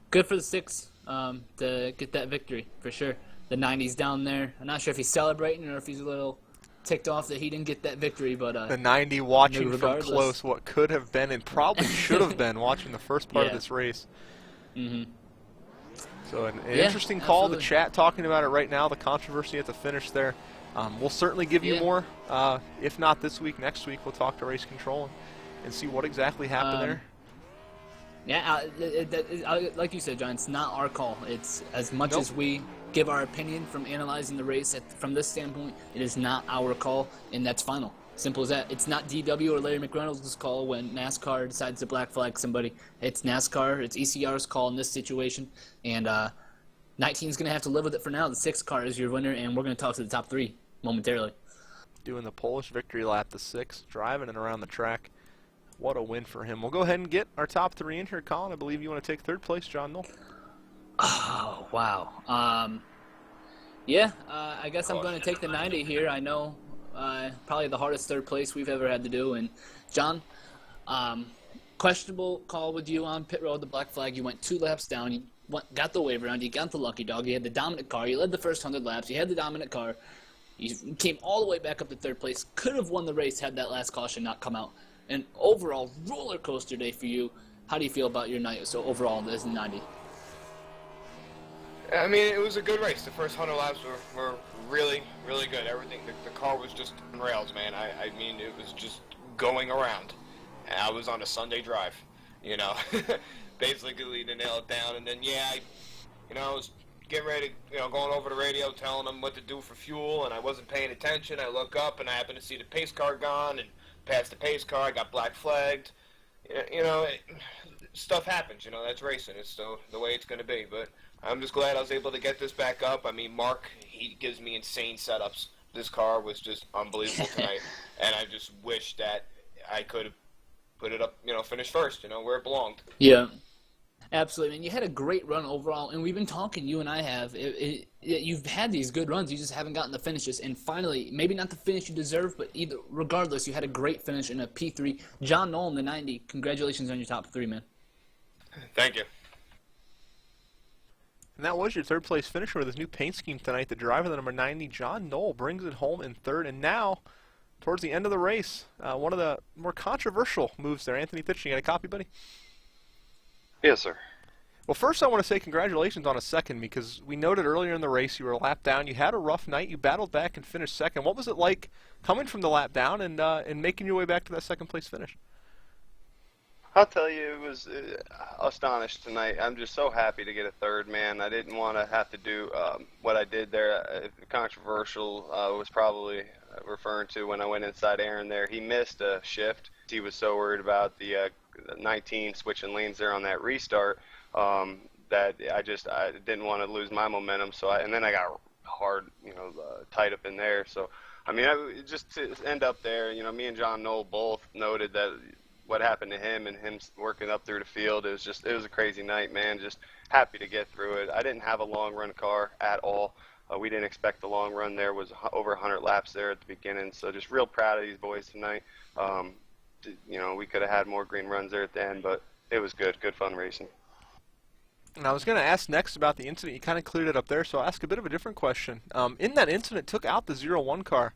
good for the 6 to get that victory, for sure. The 90's down there. I'm not sure if he's celebrating or if he's a little ticked off that he didn't get that victory, but the 90 watching from close what could have been and probably should have been watching the first part of this race. So an interesting call. Absolutely. The chat talking about it right now, the controversy at the finish there. We'll certainly give you more. If not this week, next week we'll talk to race control and see what exactly happened there. Yeah, like you said, John, it's not our call. It's as much as we give our opinion from analyzing the race from this standpoint, it is not our call, and that's final. Simple as that. It's not DW or Larry McReynolds' call when NASCAR decides to black flag somebody. It's NASCAR, it's ECR's call in this situation, and 19's going to have to live with it for now. The 6 car is your winner, and we're going to talk to the top 3 momentarily. Doing the Polish victory lap, the 6, driving it around the track. What a win for him. We'll go ahead and get our top 3 in here. Colin, I believe you want to take 3rd place, John Knoll. Oh, wow. I guess I'm going to take the 90 here. I know probably the hardest 3rd place we've ever had to do. And, John, questionable call with you on pit road, the black flag. You went 2 laps down. You got the wave around. You got the lucky dog. You had the dominant car. You led the first 100 laps. You had the dominant car. You came all the way back up to 3rd place. Could have won the race had that last caution not come out. An overall roller coaster day for you. How do you feel about your night? So overall, this is 90. I mean, it was a good race. The first 100 laps were really, really good. Everything, the car was just on rails, man. I mean, it was just going around. And I was on a Sunday drive, you know, basically to nail it down. And then, yeah, I was getting ready, going over the radio, telling them what to do for fuel, and I wasn't paying attention. I look up, and I happen to see the pace car gone, and past the pace car, I got black flagged. Stuff happens, that's racing. It's the way it's going to be, but I'm just glad I was able to get this back up. I mean, Mark, he gives me insane setups. This car was just unbelievable tonight, and I just wish that I could have put it up, finish first, where it belonged. Yeah, absolutely. And you had a great run overall, and we've been talking, you and I have, you've had these good runs, you just haven't gotten the finishes, and finally, maybe not the finish you deserve, but regardless, you had a great finish in a P3. John Knoll in the 90, congratulations on your top 3, man. Thank you. And that was your 3rd place finisher with his new paint scheme tonight. The driver, the number 90, John Knoll, brings it home in 3rd. And now, towards the end of the race, one of the more controversial moves there. Anthony Titchener, you got a copy, buddy? Yes, sir. Well, first I want to say congratulations on a 2nd, because we noted earlier in the race you were a lap down. You had a rough night. You battled back and finished 2nd. What was it like coming from the lap down and making your way back to that 2nd place finish? I'll tell you, it was astonished tonight. I'm just so happy to get a 3rd, man. I didn't want to have to do what I did there. Controversial was probably referring to when I went inside Aaron there. He missed a shift. He was so worried about the 19 switching lanes there on that restart that I didn't want to lose my momentum. And then I got hard, tight up in there. So, I mean, just to end up there, me and John Knoll both noted that what happened to him and him working up through the field, it was a crazy night, man. Just happy to get through it. I didn't have a long run car at all. We didn't expect the long run there. Was over 100 laps there at the beginning, so just real proud of these boys tonight. We could have had more green runs there at the end, but it was good fun racing. And I was going to ask next about the incident. You kind of cleared it up there, so I'll ask a bit of a different question. In that incident, took out the 0-1 car.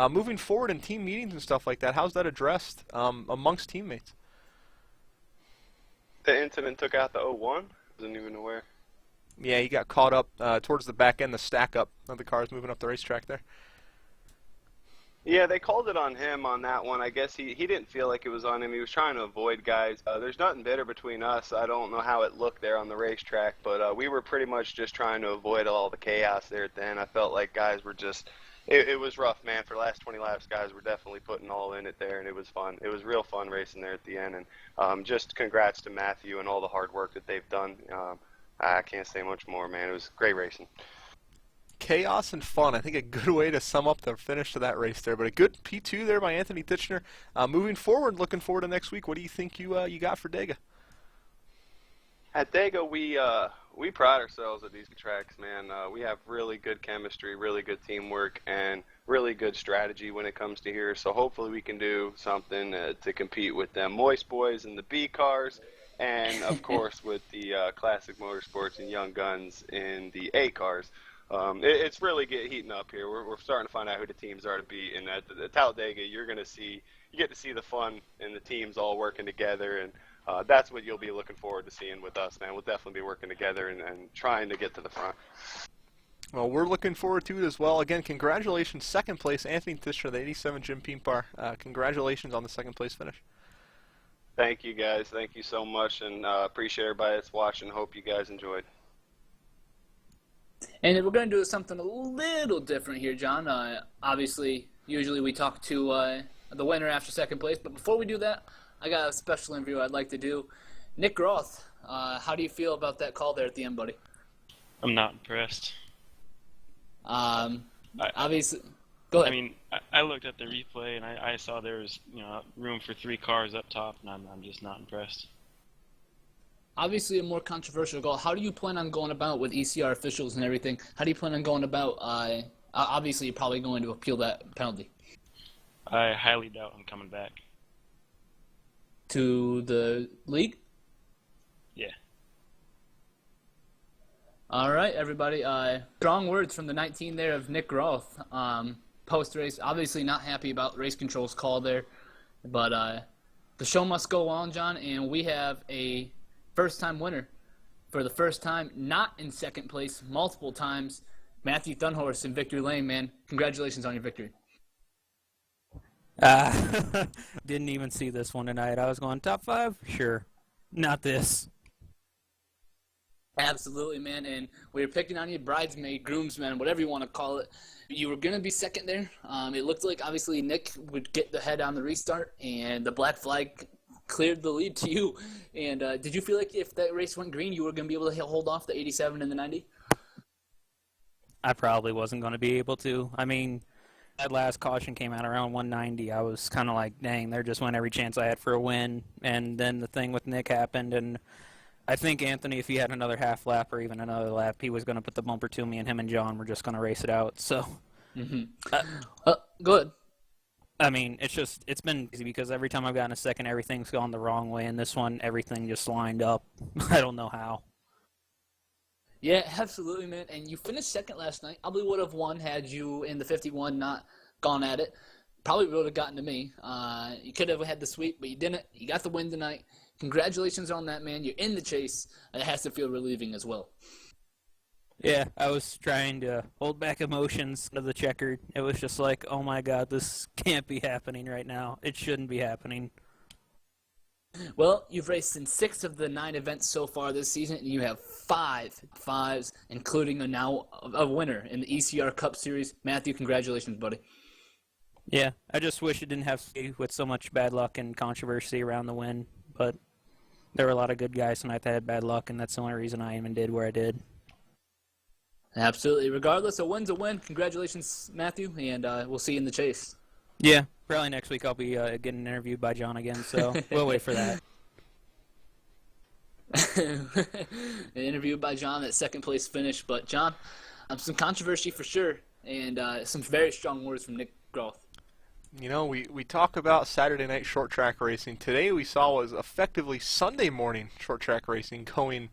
Moving forward in team meetings and stuff like that, how's that addressed amongst teammates? The incident took out the 0-1? Wasn't even aware. Yeah, he got caught up towards the back end, the stack up of the cars moving up the racetrack there. Yeah, they called it on him on that one. I guess he didn't feel like it was on him. He was trying to avoid guys. There's nothing bitter between us. I don't know how it looked there on the racetrack, but we were pretty much just trying to avoid all the chaos there at the end. I felt like guys were just... It was rough, man. For the last 20 laps, guys were definitely putting all in it there, and it was fun. It was real fun racing there at the end, and just congrats to Matthew and all the hard work that they've done. I can't say much more, man. It was great racing. Chaos and fun. I think a good way to sum up the finish to that race there. But a good P2 there by Anthony Titchener. Moving forward, looking forward to next week, what do you think you got for Dega? At Dega, we pride ourselves at these tracks, man. We have really good chemistry, really good teamwork, and really good strategy when it comes to here. So hopefully we can do something to compete with them Moist Boys and the B cars, and of course with the Classic Motorsports and Young Guns in the A cars. It's really heating up here. We're starting to find out who the teams are to beat, and at the Talladega, you get to see the fun and the teams all working together, and that's what you'll be looking forward to seeing with us, man. We'll definitely be working together and trying to get to the front. Well, we're looking forward to it as well. Again, congratulations, 2nd place, Anthony Titchener, the 87 Jim Pimpar. Congratulations on the 2nd place finish. Thank you, guys. Thank you so much, and appreciate everybody that's watching. Hope you guys enjoyed. And we're going to do something a little different here, John. Obviously, usually we talk to the winner after 2nd place, but before we do that, I got a special interview I'd like to do. Nick Groth, how do you feel about that call there at the end, buddy? I'm not impressed. Obviously, go ahead. I mean, I looked at the replay and I saw there was room for 3 cars up top, and I'm just not impressed. Obviously, a more controversial call. How do you plan on going about with ECR officials and everything? How do you plan on going about? Obviously, you're probably going to appeal that penalty. I highly doubt I'm coming back. to the league? Yeah. All right, everybody. Strong words from the 19 there of Nick Groth. Post-race, obviously not happy about race control's call there, but the show must go on, John, and we have a first-time winner for the first time, not in second place, multiple times. Matthew Thunhorse in victory lane, man. Congratulations on your victory. Didn't even see this one tonight. I was going top 5? Sure. Not this. Absolutely, man. And we were picking on you, bridesmaid, groomsman, whatever you want to call it. You were going to be second there. It looked like, obviously, Nick would get the head on the restart, and the black flag cleared the lead to you. And did you feel like if that race went green, you were going to be able to hold off the 87 and the 90? I probably wasn't going to be able to. I mean, that last caution came out around 190. I was kind of like, dang, there just went every chance I had for a win. And then the thing with Nick happened, and I think Anthony, if he had another half lap or even another lap, he was going to put the bumper to me, and him and John were just going to race it out. So, Good. I mean, it's been easy because every time I've gotten a second, everything's gone the wrong way, and this one, everything just lined up. I don't know how. Yeah, absolutely, man. And you finished second last night. Probably would have won had you in the 51 not gone at it. Probably would have gotten to me. You could have had the sweep, but you didn't. You got the win tonight. Congratulations on that, man. You're in the chase. It has to feel relieving as well. Yeah, I was trying to hold back emotions of the checkered. It was just like, oh my God, this can't be happening right now. It shouldn't be happening. Well, you've raced in 6 of the 9 events so far this season, and you have 5 fives, including a winner in the ECR Cup Series. Matthew, congratulations, buddy. Yeah, I just wish it didn't have to be with so much bad luck and controversy around the win, but there were a lot of good guys tonight that had bad luck, and that's the only reason I even did where I did. Absolutely. Regardless, a win's a win. Congratulations, Matthew, and we'll see you in the chase. Yeah, probably next week I'll be getting interviewed by John again, so we'll wait for that. An interview by John at second place finish, but John, some controversy for sure, and some very strong words from Nick Groth. You know, we talk about Saturday night short track racing. Today we saw was effectively Sunday morning short track racing going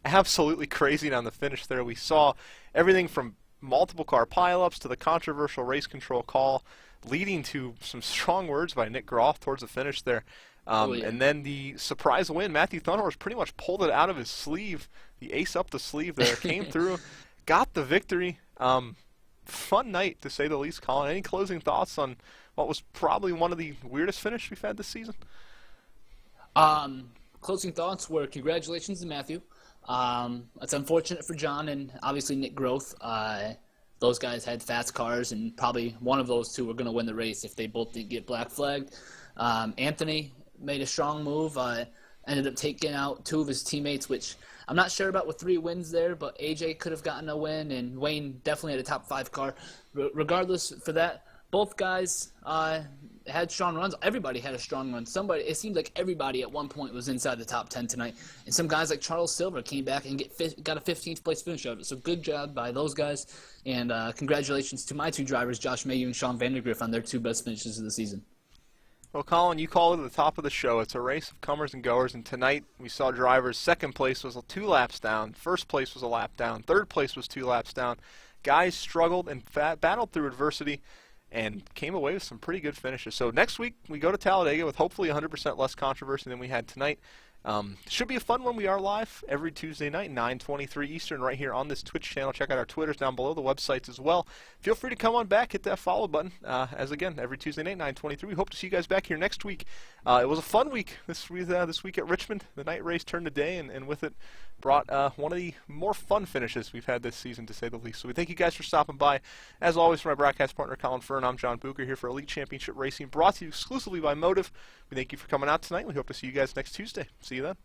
absolutely crazy down the finish there. We saw everything from multiple car pileups to the controversial race control call, leading to some strong words by Nick Groth towards the finish there. And then the surprise win. Matthew Thunhorse pretty much pulled it out of his sleeve, the ace up the sleeve there, came through, got the victory. Fun night, to say the least, Colin. Any closing thoughts on what was probably one of the weirdest finishes we've had this season? Closing thoughts were congratulations to Matthew. It's unfortunate for John and obviously Nick Groth. Those guys had fast cars, and probably one of those two were going to win the race if they both didn't get black flagged. Anthony made a strong move. Ended up taking out 2 of his teammates, which I'm not sure about with 3 wins there, but AJ could have gotten a win, and Wayne definitely had a top 5 car. Regardless for that, both guys had strong runs. Everybody had a strong run. It seemed like everybody at one point was inside the top 10 tonight. And some guys like Charles Silver came back and got a 15th place finish out of it. So good job by those guys. And congratulations to my 2 drivers, Josh Mayhew and Sean Vandergriff, on their 2 best finishes of the season. Well, Colin, you called it at the top of the show. It's a race of comers and goers, and tonight we saw drivers. Second place was 2 laps down. First place was a lap down. Third place was 2 laps down. Guys struggled and battled through adversity and came away with some pretty good finishes. So next week we go to Talladega with hopefully 100% less controversy than we had tonight. Should be a fun one. We are live every Tuesday night, 9:23 Eastern, right here on this Twitch channel. Check out our Twitters down below, the websites as well. Feel free to come on back, hit that follow button. As again, every Tuesday night, 9:23. We hope to see you guys back here next week. It was a fun week this week at Richmond. The night race turned to day, and with it brought one of the more fun finishes we've had this season, to say the least. So we thank you guys for stopping by. As always, for my broadcast partner, Colin Fern, I'm John Bucher here for Elite Championship Racing, brought to you exclusively by MOTV. We thank you for coming out tonight. We hope to see you guys next Tuesday. See you then.